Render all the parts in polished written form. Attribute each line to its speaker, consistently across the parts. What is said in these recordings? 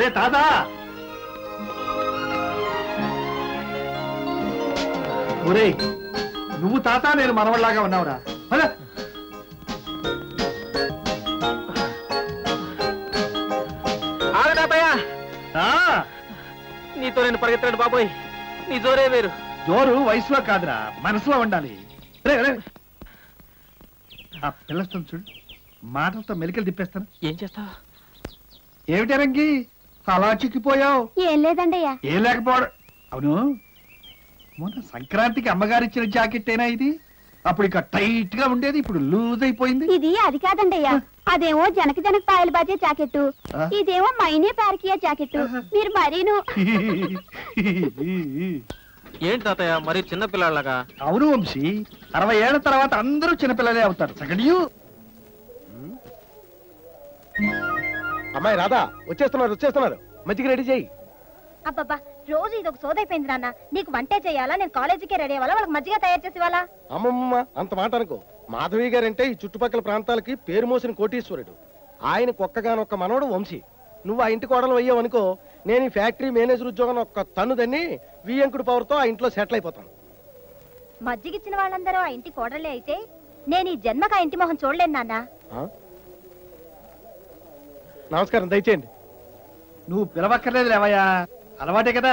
Speaker 1: ఒరే తాత, ఒరే నువ్వు తాత, నేను మనవళ్ళలాగా ఉన్నావురా.
Speaker 2: నీతో నేను పరిగెత్తాడు బాబోయ్, నీ జోరే వేరు.
Speaker 1: జోరు వయసులో కాదురా, మనసులో ఉండాలి. ఆ పిల్లస్తుంది చూడు, మాటలతో మెలికలు తిప్పేస్తాను.
Speaker 2: ఏం చేస్తావు?
Speaker 1: ఏమిటి రంగి అలా చిక్కిపోయావు?
Speaker 3: ఏం లేదండయ్యా.
Speaker 1: ఏం లేకపోవడం. అవును, మొన్న సంక్రాంతికి అమ్మగారు ఇచ్చిన జాకెట్ అయినా ఇది? అప్పుడు ఇక టైట్ గా ఉండేది, ఇప్పుడు లూజ్ అయిపోయింది.
Speaker 3: ఇది అది కాదండయ్యా, అదేమో జనక పాయలు బాజే జాకెట్, ఇదేమో మైనే పార్కియా జాకెట్. మీరు మరీను.
Speaker 2: ఏంటి తాతయ్య మరి చిన్న పిల్లలాగా?
Speaker 1: అవును వంశీ, 60 ఏళ్ల తర్వాత అందరూ చిన్నపిల్లలే అవుతారు. సగడియు
Speaker 4: అమ్మాయి రాధా, వచ్చేస్తున్నారు. మంచిగా రెడీ చేయి.
Speaker 3: అబ్బబ్బా, రోజు ఇది ఒక సోదైపోయింది నాన్న. నీకు వంటే చేయాలా, నేను కాలేజీకే రెడీ అవ్వాలా, వాళ్ళకి మజ్జిగ తయారు చేసి ఇవ్వాలా?
Speaker 4: అమ్మమ్మ, అంత మాట అనుకో. మాధవి గారంటే ఈ చుట్టుపక్కల ప్రాంతాలకి పేరు మోసిన కోటీశ్వరుడు. ఆయనకు ఒక్కగానొక్క మనవడు వంశీ. నువ్వు ఆ ఇంటి కోడలు అయ్యావు అనుకో, నేను ఈ ఫ్యాక్టరీ మేనేజర్ ఉద్యోగం ఒక్క తన్నుదన్ని వియంకుడు పవర్తో ఆ ఇంట్లో సెటిల్ అయిపోతాను.
Speaker 3: మజ్జిగిచ్చిన వాళ్ళందరూ ఆ ఇంటి కోడలే అయితే నేను ఈ జన్మకు ఆ ఇంటి మొహం చూడలేను నాన్న.
Speaker 4: నమస్కారం, దయచేయండి.
Speaker 1: నువ్వు పిలవక్కర్లేదు లేవయ్యా, అలవాటే కదా.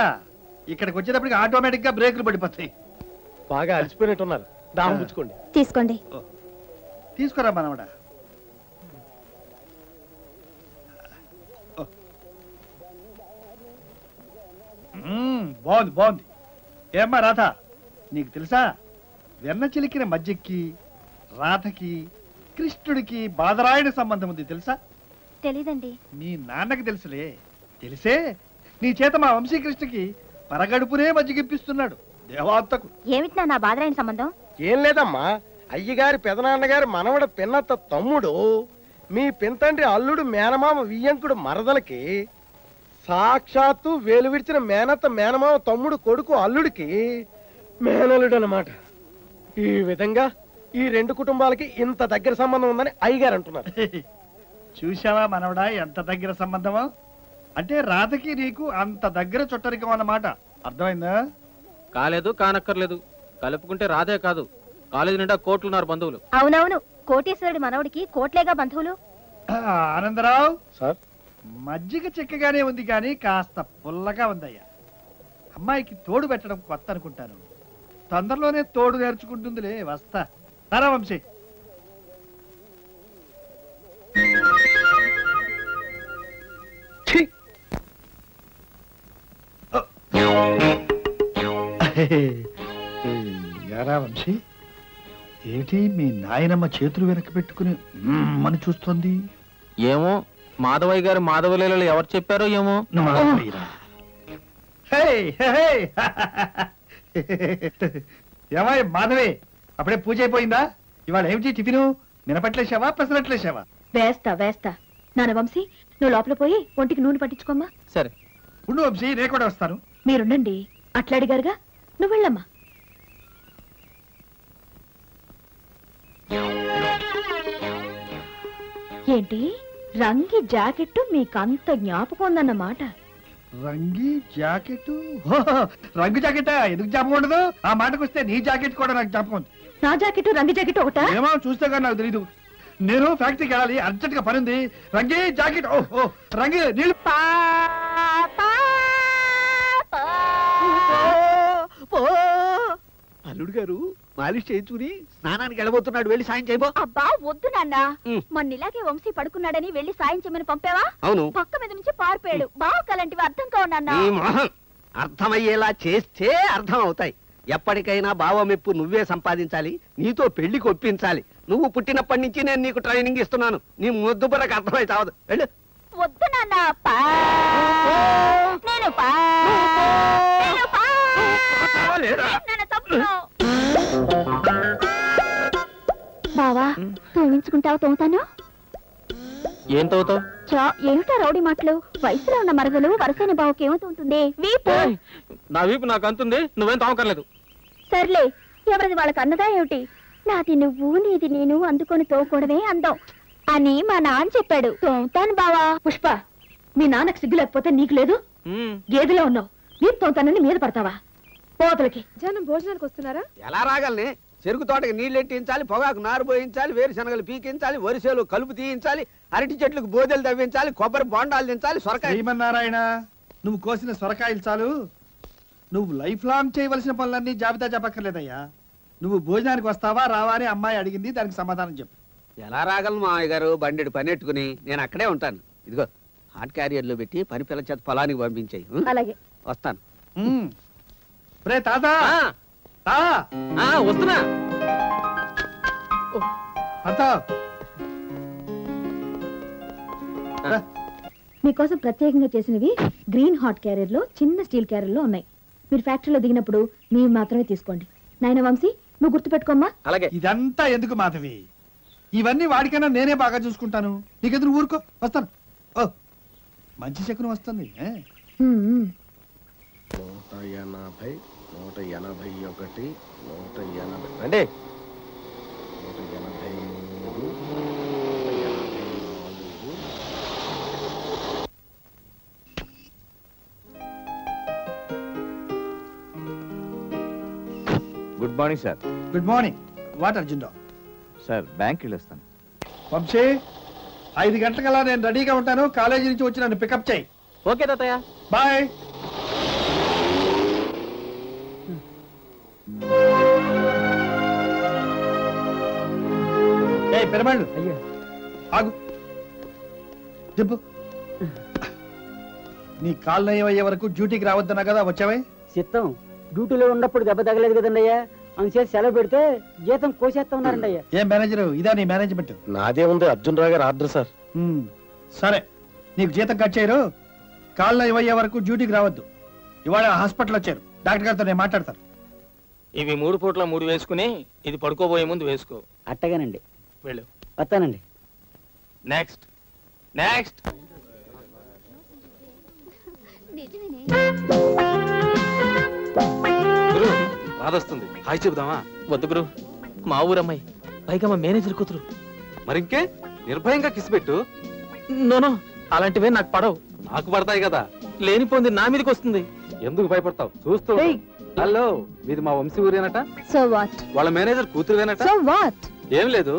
Speaker 1: ఇక్కడికి వచ్చేటప్పటికి ఆటోమేటిక్ గా బ్రేకులు పడిపోతాయి.
Speaker 4: బాగా అలసిపోయినట్టున్నారు, దాహం పుచ్చుకోండి.
Speaker 3: తీసుకోండి.
Speaker 1: తీసుకురా మనవడా. బాగుంది. ఏమ్మా రాధ, నీకు తెలుసా వెన్న చిలికిన మజ్జికి రాధకి కృష్ణుడికి బాదరాయణ సంబంధం ఉంది తెలుసా?
Speaker 3: తెలీదండి.
Speaker 1: మీ నాన్నకి తెలుసులే. తెలిసే నీ చేత మా వంశీకృష్ణకి పరగడుపునే మజ్జిగిప్పిస్తున్నాడు దేవాంతకు.
Speaker 3: ఏమిటి నా బాదరాయణ సంబంధం?
Speaker 4: ఏం లేదమ్మా, అయ్యగారి పెదనాన్నగారి మనవడ పిన్నత్త తమ్ముడు మీ పింతండ్రి అల్లుడు మేనమామ వియ్యంకుడు మరదలకి సాక్షాత్తు వేలు విడిచిన మేనత్త మేనమామ తమ్ముడు కొడుకు అల్లుడికి మేనల్లుడు అన్నమాట. ఈ విధంగా ఈ రెండు కుటుంబాలకి ఇంత దగ్గర సంబంధం ఉందని అయ్యగారు అంటున్నారు.
Speaker 1: చూశావా మనవడా ఎంత దగ్గర సంబంధమో? అంటే రాధకి నీకు అంత దగ్గర చుట్టరికం అన్నమాట. అర్థమైందా?
Speaker 2: కాలేదు, కానక్కర్లేదు. కలుపుకుంటే రాధే కాదు, కాలేజీ నిండా కోట్లున్నారు బంధువులు.
Speaker 3: అవునవును, కోటీశ్వరుడి మనవడికి కోట్లేగా బంధువులు.
Speaker 1: ఆనందరావు
Speaker 4: సార్,
Speaker 1: మజ్జిగ చిక్కగానే ఉంది కానీ కాస్త పుల్లగా ఉందయ్యా. అమ్మాయికి తోడు పెట్టడం కొత్త అనుకుంటాను, తొందరలోనే తోడు నేర్చుకుంటుందిలే. వస్తా. సరే వంశీ. యారా వంశీ, ఏమిటి మీ నాయనమ్మ చేతులు వెనక పెట్టుకుని మన చూస్తోంది?
Speaker 2: ఏమో, మాధవయ్య గారు మాధవలీలలు ఎవరు చెప్పారో ఏమో.
Speaker 1: ఏమాయ్ మాధవే, అప్పుడే పూజ అయిపోయిందా? ఇవాళ ఏమిటి టిఫిను? మినపట్లేసావా పెసరట్లేసావా?
Speaker 3: వేస్తా. నాన్న వంశీ, నువ్వు లోపల పోయి ఒంటికి నూనె పట్టించుకోమ్మా.
Speaker 2: సరే
Speaker 1: ఉండు వంశీ, నేను కూడా వస్తాను.
Speaker 3: మీరుండండి, అట్లా అడిగారుగా, నువ్వు వెళ్ళమ్మా. ఏంటి రంగి జాకెట్ మీకంత జ్ఞాపకం ఉందన్నమాట?
Speaker 1: రంగి జాకెట్? రంగు జాకెట్ ఎందుకు జ్ఞాపకం ఉండదు? ఆ మాటకు వస్తే నీ జాకెట్ కూడా నాకు జ్ఞాపకం ఉంది.
Speaker 3: నా జాకెట్ రంగి జాకెట్ ఒకటా?
Speaker 1: ఏమో చూస్తే కానీ నాకు తెలీదు. నేను ఫ్యాక్టరీకి వెళ్ళాలి, అర్జెంట్ గా పని ఉంది. రంగి జాకెట్. ఓ రంగి నీళ్ళు.
Speaker 5: అల్లుడు గారు మాలిష్ చేయించుకుని స్నానానికి వెళ్ళబోతున్నాడు, వెళ్ళి సాయం చేయబో.
Speaker 3: అబ్బా వద్దు నాన్న, మొన్న ఇలాగే వంశీ పడుకున్నాడని వెళ్ళి సాయం చేయమని పంపావా?
Speaker 5: అవును,
Speaker 3: పక్క మీద నుంచి పారిపోయాడు. బాగా అలాంటివి అర్థం కావు నాన్న.
Speaker 5: అర్థమయ్యేలా చేస్తే అర్థం అవుతాయి. ఎప్పటికైనా బావ మెప్పు నువ్వే సంపాదించాలి, నీతో పెళ్లికి ఒప్పించాలి. నువ్వు పుట్టినప్పటి నుంచి నేను నీకు ట్రైనింగ్ ఇస్తున్నాను. నీ ముద్దు బుర్రకు అర్థమై చావదు. వెళ్ళు.
Speaker 3: వద్దు నాన్న, బావా తోమించుకుంటావా? తోముతాను.
Speaker 2: ఏం తవ్వుతావు?
Speaker 3: ఏమిటా రౌడీ మాటలు? వయసులో ఉన్న మరదలు వరసైన బావకి ఏమవుతుంటుంది? వీపు.
Speaker 2: నా వీపు నాకు అంతుంది, నువ్వేం తావకర్లేదు.
Speaker 3: సర్లే, ఎవరిది వాళ్ళకి అన్నదా ఏమిటి? నాది నువ్వు నీది నేను అందుకొని తోకూడమే అందం అని మా నాన్న చెప్పాడు. తోముతాను బావా. పుష్ప, మీ నాన్నకు సిగ్గు లేకపోతే నీకు లేదు? గేదెలో ఉన్నావు, వీపుతో తనని మీద పడతావా? పోతలకి
Speaker 6: జనం భోజనానికి వస్తున్నారా?
Speaker 5: ఎలా రాగలని? చెరుకు తోటకి నీళ్ళు ఎట్టించాలి, పొగాకు నారు పోయించాలి, వేరుశనగలు పీకించాలి, వరిసేలు కలుపు తీయించాలి, అరటి చెట్లకు బోదెలు తవ్వించాలి, కొబ్బరి బొండాలు దించాలి, సొరకాయ.
Speaker 1: శ్రీమన్నారాయణ, నువ్వు కోసిన సొరకాయలు చాలు. నువ్వు లైఫ్ లాంగ్ చేయవలసిన పనులన్నీ జాబితా చెప్పక్కర్లేదయ్యా. నువ్వు భోజనానికి వస్తావా రావా అని అమ్మాయి అడిగింది, దానికి సమాధానం చెప్పు.
Speaker 5: ఎలా రాగలను మామయ్య గారు? బండెడు పని ఎట్టుకుని నేను అక్కడే ఉంటాను. ఇదిగో హాట్ క్యారియర్లో పెట్టి పని పిల్ల చేత పొలానికి పంపించాయి.
Speaker 3: అలాగే
Speaker 5: వస్తాను.
Speaker 1: రే తాత,
Speaker 2: వస్తున్నా.
Speaker 3: మీకోసం ప్రత్యేకంగా చేసినవి గ్రీన్ హాట్ క్యారియర్ లో చిన్న స్టీల్ క్యారియర్ లో ఉన్నాయి. మీరు ఫ్యాక్టరీలో దిగినప్పుడు మీరు మాత్రమే తీసుకోండి. నాయన వంశీ, నువ్వు గుర్తుపెట్టుకోమ్మా.
Speaker 2: అలాగే.
Speaker 1: ఇదంతా ఎందుకు మాధవి? ఇవన్నీ వాడికైనా నేనే బాగా చూసుకుంటాను. నీకెదురు ఊరుకో, వస్తాను. ఓ మంచి శకునం వస్తుంది.
Speaker 4: 180, 181, 180 అంటే 183, 184.
Speaker 7: Good morning sir.
Speaker 1: Good morning. What Arjun Rao?
Speaker 7: Sir bank వెళ్ళొస్తాను.
Speaker 1: వంశీ, 5 గంటలకల్లా నేను రెడీగా ఉంటాను. కాలేజీ నుంచి వచ్చి నన్ను పికప్ చేయి.
Speaker 2: ఓకే తాతయ్య.
Speaker 1: బాయ్. ఏ పెరమాళ్ళు, ఆగు, దింపు. నీ కాలు నయం అయ్యే వరకు డ్యూటీకి రావద్దన్నా కదా, వచ్చావే?
Speaker 8: చిత్తం డ్యూటీలో ఉన్నప్పుడు దెబ్బ తగలేదు కదండి అయ్యా, అందుచేసి సెలవు పెడితే జీతం కోసేస్తా ఉన్నారండి అయ్యా.
Speaker 1: ఏం మేనేజరు, ఇదా నీ మేనేజ్మెంట్?
Speaker 4: నాదే ఉంది అర్జున్ రావు గారు ఆర్డర్ సార్.
Speaker 1: సరే, నీకు జీతం కట్ చేయరు. కాళ్ళు నయం అయ్యే వరకు డ్యూటీకి రావద్దు. ఇవాళ హాస్పిటల్ వచ్చారు, డాక్టర్ గారితో నేను మాట్లాడతాను.
Speaker 2: ఇవి 3 పూట్ల 3 వేసుకుని ఇది పడుకోబోయే ముందు వేసుకో.
Speaker 8: అట్టగానండి,
Speaker 2: వెళ్ళు.
Speaker 8: వస్తానండి.
Speaker 2: Next next. గురు బాధొస్తుంది, హాయ్ చెబుదామా? వద్దు గురు, మా ఊరమ్మాయి, పైగా మా మేనేజర్ కూతురు.
Speaker 7: మరింకే నిర్భయంగా కిసి పెట్టు.
Speaker 2: నోనో, అలాంటివే నాకు పడవు.
Speaker 7: నాకు పడతాయి కదా.
Speaker 2: లేనిపోంది నా మీదకి వస్తుంది.
Speaker 7: ఎందుకు భయపడతావు? చూస్తూ. హలో, మీది మా వంశీ ఊరేనట.
Speaker 3: So what?
Speaker 7: వాళ్ళ మేనేజర్ కూతురువేనట.
Speaker 3: So what?
Speaker 7: ఏం లేదు,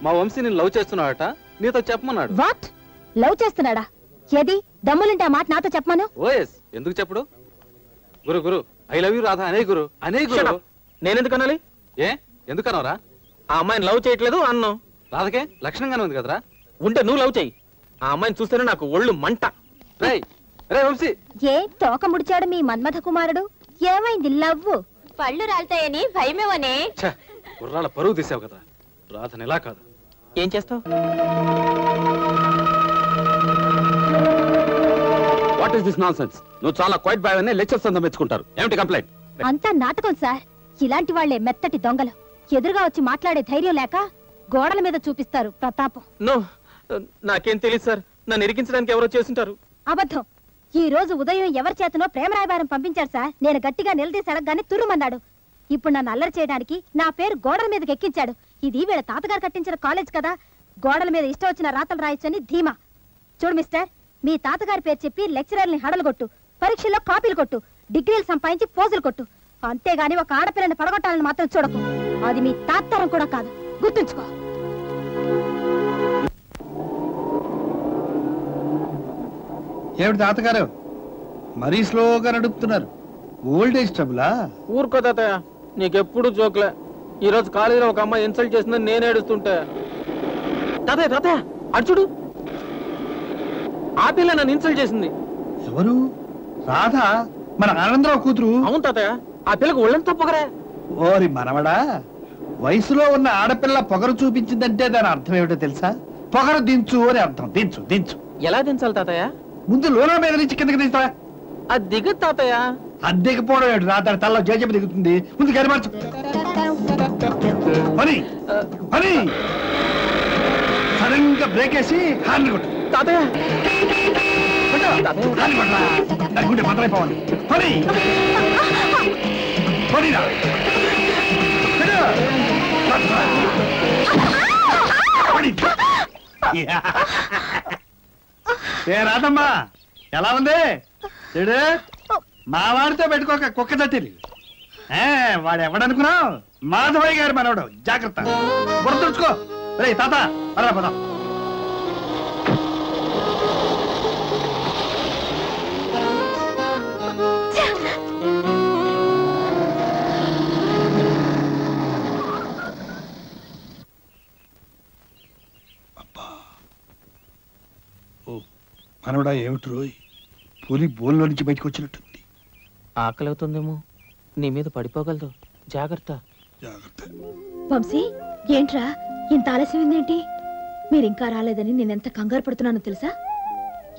Speaker 7: మా వంశీ నేను లవ్ చేస్తున్నాడట, నీతో చెప్పమన్నాడు.
Speaker 3: వాట్? లవ్ చేస్తున్నాడా? ఏది దమ్ములుంటే ఆ మాట నాతో చెప్పమను.
Speaker 7: ఓఎస్, ఎందుకు చెప్పడు? గురు గురు, ఐ లవ్ యూ రాధా అనే గురు, అనే గురు.
Speaker 2: నేనెందుకు అనాలి?
Speaker 7: ఏ ఎందుకన్నారా?
Speaker 2: ఆ అమ్మాయిని లవ్ చేయట్లేదు అన్నావు.
Speaker 7: రాధకే లక్షణంగానే ఉంది కదరా.
Speaker 2: ఉంటే నువ్వు లవ్ చెయ్యి. ఆ అమ్మాయిని చూస్తేనే నాకు ఒళ్ళు మంట.
Speaker 7: రే రే వంశీ.
Speaker 3: ఏ తోక ముడిచాడు మీ మన్మథ కుమారుడు? ఏమైంది? లవ్వు పళ్ళు రాల్తాయని భయమేవనే.
Speaker 7: కుర్రాళ్ళ పరువు తీసావు కదా, రాధని ఇలా కాదు.
Speaker 2: ఏం చేస్తావు?
Speaker 7: What is this nonsense? నువ్వు చాలా క్వైట్ బాయ్ అని లెక్చర్స్ అంతా మెచ్చుకుంటారు. ఏమిటి కంప్లైంట్?
Speaker 3: అంతా నాటకం సార్. ఇలాంటి వాళ్లే మెత్తటి దొంగలు. ఎదురుగా వచ్చి మాట్లాడే ధైర్యం లేక గోడల మీద చూపిస్తారు ప్రతాపం.
Speaker 2: నో, నాకేం తెలియదు సార్. నన్ను ఇరికించడానికి ఎవరో చేస్తుంటారు.
Speaker 3: అబద్ధం. ఈ రోజు ఉదయం ఎవరి చేతనో ప్రేమ రాయబారం పంపించాడు సార్. నేను గట్టిగా నిలదీసి అడగగానే తుర్రుమన్నాడు. ఇప్పుడు నన్ను అల్లరి చేయడానికి నా పేరు గోడల మీదకి ఎక్కించాడు. ఇది వీళ్ళ తాతగారు కట్టించిన కాలేజ్ కదా, గోడల మీద ఇష్టం వచ్చిన రాతలు రాయొచ్చని ధీమా. చూడు మిస్టర్, మీ తాతగారి పేరు చెప్పి లెక్చరర్ని హడలు కొట్టు, పరీక్షల్లో కాపీలు కొట్టు, డిగ్రీలు సంపాదించి పోజులు కొట్టు. అంతేగాని ఒక ఆడపిల్లని పడగొట్టాలని మాత్రం చూడకు. అది మీ తాత్తరం కూడా కాదు, గుర్తుంచుకో.
Speaker 1: ఏమిటి తాతగారు మరీ స్లోగా నడుపుతున్నారు? ఓల్డ్ ఏజ్ ట్రబులా?
Speaker 2: ఊరుకో తాతయ్య, నీకెప్పుడు జోక్లే. ఈ రోజు కాలేజీలో ఒక అమ్మాయి ఇన్సల్ట్ చేసిందని నేను ఏడుస్తుంటే. తాతయ్య తాతయ్య అటు చూడు, ఆ పిల్ల నన్ను ఇన్సల్ట్ చేసింది.
Speaker 1: ఎవరు? రాధ, మన ఆనందరావు కూతురు.
Speaker 2: అవును తాతయ్య, ఆ పిల్లకు ఒళ్ళంతా పొగరే.
Speaker 1: ఓరి మనవడా, వయసులో ఉన్న ఆడపిల్ల పొగరు చూపించిందంటే దాని అర్థం ఏమిటో తెలుసా? పొగరు దించు అని అర్థం. దించు దించు.
Speaker 2: ఎలా దించాలి తాతయ్య?
Speaker 1: ముందు లోన మీద నుంచి కిందకి దించా.
Speaker 2: అది దిగదు తాతయ్య.
Speaker 1: అది దిగపోవడం ఏమిటి? రాత్రి తల్లో జేజేపి దిగుతుంది. ముందు గడిమర్చు పని పని. సడన్ గా బ్రేక్ వేసి హార్న్ కొట్టు
Speaker 2: తాతయ్య.
Speaker 1: హార్న్ కొట్టరా, అనుకుంటే పత్రైపోవాలి. పని పనిరా. ఏ రాదమ్మా, ఎలా ఉంది చూడు మా వాడితో పెట్టుకోక కుక్క తట్టిలి వాడు ఎవడనుకున్నావు మాధవయ్య గారు మనవడు జాగ్రత్త గుర్తుంచుకో రే తాత పదా పదా మనవడా ఏమిటి రోయ్ పులి బోల్లో నుంచి బయటకు వచ్చినట్టుంది
Speaker 2: ఆకలి అవుతుందేమో నీ మీద పడిపోగలదు జాగ్రత్త
Speaker 1: జాగ్రత్త
Speaker 3: వంశీ ఏంట్రా ఇంత ఆలస్యం ఏంటి మీరు ఇంకా రాలేదని నేనెంత కంగారు పడుతున్నానో తెలుసా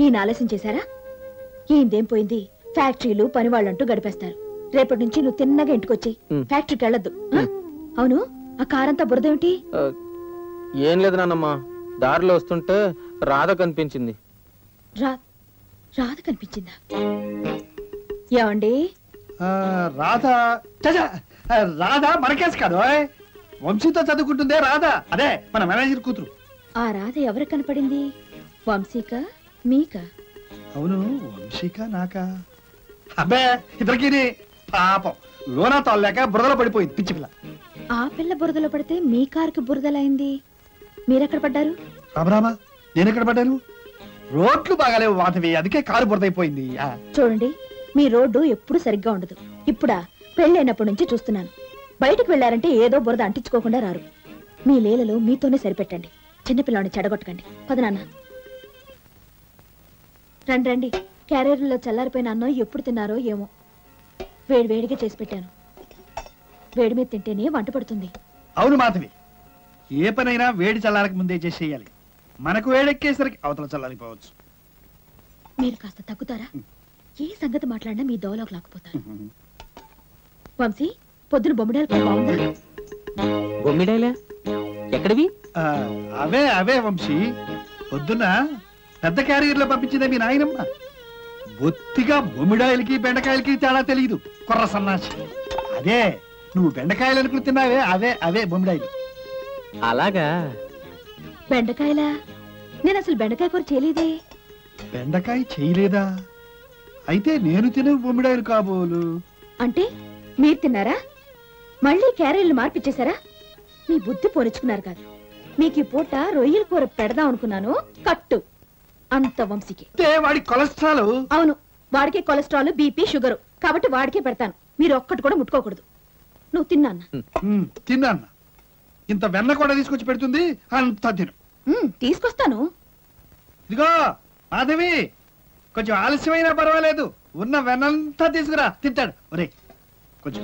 Speaker 3: ఈయన ఆలస్యం చేశారా ఈయనదేం పోయింది ఫ్యాక్టరీలు పని వాళ్ళంటూ గడిపేస్తారు రేపటి నుంచి నువ్వు తిన్నగా ఇంటికొచ్చి ఫ్యాక్టరీకి వెళ్ళొద్దు అవును ఆ కారంతా బురదేమిటి
Speaker 2: ఏం లేదు నాన్నమ్మా దారిలో వస్తుంటే రాధ కనిపించింది
Speaker 3: రాధ కనిపించిందా ఏమండి
Speaker 1: రాధా రాధా మనకేసి కాదు వంశీతో చదువుకుంటుందే రాధా అదే మన మేనేజర్ కూతురు
Speaker 3: ఆ రాధ ఎవరు కనపడింది వంశీక మీకా
Speaker 1: అవును వంశీక నాకా అబ్బే ఇద్దరికి పాపం లోనా తోలేక బురదలో పడిపోయింది పిచ్చి పిల్ల
Speaker 3: ఆ పిల్ల బురదలో పడితే మీ కారుకి బురదలైంది మీరెక్కడ పడ్డారు
Speaker 1: రామరామా నేనెక్కడ పడ్డాను రోడ్లు బాగాలేవు వాతవి అందుకే కారు బురదైపోయింది
Speaker 3: చూడండి మీ రోడ్డు ఎప్పుడు సరిగ్గా ఉండదు ఇప్పుడా పెళ్ళైనప్పటి నుంచి చూస్తున్నాను బయటకు వెళ్లారంటే ఏదో బురద అంటించుకోకుండా రారు మీ లీలలో మీతోనే సరిపెట్టండి చిన్నపిల్లాడిని చెడగొట్టకండి పదనాన్న రండి రండి క్యారియర్లో చల్లారిపోయిన అన్నం ఎప్పుడు తిన్నారో ఏమో వేడివేడిగా చేసి పెట్టాను వేడి మీద తింటేనే వంట పడుతుంది
Speaker 1: అవును మాధవి ఏ పనైనా వేడి చల్లారక ముందే చేసేయాలి మనకు వేడెక్కేసరికి అవతల చల్లారిపోవచ్చు
Speaker 3: మీరు కాస్త తగ్గుతారా ఏ సంగతి మాట్లాడినా మీ దోలోకి లాక్కుపోతారు వంశీ పొద్దున బొమ్మిడాలు బాగుందా
Speaker 2: బొమ్మిడాయలే ఎక్కడివి
Speaker 1: అవే అవే వంశీ పొద్దున్న పెద్ద క్యారియర్లో పంపించిందే మీ నాయనమ్మ బొత్తిగా బొమ్మిడాయలకి బెండకాయలకి తేడా తెలియదు కొర్ర సన్నాసి అదే నువ్వు బెండకాయలు అనుకుని తిన్నావే అవే అవే బొమ్మిడాయలు
Speaker 2: అలాగా
Speaker 3: బెండకాయలా నేను అసలు బెండకాయ కూర చేయలేదే
Speaker 1: బెండకాయ చేయలేదా అయితే నేను తినే బొమ్మిడాయలు కాబోలు
Speaker 3: అంటే మీరు తిన్నారా మళ్ళీ క్యారెల్ని మార్పిచ్చేశారా మీ బుద్ధి పోనిచ్చుకున్నారు కాదు మీకు ఈ పూట రొయ్యల కూర పెడదాం అనుకున్నాను కట్టు అంత వంశీకి
Speaker 1: వాడి కొలెస్ట్రాల్
Speaker 3: అవును వాడికే కొలెస్ట్రాల్ బీపీ షుగర్ కాబట్టి వాడికే పెడతాను మీరు ఒక్కటి కూడా ముట్టుకోకూడదు నువ్వు
Speaker 1: తిన్నాన్న ఇంత వెన్న కూడా తీసుకొచ్చి పెడుతుంది అంత తిను
Speaker 3: తీసుకొస్తాను
Speaker 1: ఇదిగో మాధవి కొంచెం ఆలస్యమైనా పర్వాలేదు ఉన్న వెన్నంతా తీసుకురా తింటాడు ఒరే కొంచెం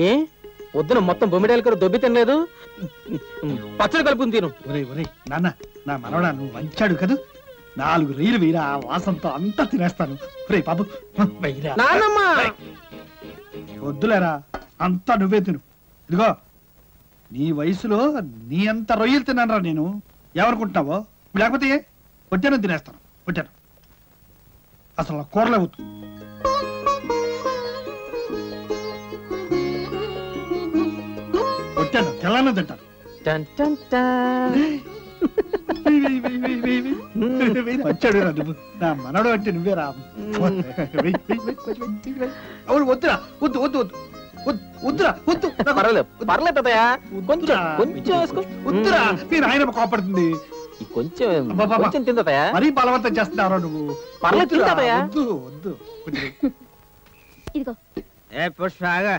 Speaker 2: ఏ వద్దున మొత్తం బొమ్మిడాయల కూర దొబ్బి తినలేదు పచ్చడి కలుపుని తిను
Speaker 1: ఒరే ఒరే నాన్న నా మనవడా నువ్వు వంచాడు కదా 4 రొయ్యలు వేయరా వాసంతో అంతా తినేస్తాను ఒరే బాబు వద్దులేరా అంతా నువ్వే తిను ఇదిగో నీ వయసులో నీ అంత రొయ్యలు తిన్నానరా నేను ఏమనుకుంటున్నావో లేకపోతే పొట్టాను తినేస్తాను పొట్టాను అసలు కూరలే వద్దు పొట్టాను తెల్లాను తింటాను వచ్చాడు నువ్వు నా మనడు అంటే నువ్వే రా అవును వద్దురా వద్దు వద్దు వద్దు వద్దురా వద్దు
Speaker 2: పర్లేదు
Speaker 1: వద్దురా మీరు ఆయన కోపడుతుంది
Speaker 2: కొంచెం తిందయా
Speaker 1: మరీ బలవంతం చేస్తున్నారా నువ్వు
Speaker 2: పర్లేదు
Speaker 1: వద్దు వద్దు
Speaker 3: ఇదిగో
Speaker 5: ఏ పుష్పగా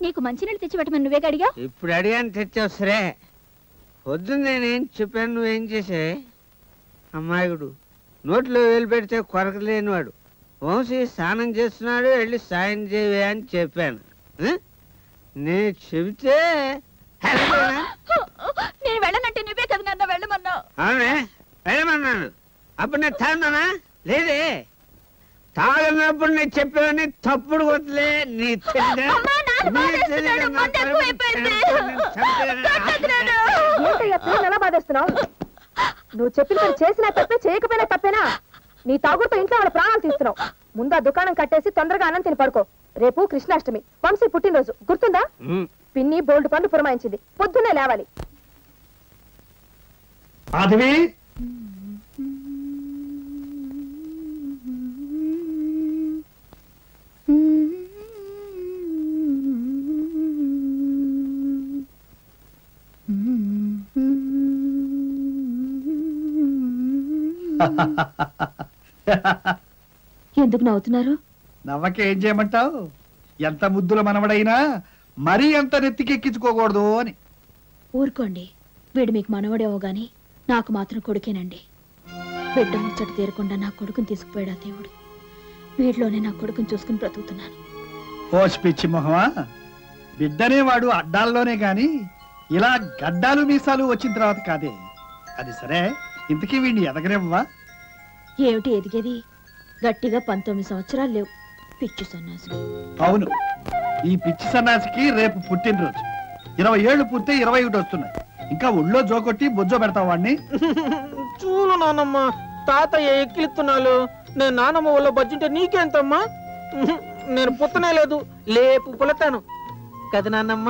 Speaker 3: నీకు మంచినీళ్ళు తెచ్చి పెట్టమని నువ్వే అడిగా
Speaker 5: ఇప్పుడు అడిగాను తెచ్చావు సరే పొద్దున్న నేనేం చెప్పాను నువ్వేం చేసే అమ్మాయిగుడు నోట్లో వేలు పెడితే కొరకలేనివాడు వంశీ స్నానం చేస్తున్నాడు వెళ్ళి సాయం చేయవే అని చెప్పాను నేను చెబితే
Speaker 3: నేను వెళ్ళనంటే నువ్వే కదా నన్ను వెళ్ళమన్నా
Speaker 5: అవునే వెళ్ళమన్నాను అప్పుడు నేను తాగున్నానా లేదే తాగనప్పుడు నేను చెప్పావని తప్పుడు కొత్తలే నీ
Speaker 3: ఎలా బాధేస్తున్నావు నువ్వు చెప్పిన చేసినా తప్పే చేయకపోయినా తప్పేనా నీ తాగుడుతో ఇంట్లో వాళ్ళ ప్రాణాలు తీస్తున్నావు ముందు ఆ దుకాణం కట్టేసి తొందరగా అన్నం తిని పడుకో రేపు కృష్ణాష్టమి వంశీ పుట్టినరోజు గుర్తుందా పిన్ని బోల్డ్ పనులు పురమాయించింది పొద్దున్నే లేవాలి
Speaker 1: మాధవి
Speaker 3: ఎందుకు నవ్వుతున్నారు?
Speaker 1: నవ్వకే ఏం చేయమంటావు? ఎంత ముద్దుల మనవడైనా మరీ ఎంత నెత్తికెక్కించుకోకూడదు అని.
Speaker 3: ఊరుకోండి, వీడు మీకు మనవడేమో గాని నాకు మాత్రం కొడుకేనండి. బిడ్డ ముచ్చట తీరకుండా నా కొడుకుని తీసుకుపోయాడా దేవుడు. వీడిలోనే నా కొడుకుని చూసుకుని బ్రతుకుతున్నాను.
Speaker 1: ఓసి పిచ్చి మొహమా, బిడ్డనే వాడు అడ్డాల్లోనే గాని ఇలా గడ్డాలు మీసాలు వచ్చిన తర్వాత కాదే. అది సరే, ఇంతకీ వీడిని ఎదగనివ్వవా?
Speaker 3: ఏమిటి ఎదిగేది? గట్టిగా 19 సంవత్సరాలు లేవు. పిచ్చి సన్నాసి.
Speaker 1: అవును, ఈ పిచ్చి సన్నాసికి రేపు పుట్టినరోజు. 20 ఏళ్ళు పూర్తి 21 వస్తున్నాయి. ఇంకా ఒళ్ళో జోకొట్టి బొజ్జో పెడతావు వాడిని.
Speaker 2: చూడు నానమ్మ, తాతయ్య ఎక్కిలిస్తున్నాడు. నేను నానమ్మ వల్ల బజ్జింటే నీకేంతమ్మా? నేను పుత్తనే లేదు, లేపు పులతాను కదా నాన్నమ్మ.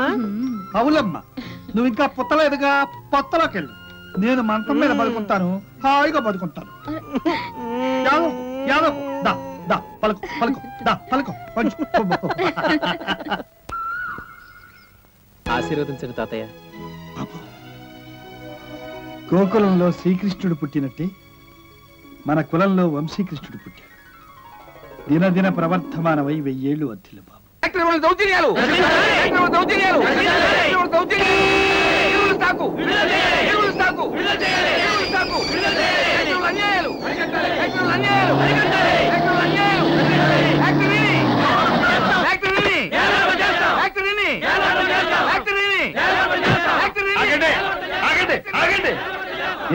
Speaker 1: అవునమ్మా, నువ్వు ఇంకా పుత్తలేదుగా, పొత్తలోకి వెళ్ళు. నేను మంచం మీద పడుకుంటాను, హాయిగా పడుకుంటాను.
Speaker 2: ఆశీర్వదించండి తాతయ్య.
Speaker 1: గోకులంలో శ్రీకృష్ణుడు పుట్టినట్టే మన కులంలో వంశీకృష్ణుడు పుట్టాడు. దినదిన ప్రవర్ధమానమై 1000 ఏళ్ళు వర్ధిల్లు బాబు.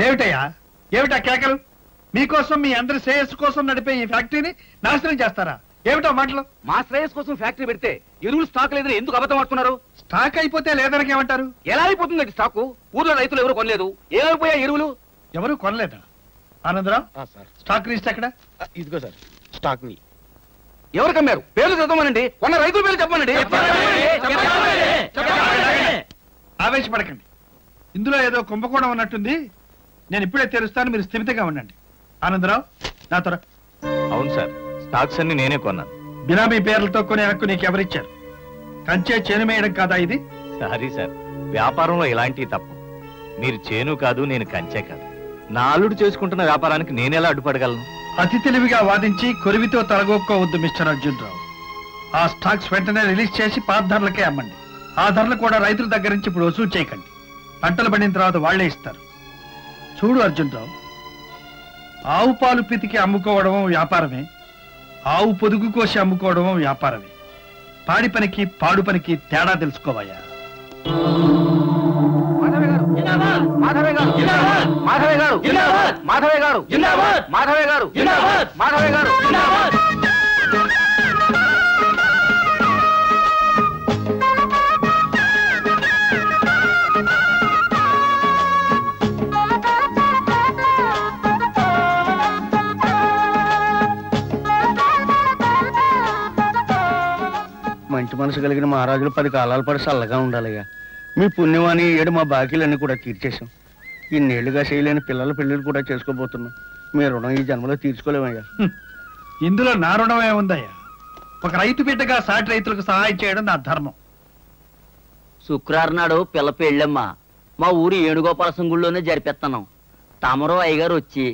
Speaker 1: ఏమిటయ్యా, ఏమిటా కేకలు? మీకోసం, మీ అందరి శ్రేయస్సు కోసం నడిపే ఈ ఫ్యాక్టరీని నాశనం చేస్తారా? ఏమిటో మాటలు?
Speaker 5: మా శ్రేయస్ కోసం ఫ్యాక్టరీ పెడితే ఎరువులు స్టాక్ లేదని ఎందుకు అబద్ధం ఆడుతున్నారు?
Speaker 1: స్టాక్ అయిపోతే లేదనకి ఏమంటారు?
Speaker 5: ఎలా అయిపోతుంది స్టాకు? ఊర్లో రైతులు ఎవరు కొనలేదు. ఏమైపోయా ఎరువులు?
Speaker 1: ఎవరు కొనలేదా? ఆనందరావు, స్టాక్ లిస్ట్ ఎక్కడ?
Speaker 4: ఇదిగో సార్ స్టాక్ ని.
Speaker 5: ఎవరు కమ్మారు? పేర్లు చదవమనండి. కొన్న రైతుల పేర్లు చెప్పమనండి.
Speaker 1: ఆవేశపడకండి, ఇందులో ఏదో కుంభకోణం ఉన్నట్టుంది. నేను ఇప్పుడే తెరుస్తాను, మీరు స్థిమితంగా ఉండండి. ఆనందరావు, నాతో రా.
Speaker 6: అవును సార్, స్టాక్స్ అన్ని నేనే కొన్నాను.
Speaker 1: బినామీ పేర్లతో కొనే హక్కు నీకు ఎవరిచ్చారు? కంచే చేను మేయడం కాదా ఇది?
Speaker 6: సారీ సార్, వ్యాపారంలో ఇలాంటివి తప్పు. మీరు చేను కాదు, నేను కంచే కాదు. నా అల్లుడు చేసుకుంటున్న వ్యాపారానికి నేనెలా అడ్డుపడగలను?
Speaker 1: అతి తెలివిగా వాదించి కొరివితో తలగొక్కోవద్దు మిస్టర్ అర్జున్ రావు. ఆ స్టాక్స్ వెంటనే రిలీజ్ చేసి పాత ధరలకే అమ్మండి. ఆ ధరలు కూడా రైతుల దగ్గర నుంచి ఇప్పుడు వసూలు చేయకండి. పంటలు పండిన తర్వాత వాళ్లే ఇస్తారు. చూడు అర్జున్ రావు, ఆవు పాలు పితికి అమ్ముకోవడం వ్యాపారమే, ఆవు పొదుగు కోసి అమ్ముకోవడం వ్యాపారమే. పాడి పనికి పాడు పనికి తేడా తెలుసుకోవయ్యా.
Speaker 5: మాధవే గారు, మాధవే గారు, మాధవే గారు, మాధవే గారు, మాధవే గారు.
Speaker 4: మంచి మనసు కలిగిన మహారాజులు 10 కాలాల పాటు చల్లగా ఉండాలయ్యా. మీ పుణ్యమాని ఏడు మా బాకీలన్నీ కూడా తీర్చేశాం. ఇన్నేళ్లుగా చేయలేని పిల్లల పెళ్లిళ్ళు కూడా చేసుకోబోతున్నాం. మీ రుణం ఈ జన్మలో తీర్చుకోలేమయ్యా.
Speaker 1: ఇందులో నా రుణం ఏముందయ్యా? ఒక రైతు బిడ్డగా సాటి రైతులకు సహాయం చేయడం నా ధర్మం.
Speaker 9: శుక్రవారం నాడు పిల్ల పెళ్ళమ్మా మా ఊరి ఏనుగోపాల సంగుళ్ళోనే జరిపేస్తున్నాం. తమరో అయ్యగారు వచ్చి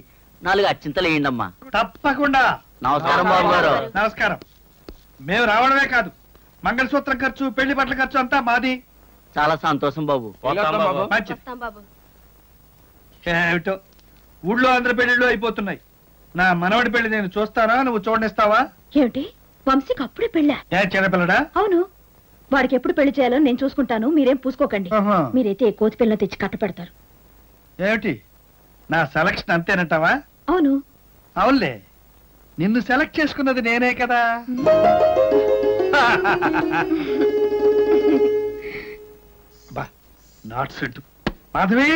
Speaker 9: 4 అచ్చింతలు వేయండమ్మా.
Speaker 1: తప్పకుండా.
Speaker 9: నమస్కారం బాబు గారు.
Speaker 1: నమస్కారం. మేము రావడమే కాదు, మంగళసూత్రం ఖర్చు, పెళ్లి బట్టల ఖర్చు అంతా మాది.
Speaker 9: చాలా సంతోషం బాబు.
Speaker 1: ఏమిటో ఊళ్ళో అందరి పెళ్లిళ్ళు అయిపోతున్నాయి. నా మనవడి పెళ్లి నేను చూస్తానా, నువ్వు చూడనిస్తావా?
Speaker 3: ఏమిటి, వంశీకి అప్పుడే పెళ్ళా?
Speaker 1: చిన్నపిల్లడా?
Speaker 3: అవును, వాడికి ఎప్పుడు పెళ్లి చేయాలో నేను చూసుకుంటాను, మీరేం పూసుకోకండి. మీరైతే కోతి పిల్లని తెచ్చి కట్ట పెడతారు.
Speaker 1: ఏమిటి, నా సెలక్షన్ అంతేనంటావా?
Speaker 3: అవును.
Speaker 1: అవునులే, నిన్ను సెలెక్ట్ చేసుకున్నది నేనే కదా. Not cent. మాధవి,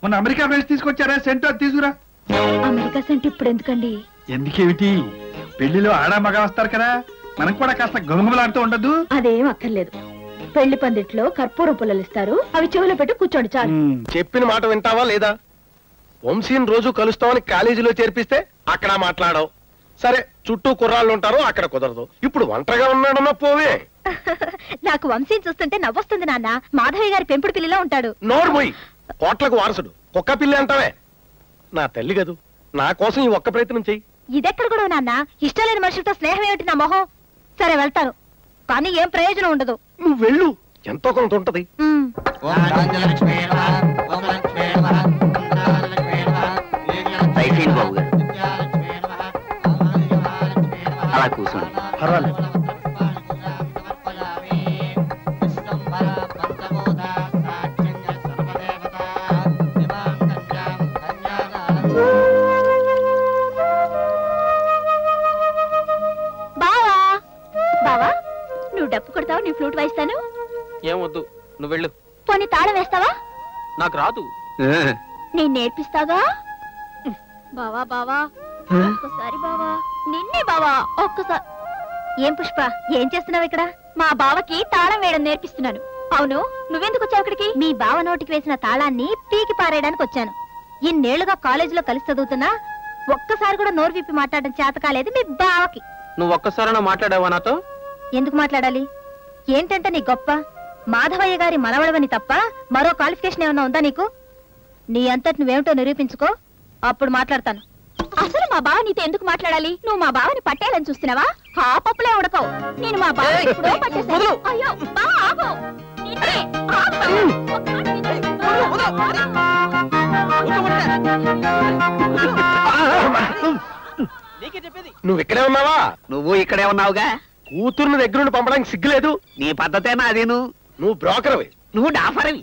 Speaker 1: మొన్న అమెరికా ఫ్రెండ్స్ తీసుకొచ్చారా? సెంట్ అది తీసుకురా.
Speaker 3: అమెరికా సెంట్ ఇప్పుడు ఎందుకండి?
Speaker 1: ఎందుకేమిటి, పెళ్లిలో ఆడా మగ వస్తారు కదా, మనం కూడా కాస్త గమగమలాడుతూ ఉండదు.
Speaker 3: అదేం అక్కర్లేదు. పెళ్లి పందిట్లో కర్పూరం పుల్లలు ఇస్తారు, అవి చెవులో పెట్టి కూర్చోండి చాలు.
Speaker 4: చెప్పిన మాట వింటావా లేదా? వంశీని రోజు కలుస్తామని కాలేజీలో చేర్పిస్తే అక్కడ మాట్లాడవు. సరే, చుట్టూ కుర్రాళ్ళు ఉంటారు, అక్కడ కుదరదు. ఇప్పుడు ఒంటరిగా ఉన్నాడన్నా పోవే.
Speaker 3: నాకు వంశీని చూస్తుంటే నవ్వొస్తుంది నాన్న. మాధవి గారి పెంపుడు పిల్లిలో ఉంటాడు.
Speaker 4: నోరు పోయి, కోట్లకు వారసుడు, కుక్క పిల్లి అంటావే. నా తల్లి కదూ, నా కోసం ఈ ఒక్క ప్రయత్నం చెయ్యి.
Speaker 3: ఇదెక్కడ కూడా నాన్న, ఇష్టం లేని మనుషులతో స్నేహం ఏమిటి నా మొహం? సరే వెళ్తాను, కానీ ఏం ప్రయోజనం ఉండదు.
Speaker 4: నువ్వు వెళ్ళు, ఎంతో కొంత ఉంటది.
Speaker 9: బాబు గారు అలా కూర్చోండి.
Speaker 1: పర్వాలేదు.
Speaker 3: బావా, నువ్వు డప్పు కొడతావు, నీ ఫ్లూట్ వాయిస్తాను.
Speaker 2: ఏమొద్దు, నువ్వు వెళ్ళు.
Speaker 3: పోనీ తాళం వేస్తావా?
Speaker 2: నాకు రాదు.
Speaker 3: నేను నేర్పిస్తాగా. బావా బావా, ఒక్కసారి బావా, నిన్నే బావా, ఒక్కసారి. ఏం పుష్ప, ఏం చేస్తున్నావు ఇక్కడ? మా బావకి తాళం వేయడం నేర్పిస్తున్నాను. అవును, నువ్వెందుకు వచ్చావు ఇక్కడికి? మీ బావ నోటికి వేసిన తాళాన్ని పీకి పారేయడానికి వచ్చాను. ఇన్నేళ్లుగా కాలేజీలో కలిసి చదువుతున్నా ఒక్కసారి కూడా నోరు విప్పి మాట్లాడడం చేత కాలేదు మీ బావకి.
Speaker 2: నువ్వు ఒక్కసారైనా మాట్లాడావా నాతో?
Speaker 3: ఎందుకు మాట్లాడాలి? ఏంటంటే నీ గొప్ప? మాధవయ్య గారి మనవడవని తప్ప మరో క్వాలిఫికేషన్ ఏమన్నా ఉందా నీకు? నీ అంతటి నువ్వేమిటో నిరూపించుకో, అప్పుడు మాట్లాడతాను. అసలు మా బావ నీతో ఎందుకు మాట్లాడాలి? నువ్వు మా బావని పట్టేయాలని చూస్తున్నావా? ఆ పప్పులే ఉడకవు. నేను మా బావ ఎప్పుడో పట్టేశాను. అయ్యో బా, ఆగు. నిన్నే,
Speaker 4: నువ్వు ఇక్కడే ఉన్నావా?
Speaker 5: నువ్వు ఇక్కడే ఉన్నావుగా.
Speaker 4: కూతుర్ని దగ్గరుండి పంపడానికి సిగ్గులేదు.
Speaker 5: నీ పద్ధతేనా అది?
Speaker 4: నువ్వు బ్రోకర్వి.
Speaker 5: నువ్వు డాఫర్వి.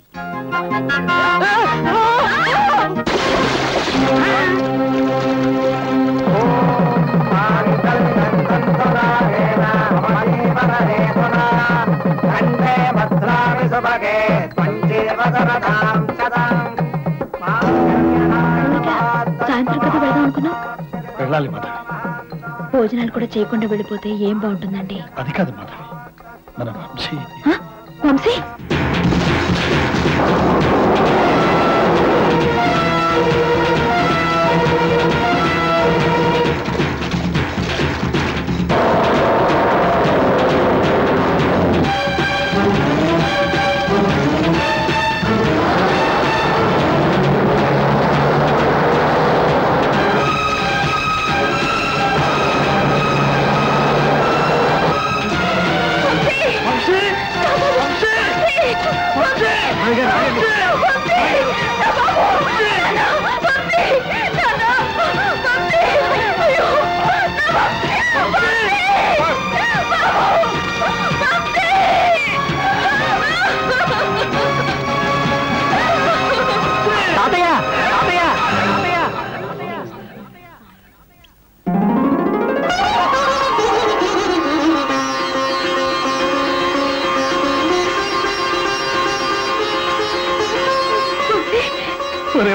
Speaker 3: సాయంత్రం కదా వెళ్దాం అనుకున్నాం.
Speaker 1: వెళ్ళాలి మాధవి.
Speaker 3: భోజనాలు కూడా చేయకుండా వెళ్ళిపోతే ఏం బాగుంటుందండి?
Speaker 1: అది కాదు మాధవి, మన వంశీ.
Speaker 3: వంశీ,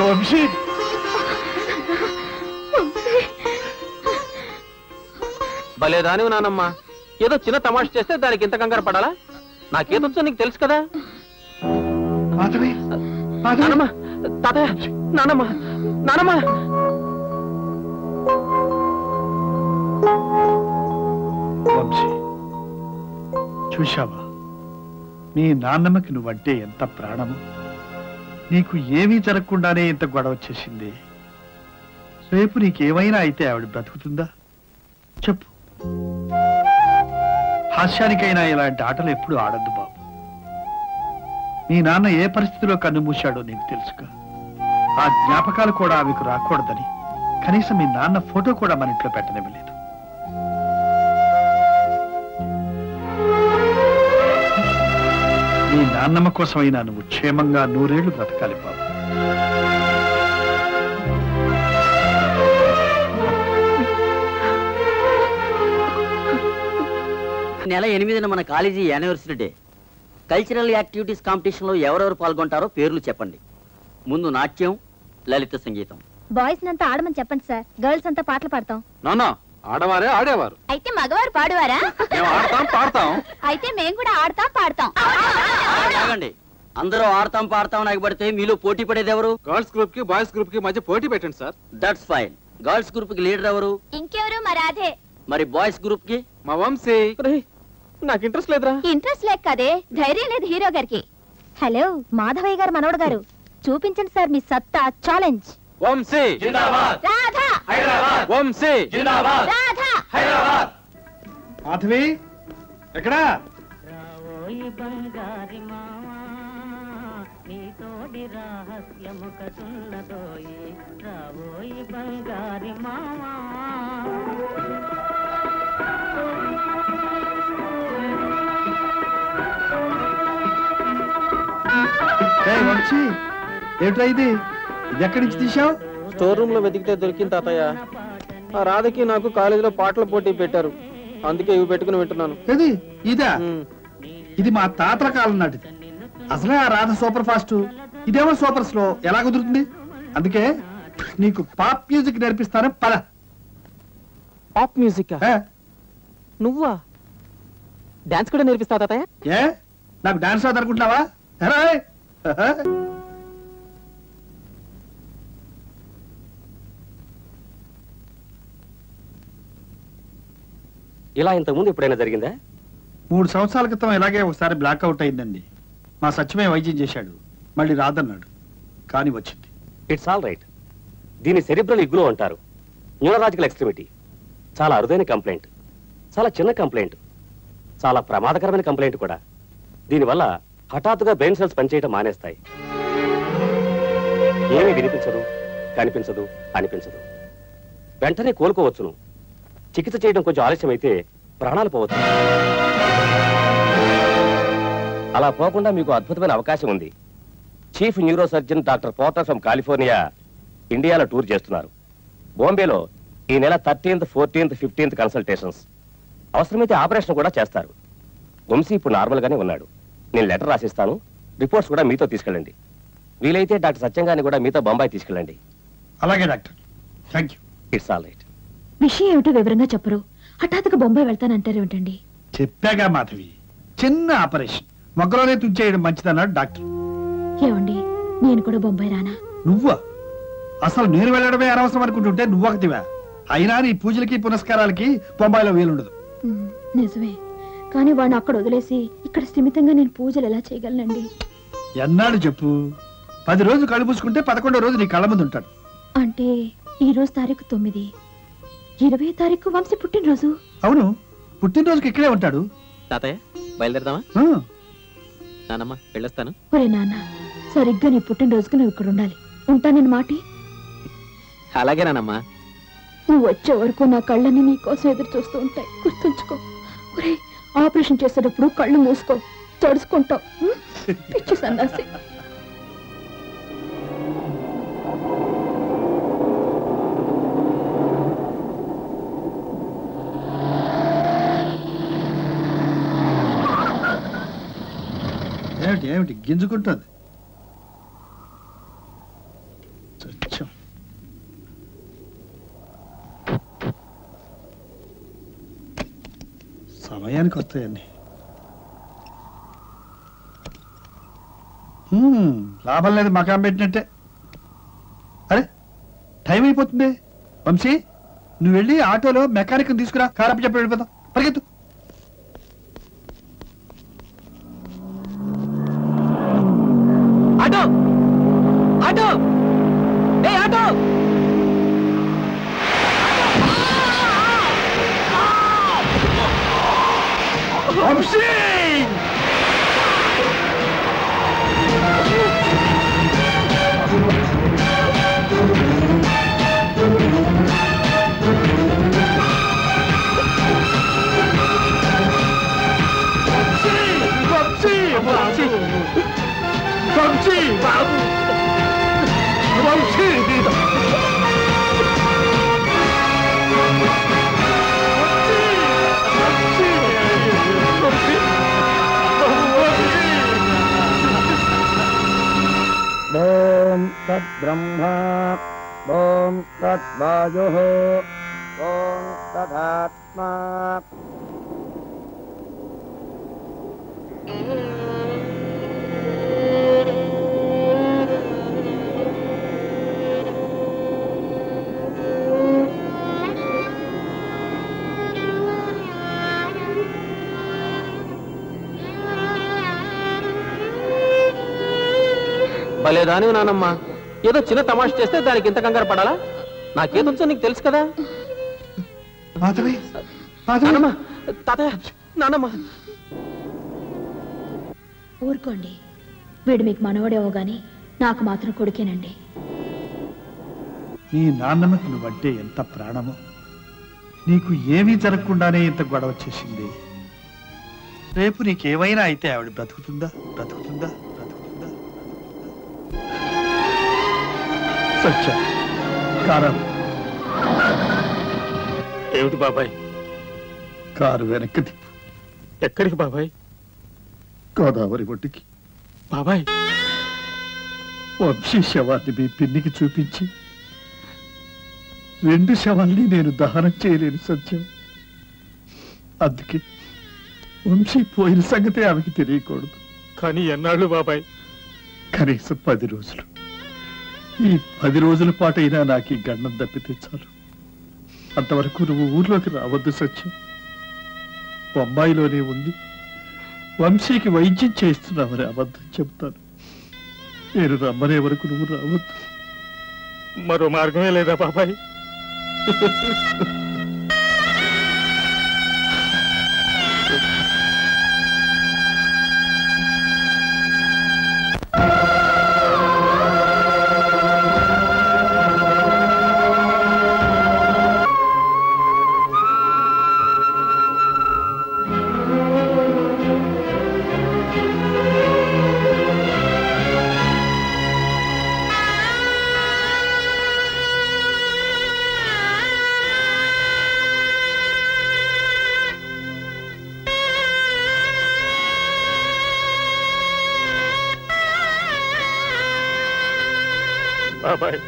Speaker 1: వంశీ,
Speaker 2: భలే దానివి నానమ్మ. ఏదో చిన్న తమాషా చేస్తే దానికి ఇంత కంగారు పడాలా? నాకేదొచ్చో నీకు తెలుసు కదా.
Speaker 1: మాధవి,
Speaker 2: నానమ్మ, తాతయ్య, నానమ్మ, నానమ్మ.
Speaker 1: వంశీ, చూశావా మీ నాన్నమ్మకి నువ్వంటే ఎంత ప్రాణము? నీకు ఏమీ జరగకుండానే ఇంత గొడవ వచ్చేసింది. రేపు నీకేమైనా అయితే ఆవిడ బ్రతుకుతుందా చెప్పు? హాస్యానికైనా ఇలాంటి ఆటలు ఎప్పుడు ఆడద్దు బాబు. మీ నాన్న ఏ పరిస్థితిలో కన్ను మూశాడో నీకు తెలుసుగా. ఆ జ్ఞాపకాలు కూడా ఆమెకు రాకూడదని కనీసం మీ నాన్న ఫోటో కూడా మన ఇంట్లో పెట్టనివ్వలేదు. నీ నాన్నమ్మ కోసమైనా నువ్వు క్షేమంగా 100 ఏళ్లు బ్రతకాలి బాబు.
Speaker 9: నెల 8న మన college anniversary day. Cultural activities competition లో ఎవరెవరు పాల్గొంటారో పేర్లు చెప్పండి. ముందు నాట్యం, లలిత సంగీతం.
Speaker 3: బాయ్స్ నంతా ఆడమని చెప్పండి సార్, గర్ల్స్ అంతా పాటలు పాడతాం.
Speaker 7: నాన్న, ఆడవారే ఆడేవారు.
Speaker 3: అయితే మగవారు పాడువారా?
Speaker 7: మేము ఆడతాం, పాడతాం.
Speaker 3: అయితే మేము కూడా ఆడతాం, పాడతాం.
Speaker 9: ఆగండి, అందరూ ఆడతాం పాడతాం ఎగబడితే మీలో పోటీ పడేది ఎవరు?
Speaker 7: గర్ల్స్ గ్రూప్ కి బాయ్స్ గ్రూప్ కి మధ్య పోటీ పెట్టండి sir.
Speaker 9: That's fine. Girls group కి లీడర్ ఎవరు?
Speaker 3: ఇంకెవరు? మరి అదే.
Speaker 9: మరి బాయ్స్ గ్రూప్ కి?
Speaker 7: మా వంశీ.
Speaker 2: నాకు ఇంట్రెస్ట్ లేదురా.
Speaker 3: ఇంట్రెస్ట్ లేక కదే, ధైర్యం లేదు హీరో గారికి. హలో మాధవయ్య గారు మనవడు గారు, చూపించండి సార్ మీ సత్తా. ఛాలెంజ్.
Speaker 2: వంశీ
Speaker 3: రాధా
Speaker 2: వంశీ
Speaker 1: మాధవి ఎక్కడా? వంశీ ఏమిటా ఇది ఎక్కడి నుంచి తీసావు?
Speaker 2: స్టోర్ రూమ్ లో వెతికితే దొరికింది తాతయ్య. ఆ రాధకి నాకు కాలేజీలో పాటల పోటీ పెట్టారు, అందుకే ఇవి పెట్టుకుని వింటున్నాను.
Speaker 1: ఏది ఇదా? ఇది మా తాతల కాలం నాటిది. అసలే ఆ రాధ సూపర్ ఫాస్ట్, ఇదేమో సూపర్ స్లో. ఎలా కుదురుతుంది? అందుకే నీకు పాప్ మ్యూజిక్ నేర్పిస్తాను. పద.
Speaker 2: Pop music? నువ్వా? డాన్స్ కూడా నేర్పిస్తావా తాతయ్య?
Speaker 1: ఏ నాకు డాన్స్ అవుతుంది అనుకుంటున్నావా?
Speaker 10: ఇలా ఇంతకుముందు ఎప్పుడైనా జరిగిందా?
Speaker 1: 3 సంవత్సరాల క్రితం ఇలాగే ఒకసారి బ్లాక్అవుట్ అయిందండి. మా సత్యమే వైద్యం చేశాడు, మళ్ళీ రాదన్నాడు, కానీ వచ్చింది.
Speaker 10: It's all right. దీని సెరిబ్రల్ ఇగ్నో అంటారు, న్యూరలాజికల్ ఎక్స్ట్రిమిటీ. చాలా అరుదైన కంప్లైంట్, చాలా చిన్న కంప్లైంట్, చాలా ప్రమాదకరమైన కంప్లైంట్ కూడా. దీనివల్ల హఠాత్తుగా బ్రెయిన్ సెల్స్ పనిచేయటం మానేస్తాయి. ఏమీ వినిపించదు, కనిపించదు, అనిపించదు. వెంటనే కోలుకోవచ్చును. చికిత్స చేయడం కొంచెం ఆలస్యం అయితే ప్రాణాలు పోవచ్చు. అలా పోకుండా మీకు అద్భుతమైన అవకాశం ఉంది. Chief neuro surgeon doctor Potter from California ఇండియాలో టూర్ చేస్తున్నారు. బాంబేలో ఈ నెల 13th, 14th, 15th కన్సల్టేషన్స్. అవసరమైతే ఆపరేషన్ కూడా చేస్తారు. వంశీ ఇప్పుడు నార్మల్ గానే ఉన్నాడు. నేను లెటర్ రాసిస్తాను, రిపోర్ట్స్ కూడా మీతో తీసుకెళ్ళండి. వీలైతే డాక్టర్ సత్యంగాని కూడా మీతో బొంబాయి తీసుకెళ్ళండి.
Speaker 1: అలాగే doctor, thank you.
Speaker 10: It's all right.
Speaker 3: విషయం ఏమిటో వివరంగా చెప్పరు, హఠాత్తుగా బొంబాయి వెళ్తానంటారు ఏమిటండి?
Speaker 1: చెప్పాగా మాధవి, చిన్న ఆపరేషన్, మొగ్గలోనే తుంచేయడం మంచిదన్నాడు డాక్టర్.
Speaker 3: ఏమండి, నేను కూడా బొంబాయి రానా?
Speaker 1: నువ్వా? అసలు నేను వెళ్ళడమే అనవసరం అనుకుంటుంటే నువ్వొకటివా? అయినా నీ పూజలకి పునస్కారాలకి బొంబాయిలో వీలుండదు.
Speaker 3: నిజమే, కానీ వాడిని అక్కడ వదిలేసి ఇక్కడ స్థిమితంగా నేను పూజలు ఎలా చేయగలనండి?
Speaker 1: ఎన్నాడు చెప్పు? 10 రోజులు కళ్ళు పూసుకుంటే 11వ రోజు నీ కళ్ళ ముందు ఉంటాడు.
Speaker 3: అంటే ఈ రోజు తారీఖు 9, 20వ తారీఖు వంశీ పుట్టినరోజు.
Speaker 1: అవును, పుట్టినరోజుకి ఇక్కడే ఉంటాడు.
Speaker 2: తాతయ్య బయలుదేరదామా? నానమ్మ వెళ్ళొస్తాను.
Speaker 3: ఒరే నాన్న, సరిగ్గా నీ పుట్టినరోజుకి నువ్వు ఇక్కడ ఉండాలి. ఉంటానని మాటి?
Speaker 2: అలాగే నానమ్మా.
Speaker 3: నువ్వు వచ్చే వరకు నా కళ్ళని నీ కోసం ఎదురు చూస్తూ ఉంటాయి, గుర్తుంచుకో. ఒరే, ఆపరేషన్ చేసేటప్పుడు కళ్ళు మూసుకో, తడుచుకుంటావు. పిచ్చి సన్నాసి.
Speaker 1: ఏమిటి ఏమిటి గింజుకుంటుంది? సమయానికి వస్తాయండి. లాభం లేదు మకాం పెట్టినట్టే. అరే టైం అయిపోతుంది. వంశీ, నువ్వు వెళ్ళి ఆటోలో మెకానిక్ తీసుకురా, కారప్ప చెప్పి వెళ్ళిపోతాం. పరిగెత్తు.
Speaker 2: ఆటో ఆటో ఏ ఆటో!
Speaker 1: వంశీ! వంశీ బాబు, వంశీ!
Speaker 8: ఓం తద్బ్రహ్మ, ఓం తద్వాయు, ఓం తదాత్మా.
Speaker 2: భలేదాని నానమ్మ, ఏదో చిన్న తమాష చేస్తే దానికి ఇంత కంగారు పడాలా? నాకేదొచ్చో నీకు తెలుసు కదా.
Speaker 1: మాధవి
Speaker 2: నానమ్మ, తాతయ్య, నానమ్మ.
Speaker 3: ఊరుకోండి, వీడు మీకు మనవడేమో గాని నాకు మాత్రం కొడుకేనండి.
Speaker 1: నీ నాన్నమ్మకి నువ్వంటే ఎంత ప్రాణమో, నీకు ఏమీ జరగకుండానే ఇంత గొడవ చేసింది. రేపు నీకేమైనా అయితే ఆవిడ బ్రతుకుతుందా? బ్రతుకుతుందా? బ్రతుకుతుందా? సత్య కారం.
Speaker 2: ఏమిటి బాబాయ్?
Speaker 1: కారు వెనక్కి తిప్పు.
Speaker 2: ఎక్కడికి బాబాయ్?
Speaker 1: గోదావరి ఒడ్డుకి.
Speaker 2: బాబాయ్,
Speaker 1: వంశీ శవాన్ని మీ పిన్నికి చూపించి 2 శవాల్ని నేను దహనం చేయలేను సత్యం. అందుకే వంశీ పోయిన సంగతే ఆమెకి తెలియకూడదు.
Speaker 2: కానీ ఎన్నాళ్ళు బాబాయ్?
Speaker 1: కనీసం 10 రోజులు. ఈ 10 రోజుల పాటైనా నాకు ఈ గండం తప్పితే చాలు. అంతవరకు నువ్వు ఊర్లోకి రావద్దు సత్యం. బొంబాయిలోనే ఉంది వంశీకి వైద్యం చేస్తున్నామని అబద్ధం చెబుతాను. నేను రమ్మనే వరకు నువ్వు రావద్దు.
Speaker 2: మరో మార్గమే లేదా బాబాయ్? బాబాయ్, బాబాయ్,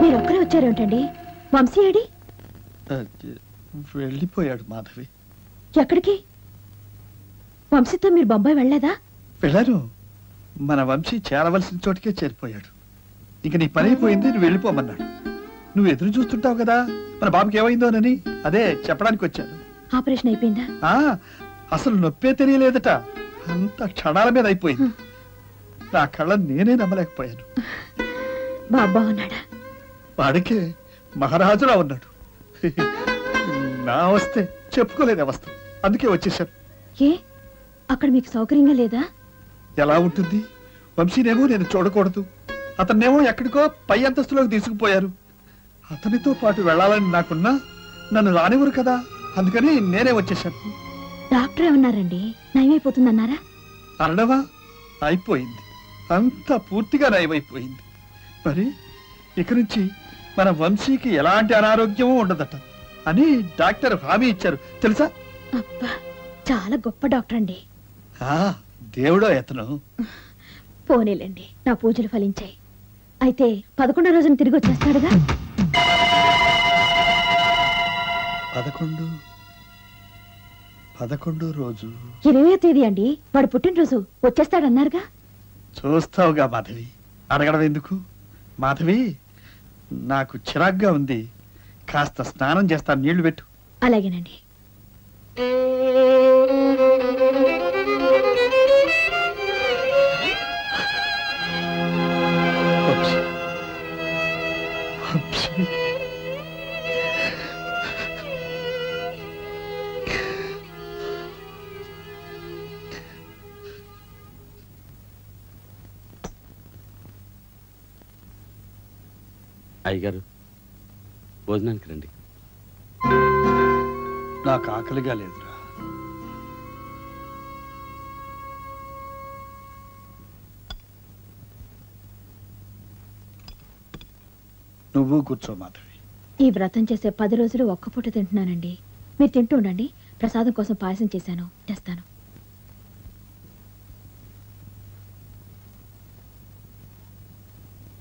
Speaker 3: మీరొక్కరే వచ్చారేమిటండి? వంశీ ఏడి?
Speaker 1: వెళ్ళిపోయాడు మాధవి.
Speaker 3: ఎక్కడికి? వంశీతో మీరు బొంబాయి వెళ్ళలేదా?
Speaker 1: వెళ్ళాను. మన వంశీ చేరవలసిన చోటికే చేరిపోయాడు. ఇక నీ పని అయిపోయింది, నువ్వు వెళ్ళిపోమన్నాడు. నువ్వు ఎదురు చూస్తుంటావు కదా మన బాబుకి ఏమైందోనని, అదే చెప్పడానికి వచ్చాను.
Speaker 3: ఆపరేషన్ అయిపోయిందా?
Speaker 1: అసలు నొప్పే తెలియలేదట. అంత క్షణాల మీద అయిపోయింది. నా కళ్ళ నేనే నమ్మలేకపోయాను.
Speaker 3: బాబా ఉన్నాడా?
Speaker 1: వాడికే మహారాజులా ఉన్నాడు. నా వస్తే చెప్పుకోలేదు అవస్థ. అందుకే వచ్చేసాను.
Speaker 3: ఏ అక్కడ మీకు సౌకర్యంగా లేదా?
Speaker 1: ఎలా ఉంటుంది? వంశీనేమో నేను చూడకూడదు, అతన్నేమో ఎక్కడికో పై అంతస్తులోకి తీసుకుపోయారు. అతనితో పాటు వెళ్ళాలని నాకున్నా నన్ను రానివ్వరు కదా, అందుకని నేనే వచ్చేసాను.
Speaker 3: డాక్టర్ ఏమన్నారండి? నయమైపోతుందన్నారా?
Speaker 1: అనడమా, అయిపోయింది. అంతా పూర్తిగా నయమైపోయింది. మరి ఇక నుంచి మన వంశీకి ఎలాంటి అనారోగ్యమూ ఉండదట అని డాక్టర్ హామీ ఇచ్చారు తెలుసా?
Speaker 3: అబ్బా, చాలా గొప్ప డాక్టర్ అండి.
Speaker 1: దేవుడో ఎతను.
Speaker 3: పోనీలేండి, నా పూజలు ఫలించాయి. అయితే 11వ రోజున తిరిగి వచ్చేస్తాడుగా?
Speaker 1: 11వ రోజు
Speaker 3: 20వ తేదీ అండి, వాడు పుట్టినరోజు. వచ్చేస్తాడన్నారుగా?
Speaker 1: చూస్తావుగా మాధవి, అడగడం ఎందుకు మాధవి? నాకు చిరాగ్గా ఉంది, కాస్త స్నానం చేస్తాను, నీళ్లు పెట్టు.
Speaker 3: అలాగేనండి.
Speaker 9: అయ్యగారు భోజనానికి రండి.
Speaker 1: నాకు ఆకలిగా లేదురా. నువ్వు కూర్చో మాధవి.
Speaker 3: ఈ వ్రతం చేసే 10 రోజులు ఒక్క పూట తింటున్నానండి. మీరు తింటూ ఉండండి. ప్రసాదం కోసం పాయసం చేశాను, తెస్తాను.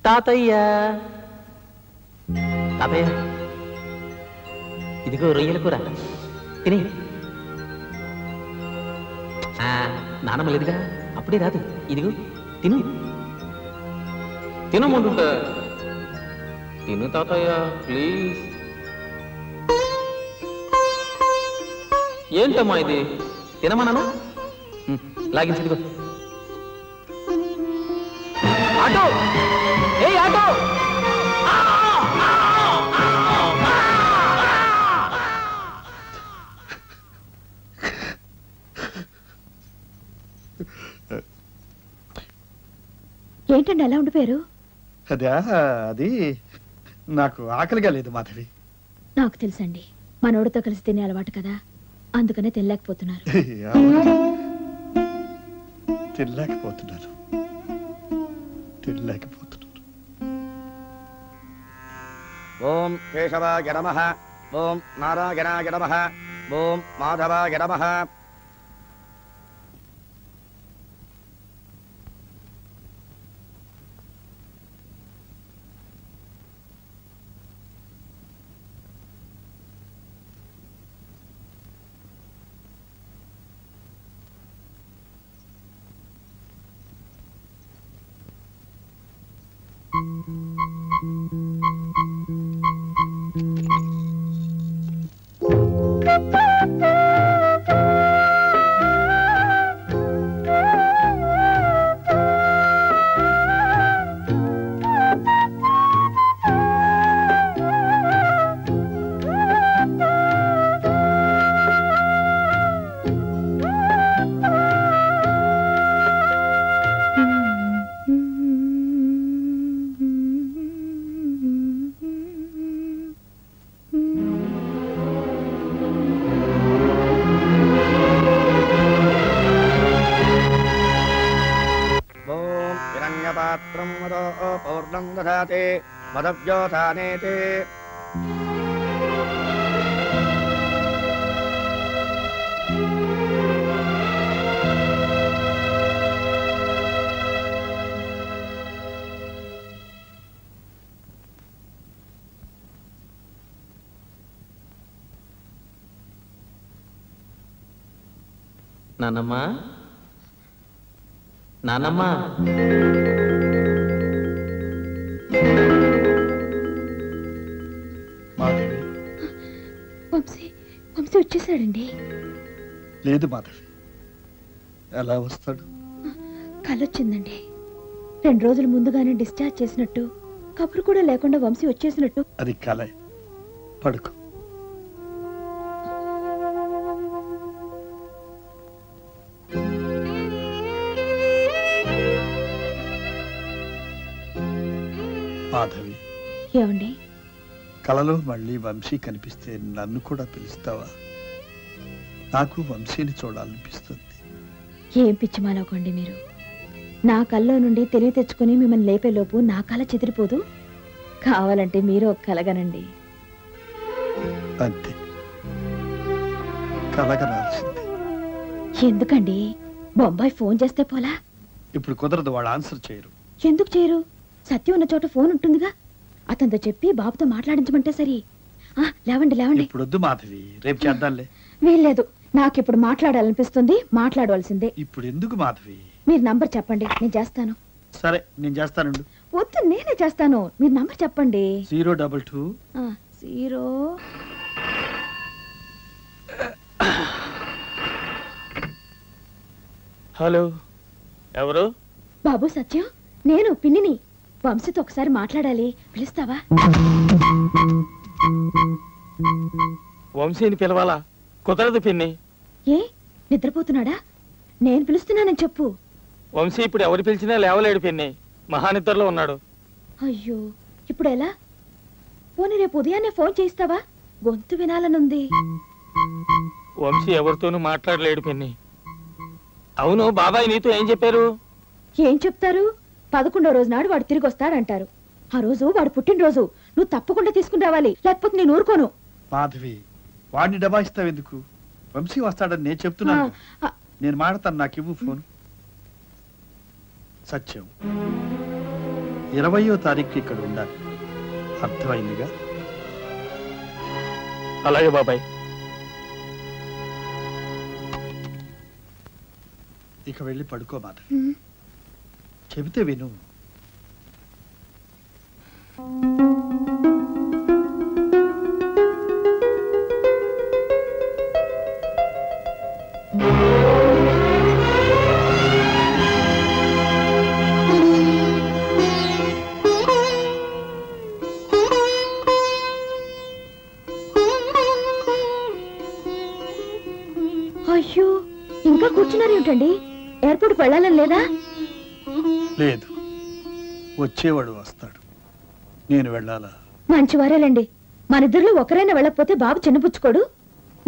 Speaker 2: తాతయ్య తాతయ్య, ఇదిగో రొయ్యల కూర తిని. నానమ్మ లేదుగా, అప్పుడే రాదు. ఇదిగో తిను, తినమంటుంటా. తిను తాతయ్య ప్లీజ్. ఏంటమ్మా ఇది, తినమన్నాను. లాగించదిగో. ఆటో, ఏ ఆటో!
Speaker 3: ఏంటండి అలా ఉండిపోయారు?
Speaker 1: అదే, అది నాకు ఆకలిగా లేదు మాధవి.
Speaker 3: నాకు తెలుసండి, మనోడితో కలిసి తినే అలవాటు కదా, అందుకనే తినలేకపోతున్నారు.
Speaker 1: తినలేకపోతున్నారు.
Speaker 5: ఓం కేశవాయ నమః, ఓం నారాయణాయ నమః, ఓం మాధవాయ నమః. పాత్రం మదో పౌర్ణం దధాతే మదవ్యోధానేతే.
Speaker 2: నానమ్మా, నానమ్మా,
Speaker 3: వంశీ వచ్చేసాడండి.
Speaker 1: లేదు మాధవి, ఎలా వస్తాడు?
Speaker 3: కలొచ్చిందండి. 2 రోజుల ముందుగానే డిశ్చార్జ్ చేసినట్టు, కబురు కూడా లేకుండా వంశీ వచ్చేసినట్టు.
Speaker 1: అది కలే, పడుకో. మాధవి,
Speaker 3: ఏమండి,
Speaker 1: కలలో మళ్ళీ వంశీ కనిపిస్తే నన్ను కూడా పిలుస్తావా? నాకు వంశీని చూడాలనిపిస్తుంది.
Speaker 3: ఏం పిచ్చిమాలవకండి మీరు. నా కల్లో నుండి తెలివి తెచ్చుకుని మిమ్మల్ని లేపేలోపు నా కళ చెదిరిపోదు. కావాలంటే మీరు ఒక కలగనండి.
Speaker 1: అంతే, కలగనాల్సింది.
Speaker 3: ఎందుకండి? బొంబాయి ఫోన్ చేస్తే పోలా?
Speaker 1: ఇప్పుడు కుదరదు, వాళ్ళు ఆన్సర్ చేయరు.
Speaker 3: ఎందుకు చేయరు? సత్యం ఉన్న చోట ఫోన్ ఉంటుందిగా. అతనితో చెప్పి బాబుతో మాట్లాడించమంటే సరి. లేవండి లేవండి.
Speaker 1: ఇప్పుడు వద్దు మాధవి, రేపు చేద్దాంలే.
Speaker 3: వీల్లేదు, నాకు ఇప్పుడు మాట్లాడాలనిపిస్తుంది. మాట్లాడవలసిందే.
Speaker 1: ఇప్పుడు ఎందుకు మాధవి?
Speaker 3: మీరు నంబర్ చెప్పండి, నేను చేస్తాను.
Speaker 1: సరే, నేను చేస్తానండి.
Speaker 3: పొద్దు నేనే చేస్తాను. మీరు నంబర్ చెప్పండి.
Speaker 1: 022
Speaker 3: 0.
Speaker 2: హలో, ఎవరు?
Speaker 3: బాబు సత్యం, నేను పిన్నిని. వంశీతో ఒకసారి మాట్లాడాలి, పిలుస్తావా?
Speaker 2: వంశీని పిలవాలా? కుదరదు పిన్ని.
Speaker 3: ఏ నిద్రపోతున్నాడా? నేను పిలుస్తున్నానని చెప్పు.
Speaker 2: వంశీ ఇప్పుడు ఎవరు పిలిచినా లేవలేడు పిన్ని, మహానిద్రలో ఉన్నాడు.
Speaker 3: అయ్యో, ఇప్పుడు ఎలా? పోనీ రేపు ఉదయాన్నే ఫోన్ చేయిస్తావా? గొంతు వినాలనుంది.
Speaker 2: వంశీ ఎవరితోనూ మాట్లాడలేడు పిన్ని. అవును, బాబాయ్ నీతో ఏం చెప్పారు?
Speaker 3: ఏం చెప్తారు? 11వ రోజు నాడు వాడు తిరిగి వస్తాడంటారు. ఆ రోజు వాడు పుట్టినరోజు, నువ్వు తప్పకుండా తీసుకుని రావాలి, లేకపోతే నేను ఊరుకోను.
Speaker 1: మాధవి, వాడిని డబాయిస్తావెందుకు? వంశీ వస్తాడని నేను చెప్తున్నాను. నేను మాడతాను, నాకు ఇవ్వు ఫోన్. సత్యం, 20వ తారీఖు ఇక్కడ ఉండాలి, అర్థమైందిగా?
Speaker 2: అలాగే బాబాయ్.
Speaker 1: ఇక వెళ్ళి పడుకో మాధవి. చెబితే విను.
Speaker 3: అయ్యో, ఇంకా కూర్చున్నారేమిటండి? ఎయిర్పోర్ట్కి వెళ్ళాలని లేదా?
Speaker 1: లేదు, వచ్చేవాడు వస్తాడు, నేను వెళ్ళాలా?
Speaker 3: మంచివారేలండి. మనిద్దరిలో ఒకరైనా వెళ్ళకపోతే బాబు చిన్నపుచ్చుకోడు.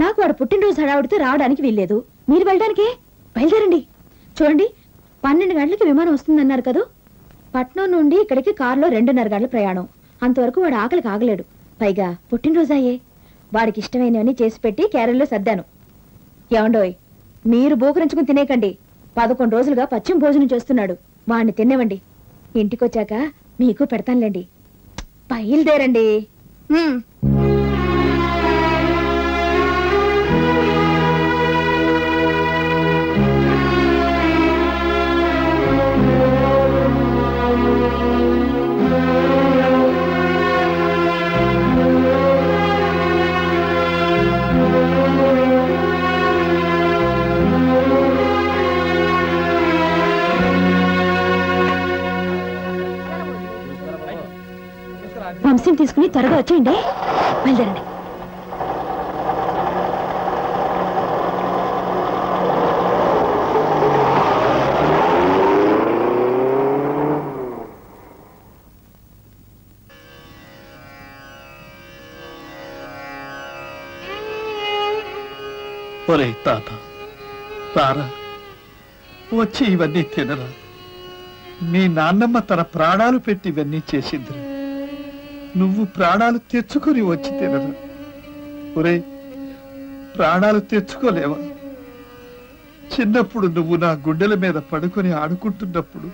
Speaker 3: నాకు వాడు పుట్టినరోజు హడావుడితో రావడానికి వీల్లేదు. మీరు వెళ్ళడానికే బయలుదేరండి. చూడండి, 12 గంటలకి విమానం వస్తుందన్నారు కదా. పట్నం నుండి ఇక్కడికి కారులో 2:30 గంటల ప్రయాణం. అంతవరకు వాడు ఆకలికి ఆగలేడు. పైగా పుట్టినరోజాయే. వాడికి ఇష్టమైనవన్నీ చేసి పెట్టి క్యారెల్లో సర్దాను. ఏమండోయ్, మీరు బోకరించుకుని తినేకండి. 11 రోజులుగా పచ్చిమ భోజనం చేస్తున్నాడు. వాడిని తినేవండి. ఇంటికొచ్చాక మీకు పెడతానులేండి. బయలుదేరండి. వంశం తీసుకుని త్వరగా వచ్చేయండి. బయలుదేరండి.
Speaker 1: ఒరే తాత, రారా, వచ్చి ఇవన్నీ తినరా. మీ నాన్నమ్మ తన ప్రాణాలు పెట్టి ఇవన్నీ చేసిందిరా. నువ్వు ప్రాణాలు తెచ్చుకొని వచ్చి తినరా. ఒరే, ప్రాణాలు తెచ్చుకోలేవా? చిన్నప్పుడు నువ్వు నా గుండెల మీద పడుకొని ఆడుకుంటున్నప్పుడు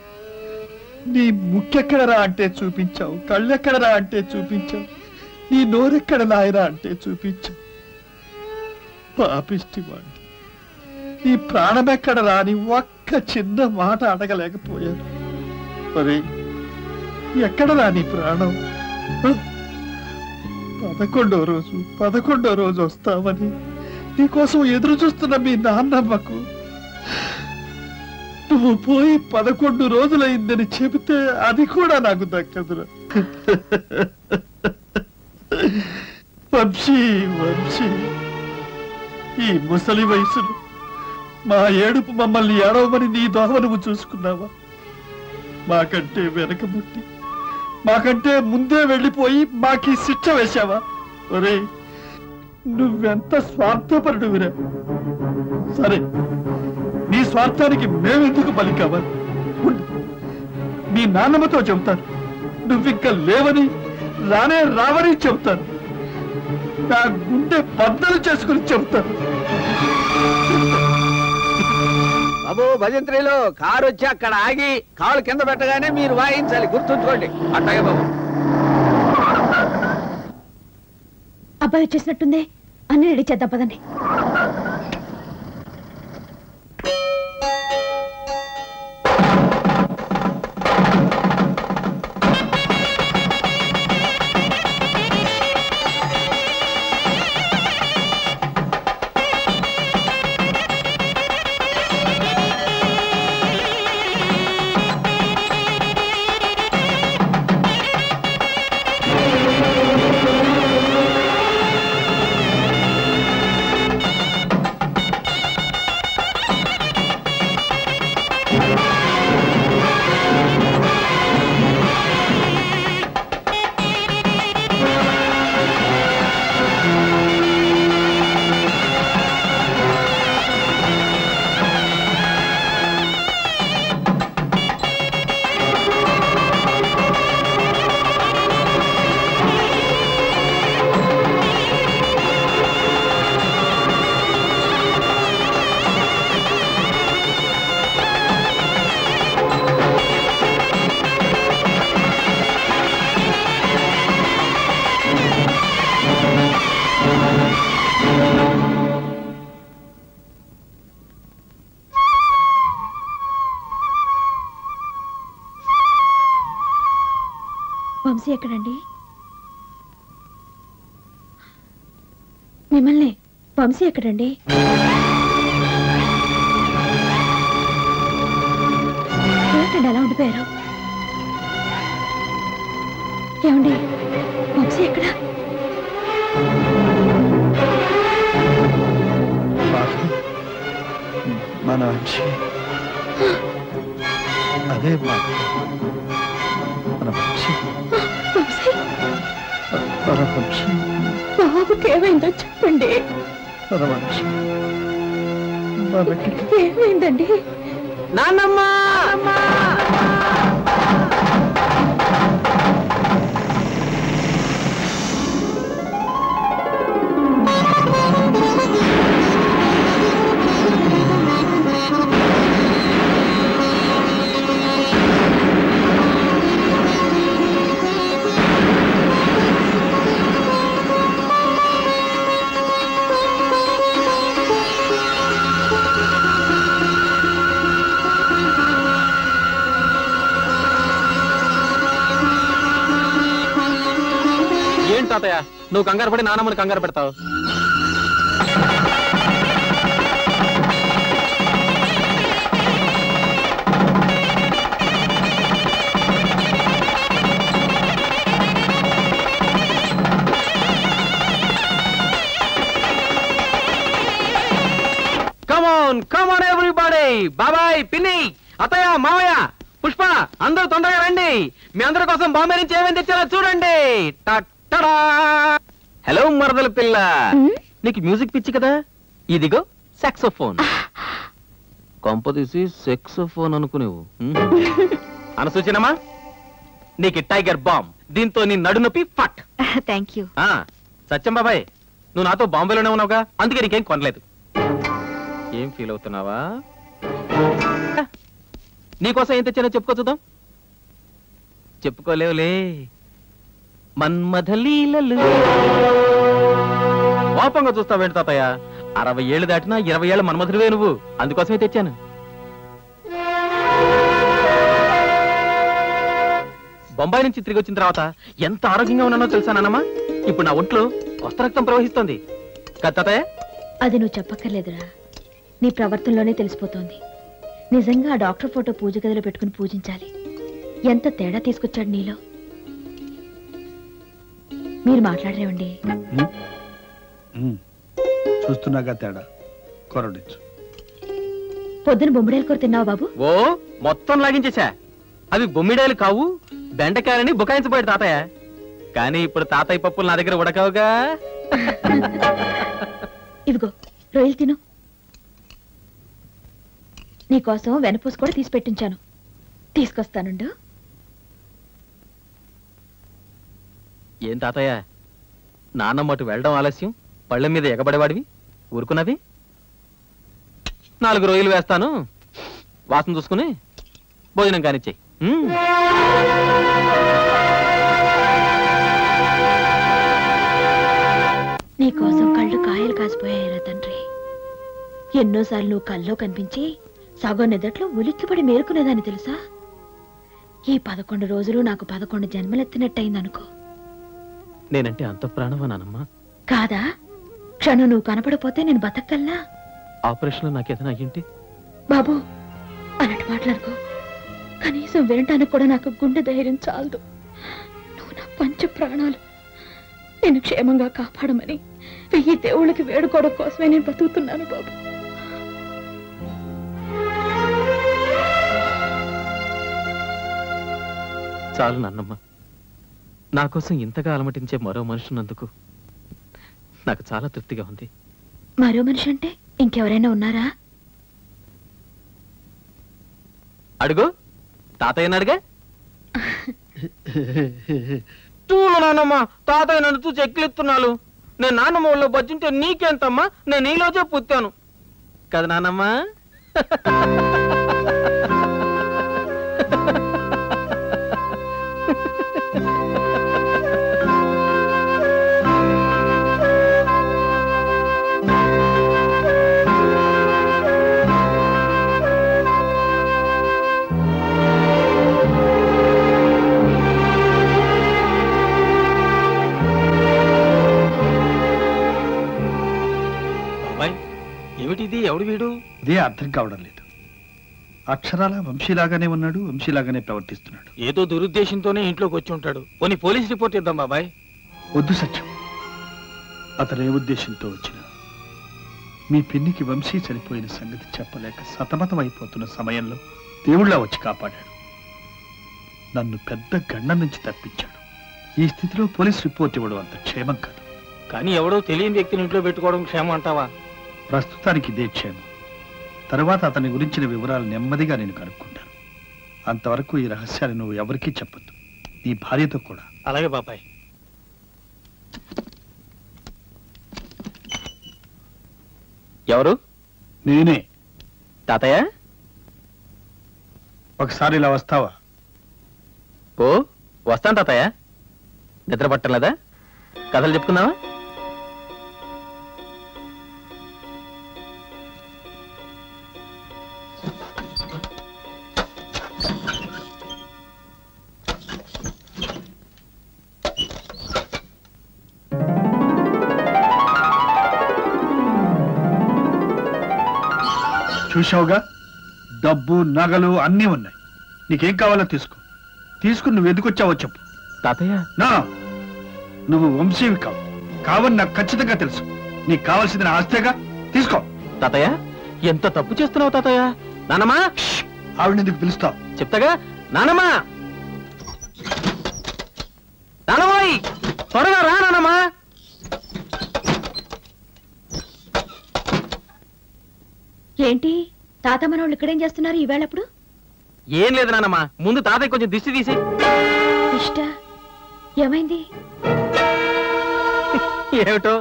Speaker 1: నీ ముక్కెక్కడరా అంటే చూపించావు, కళ్ళెక్కడరా అంటే చూపించావు, నీ నోరెక్కడ నాయరా అంటే చూపించావు. పాపిష్టి వాడిని, నీ ప్రాణమెక్కడరా అని ఒక్క చిన్న మాట అడగలేకపోయాను. ఒరే, ఎక్కడరా నీ ప్రాణం? 11వ రోజు వస్తామని నీకోసం ఎదురు చూస్తున్న మీ నాన్నమ్మకు నువ్వు పోయి 11 రోజులైందని చెబితే అది కూడా నాకు దక్కదురా. వంశీ, వంశీ, ఈ ముసలి వయసులో మా ఏడుపు మమ్మల్ని ఏడవమని నీ దోవ నువ్వు చూసుకున్నావా? మాకంటే వెనకబుట్టి, మాకంటే ముందే వెళ్ళిపోయి మాకి శిక్ష వేశావా? ఒరే, నువ్వెంత స్వార్థపరుడువిరా. సరే, నీ స్వార్థానికి మేమెందుకు బలి కావాలి? నీ నాన్నమ్మతో చెబుతాను, నువ్వింకా లేవని, రానే రావని చెబుతాను. నా గుండె బద్దలు చేసుకుని చెబుతాను.
Speaker 5: బాబు, భజంత్రిలో కారు వచ్చి అక్కడ ఆగి కాళ్ళు కింద పెట్టగానే మీరు వాయించాలి, గుర్తుంచుకోండి. అట్టాగే బాబు.
Speaker 3: అబ్బాయి వచ్చేసినట్టుంది. అన్ని రెడీ చేద్దాం, పదండి. వంశీ ఎక్కడండి? మిమ్మల్ని. వంశీ ఎక్కడండి? ఏంటండి అలా ఉండిపోయారు? ఏమండి వంశీ ఎక్కడ?
Speaker 1: మన వంశీ అదే మన వంశీ మన వంశీ
Speaker 3: బాబుకి ఏమైందో చెప్పండి.
Speaker 1: మన వంశీ
Speaker 3: ఏమైందండి?
Speaker 2: నాన్నమ్మ ఏంటి తాతయ్య నువ్వు కంగారు పడి నానమ్మని కంగారు పెడతావు? Come on everybody! బాబాయ్, పిన్ని, అత్తయ్య, మావయ్య, పుష్ప అందరూ తొందరగా రండి. మీ అందరి కోసం బాంబే నుంచి ఏమేమి తెచ్చారో చూడండి. హలో మరదల పిల్ల, నీకు మ్యూజిక్ పిచ్చి కదా? ఇదిగో సాక్సోఫోన్. కొంపదీసి సెక్సోఫోన్ అనుకునేవు. అనసూచినమ్మా, నీకు టైగర్ బాంబ్. దీంతో నీ నడునొప్పి ఫట్.
Speaker 3: Thank you.
Speaker 2: సత్యం బాబాయ్, నువ్వు నాతో బాంబేలోనే ఉన్నావుగా, అందుకే నీకేం కొనలేదు. ఏం ఫీల్ అవుతున్నావా? నీకోసం ఏం తెచ్చానో చెప్పుకో చూద్దాం. చెప్పుకోలేవులే. మన్మథలీలలు. కోపంగా చూస్తావేంటి తాతయ్య? 60 ఏళ్ళు దాటినా 20 ఏళ్ళ మన్మథుడివే నువ్వు. అందుకోసమే తెచ్చాను. బొంబాయి నుంచి తిరిగి వచ్చిన తర్వాత ఎంత ఆరోగ్యంగా ఉన్నానో తెలుసా నాన్నమ్మా? ఇప్పుడు నా ఒంట్లో కొత్త రక్తం ప్రవహిస్తోంది కదా తాతయ్య?
Speaker 3: అది నువ్వు చెప్పక్కర్లేదురా, నీ ప్రవర్తనలోనే తెలిసిపోతోంది. నిజంగా ఆ డాక్టర్ ఫోటో పూజ గదిలో పెట్టుకుని పూజించాలి. ఎంత తేడా తీసుకొచ్చాడు నీలో. మీరు మాట్లాడరేవండి.
Speaker 1: చూస్తున్నాగా తేడా. కొరడించు.
Speaker 3: పొద్దున బొమ్మిడాయలు కూర తిన్నావు బాబు?
Speaker 2: ఓ మొత్తం లాగించేశా. అవి బొమ్మిడాయలు కావు, బెండకాయలని బుకాయించబోయాడు తాతయ్య. కానీ ఇప్పుడు తాతయ్య పప్పులు నా దగ్గర ఉడకవుగా.
Speaker 3: ఇదిగో రొయ్యలు తిను. నీకోసం వెనపూస కూడా తీసి పెట్టించాను. తీసుకొస్తానుండు.
Speaker 2: ఏం తాతయ్య, నాన్నమ్మటు వెళ్ళడం ఆలస్యం, పళ్ళెం మీద ఎగబడేవాడివి. ఊరుకున్నది 4 రొయ్యలు వేస్తాను, వాసన చూసుకుని భోజనం కానిచ్చేయి.
Speaker 3: నీకోసం కళ్ళు కాయలు కాసిపోయాయిరా తండ్రి. ఎన్నోసార్లు నువ్వు కల్లో కనిపించి సగం నిదట్లో ఉలిక్కిపడి మేలుకునేదాన్ని తెలుసా? ఈ 11 రోజులు నాకు 11 జన్మలెత్తినట్టయిందనుకో.
Speaker 2: నేనంటే అంత ప్రాణమా నానమ్మా?
Speaker 3: కాదా? క్షణం నువ్వు కనపడపోతే నేను బతకల్లా.
Speaker 2: ఆపరేషన్ లో నాకేదైనా అయ్యింటి?
Speaker 3: బాబు అలాంటి మాట్లాడుకో. కనీసం వినటానికి కూడా నాకు గుండె ధైర్యం చాలదు. నువ్వు నా పంచ ప్రాణాలు. నేను క్షేమంగా కాపాడమని 1000 దేవుళ్ళకి వేడుకోవడం కోసమే నేను బతుకుతున్నాను బాబు.
Speaker 2: చాలు నాన్నమ్మ, నా కోసం ఇంతగా అలమటించే మరో మనుషున్నందుకు నాకు చాలా తృప్తిగా ఉంది.
Speaker 3: మరో మనిషి అంటే ఇంకెవరైనా ఉన్నారా?
Speaker 2: అడుగు, తాతయ్యని అడిగా. చూడు నాన్నమ్మ, తాతయ్య నన్ను చూసి ఎక్కిలిస్తున్నాను. నేను నాన్నమ్మ ఊళ్ళో బజ్జుంటే నీకెంతమ్మా? నేను నీలోచే పుట్టాను కదా నాన్నమ్మ. ఏమిటిది? ఎవడు వీడు?
Speaker 1: ఇదే అర్థం కావడం లేదు. అక్షరాల వంశీలాగానే ఉన్నాడు, వంశీలాగానే ప్రవర్తిస్తున్నాడు.
Speaker 2: ఏదో దురుద్దేశంతోనే ఇంట్లోకి వచ్చి ఉంటాడు. పోనీ పోలీస్ రిపోర్ట్ ఇద్దాం బాబాయ్.
Speaker 1: వద్దు సత్యం. అతను ఏ ఉద్దేశంతో వచ్చినా మీ పిన్నికి వంశీ చనిపోయిన సంగతి చెప్పలేక సతమతం అయిపోతున్న సమయంలో దేవుళ్ళ వచ్చి కాపాడాడు. నన్ను పెద్ద గండం నుంచి తప్పించాడు. ఈ స్థితిలో పోలీస్ రిపోర్ట్ ఇవ్వడం అంత క్షేమం కాదు.
Speaker 2: కానీ ఎవడో తెలియని వ్యక్తిని ఇంట్లో పెట్టుకోవడం క్షేమం అంటావా?
Speaker 1: ప్రస్తుతానికి ఇదే క్షేమం. తర్వాత అతని గురించిన వివరాలు నెమ్మదిగా నేను కనుక్కుంటాను. అంతవరకు ఈ రహస్యాన్ని నువ్వు ఎవరికీ చెప్పొద్దు, నీ భార్యతో కూడా.
Speaker 2: అలాగే బాబాయ్.
Speaker 6: ఎవరు?
Speaker 1: నేనే.
Speaker 6: తాతయ్య,
Speaker 1: ఒకసారి ఇలా వస్తావా?
Speaker 6: ఓ వస్తాను తాతయ్య. నిద్ర పట్టలేదా? కథలు చెప్పుకుందామా?
Speaker 1: చూశావుగా, డబ్బు నగలు అన్నీ ఉన్నాయి. నీకేం కావాలో తీసుకో. తీసుకుని నువ్వు ఎందుకు వచ్చావో చెప్పు.
Speaker 6: తాతయ్య,
Speaker 1: నా నువ్వు వంశీవి కావు. కావని నాకు ఖచ్చితంగా తెలుసు. నీకు కావాల్సింది నా ఆస్తేగా. తీసుకో.
Speaker 6: తాతయ్య, ఎంత తప్పు చేస్తున్నావు తాతయ్య. నానమ్మా,
Speaker 1: ఆవిడ ఎందుకు పిలుస్తావు?
Speaker 6: చెప్తాగా. నానమ్మా, నానమ్మాయి, త్వరగా రా నానమ్మా.
Speaker 3: ఏంటి తాత మనోళ్ళు ఇక్కడేం చేస్తున్నారు ఈవేళప్పుడు?
Speaker 6: ఏం లేదు నానమ్మా, ముందు తాతయ్య కొంచెం దిష్టి తీసి.
Speaker 3: ఇష్ట ఏమైంది?
Speaker 6: ఏమిటో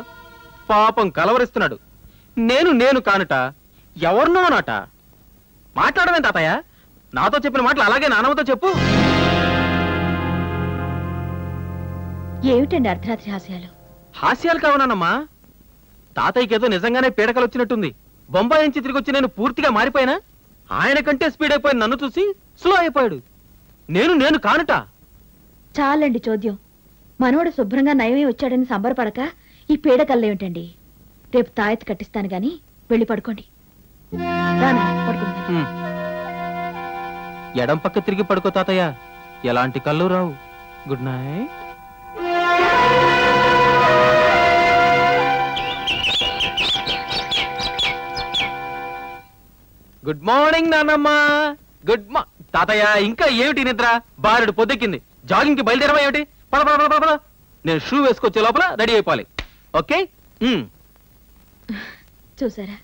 Speaker 6: పాపం కలవరిస్తున్నాడు. నేను కానుట ఎవరినోనట. మాట్లాడమే తాతయ్య. నాతో చెప్పిన మాటలు అలాగే నానమ్మతో చెప్పు.
Speaker 3: ఏమిటండి అర్ధరాత్రి హాస్యాలు?
Speaker 6: హాస్యాలు కావునానమ్మా. తాతయ్యకి ఏదో నిజంగానే పీడకలు వచ్చినట్టుంది. బొంబాయి నుంచి తిరిగి వచ్చి నేను పూర్తిగా మారిపోయినా. ఆయన కంటే స్పీడ్ అయిపోయిన నన్ను చూసి స్లో అయిపోయాడు. నేను కానుట.
Speaker 3: చాలండి చోద్యం. మనవడు శుభ్రంగా నయమే వచ్చాడని సంబరపడక ఈ పీడకల్లేమిటండి? రేపు తాయెత్తు కట్టిస్తాను గాని వెళ్ళి పడుకోండి. రానా పడుకుంటా.
Speaker 6: ఎడం పక్క తిరిగి పడుకో తాతయ్య. ఎలాంటి కళ్ళు రావు. Good night. గుడ్ మార్నింగ్ నాన్నమ్మా. గుడ్ మా తాతయ్య, ఇంకా ఏమిటి నిద్ర? బారెడు పొద్దెక్కింది. జాగింగ్ కి బయలుదేరవా ఏమిటి? పద పద పద పద. నేను షూ వేసుకొచ్చే లోపల రెడీ అయిపోవాలి. ఓకే?
Speaker 3: చూసారా,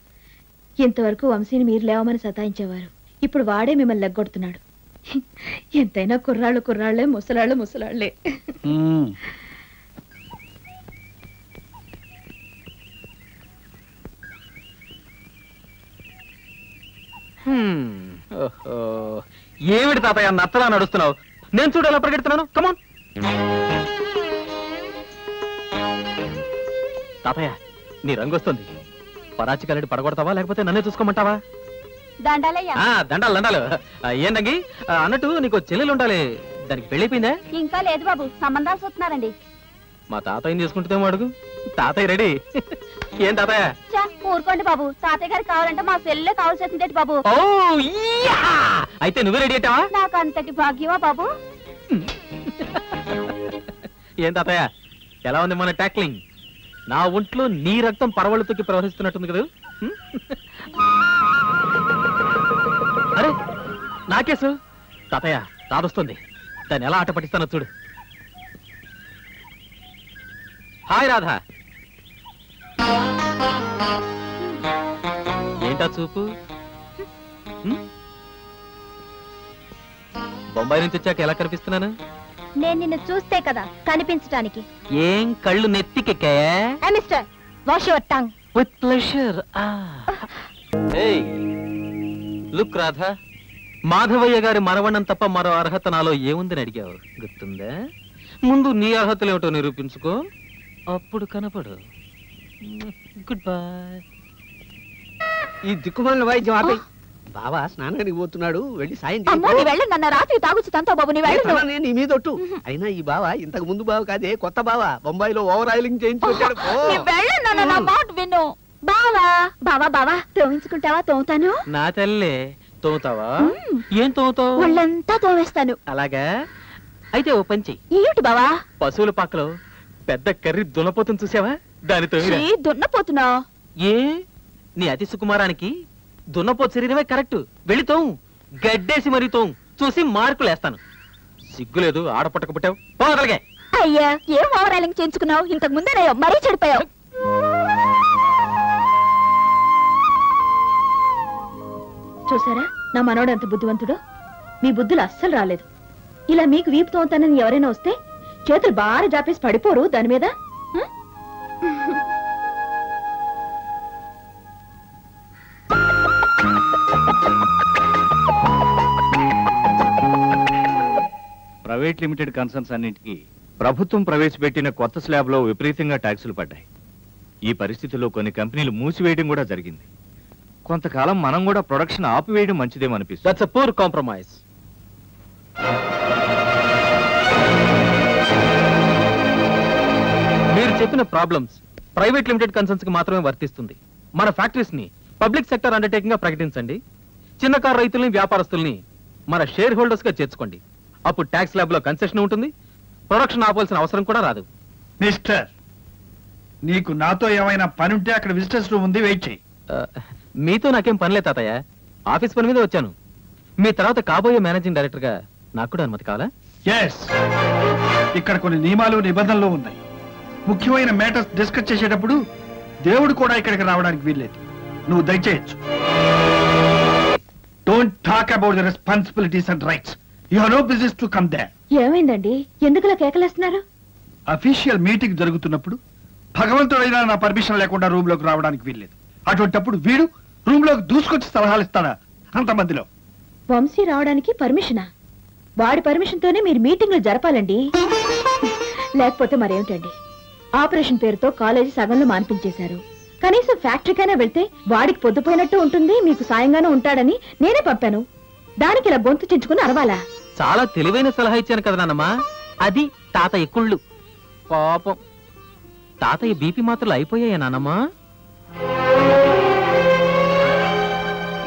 Speaker 3: ఇంతవరకు వంశీని మీరు లేవమని సతాయించేవారు. ఇప్పుడు వాడే మిమ్మల్ని లెగ్గొడుతున్నాడు. ఎంతైనా కుర్రాళ్లే, ముసలాళ్లే.
Speaker 6: ఏమిటి తాతయ్య నత్తలా నడుస్తున్నావు? నేను చూడు ఎలా పరిగెడుతున్నాను. కమాన్ తాతయ్య, నీ రంగు వస్తుంది. పరాచి కలడి పడగొడతావా లేకపోతే నన్నే చూసుకోమంటావా? దండాలు. ఏం రంగి అన్నట్టు నీకు చెల్లెలు ఉండాలి. దానికి పెళ్ళైపోయిందా?
Speaker 3: ఇంకా లేదు బాబు, సంబంధాలు చూస్తున్నారండి.
Speaker 6: మా తాతయ్యని చేసుకుంటుందేమో అడుగు. తాతయ్య రెడీ. ఏం తాతయ్య?
Speaker 3: ఊరుకోండి బాబు, తాతయ్య గారికి కావాలంటే మా సెల్లే కావాల్సింది బాబు.
Speaker 6: అయితే నువ్వే రెడీ అయ్యావా?
Speaker 3: నాకు అంతటి భాగ్యమా బాబు?
Speaker 6: ఏం తాతయ్య, ఎలా ఉంది మన టాక్లింగ్? నా ఒంట్లో నీ రక్తం పరవళ్ళతోకి ప్రవహిస్తున్నట్టుంది కదా. అరే నా కేసు. తాతయ్య రాదొస్తుంది. దాన్ని ఎలా ఆట పట్టిస్తానో చూడు. హాయ్ రాధా. ఏంటా చూపు? బొంబాయి నుంచి వచ్చాక ఎలా కనిపిస్తున్నాను?
Speaker 3: నేను నిన్ను చూస్తే కదా కనిపించడానికి.
Speaker 6: ఏం కళ్ళు నెత్తికెక్కాయా?
Speaker 3: Mister, wash your tongue.
Speaker 6: With pleasure. Look Radha, Madhavayya గారి మరవణం తప్ప మరో అర్హత నాలో ఏముందని అడిగావు, గుర్తుందా? ముందు నీ అర్హతలు ఏమిటో నిరూపించుకో, అప్పుడు కనపడు. Good bye.
Speaker 5: ఈ దిక్కుమాలిన వాయిద్యం ఆపి. బావా స్నానానికి పోతున్నాడు, వెళ్ళి సాయం
Speaker 3: రాత్రి తాగుచ్చు తంతో బాబు.
Speaker 5: నీ మీదొట్టు. అయినా ఈ బావ ఇంతకు ముందు బావ కాదే, కొత్త బావ. బొంబాయిలో ఓవర్ ఆయిలింగ్ చేయించుకొచ్చాడు.
Speaker 3: విను. బావా బావా బావా తోమించుకుంటావా? తోముతాను.
Speaker 6: నా తల్లే తోముతావా? ఏం తోముతావు?
Speaker 3: ఒళ్ళంతా తోమేస్తాను.
Speaker 6: అలాగా అయితే ఓ పంచి.
Speaker 3: ఏమిటి బావా?
Speaker 6: పశువుల పాకలో పెద్ద కర్రీ దున్నపోతుని చూసావా? దానితో
Speaker 3: దున్నపోతున్నా?
Speaker 6: ఏ నీ అతి సుకుమారానికి దున్నపోతు శరీరమే కరెక్ట్. వెళ్ళి తోము, గడ్డేసి మరీ తోము, చూసి మార్కులు వేస్తాను. సిగ్గులేదు, ఆడపట్టక పుట్టావు. పోగలిగే.
Speaker 3: అయ్యా ఏం ఓవరాలింగ్ చేయించుకున్నావు? ఇంతకు ముందే మరీ చెడిపోయావు. చూసారా నా మనోడు అంత బుద్ధివంతుడు? మీ బుద్ధులు అస్సలు రాలేదు. ఇలా మీకు వీపు తోముతానని ఎవరైనా వస్తే చేతులు బాగా జాపేసి పడిపోరు దాని మీద.
Speaker 11: ప్రైవేట్ లిమిటెడ్ కన్సర్న్స్ అన్నింటికి ప్రభుత్వం ప్రవేశపెట్టిన కొత్త స్లాబ్లో విపరీతంగా ట్యాక్సులు పడ్డాయి. ఈ పరిస్థితుల్లో కొన్ని కంపెనీలు మూసివేయడం కూడా జరిగింది. కొంతకాలం మనం కూడా ప్రొడక్షన్ ఆపివేయడం మంచిదేమో అనిపిస్తుంది.
Speaker 6: That's a poor compromise. మీరు చెప్పిన ప్రాబ్లమ్స్ ప్రైవేట్ లిమిటెడ్ కన్సర్న్స్ కి మాత్రమే వర్తిస్తుంది. మన ఫ్యాక్టరీస్ ని పబ్లిక్ సెక్టర్ అండర్టేకింగ్ గా ప్రకటించండి. చిన్న కారు రైతుల్ని, వ్యాపారస్తుల్ని మన షేర్ హోల్డర్స్ గా చేర్చుకోండి. అప్పుడు ట్యాక్స్ ల్యాబ్ లో కన్సెషన్ ఉంటుంది. ప్రొడక్షన్ ఆపాల్సిన అవసరం కూడా రాదు.
Speaker 1: మిస్టర్, నీకు నాతో ఏమైనా పని ఉంటే అక్కడ విజిటర్స్ రూమ్ ఉంది, వెయిట్ చేయి.
Speaker 6: మీతో నాకేం పనిలే తాతయ్య, ఆఫీస్ పని మీద వచ్చాను. మీ తర్వాత కాబోయే మేనేజింగ్ డైరెక్టర్ గా నాకు కూడా అనుమతి కావాలా?
Speaker 1: ఎస్, ఇక్కడ కొన్ని నియమాలు నిబంధనలు ఉన్నాయి. ముఖ్యమైన మ్యాటర్స్ డిస్కస్ చేసేటప్పుడు దేవుడు కూడా ఇక్కడికి రావడానికి వీల్లేదు. నువ్వు దయచేయచ్చు. Don't talk about the responsibilities and rights. You have no business to come there.
Speaker 3: ఏమైందండి? ఎందుకులా కేకలేస్తున్నారు?
Speaker 1: అఫీషియల్ మీటింగ్ జరుగుతున్నప్పుడు భగవంతుడైనా నా పర్మిషన్ లేకుండా రూమ్ లోకి రావడానికి వీల్లేదు. అటువంటిప్పుడు వీడు రూమ్ లోకి దూసుకొచ్చి సలహాలు ఇస్తాడా అంతమందిలో?
Speaker 3: వంశీ రావడానికి పర్మిషనా? వాడి పర్మిషన్ తోనే మీరు మీటింగ్లు జరపాలండి. లేకపోతే మరేమిటండి? ఆపరేషన్ పేరుతో కాలేజీ సగంలో మాన్పించేశారు. కనీసం ఫ్యాక్టరీకైనా వెళ్తే వాడికి పొద్దుపోయినట్టు ఉంటుంది, మీకు సాయంగానూ ఉంటాడని నేనే పంపాను. దానికి ఇలా గొంతు చించుకుని అరవాలా?
Speaker 6: చాలా తెలివైన సలహా ఇచ్చాను కదా నాన్నమ్మా. అది తాతయ్య కుళ్ళు. పాపం తాతయ్య బీపీ మాత్రలు అయిపోయాయా నాన్నమ్మా?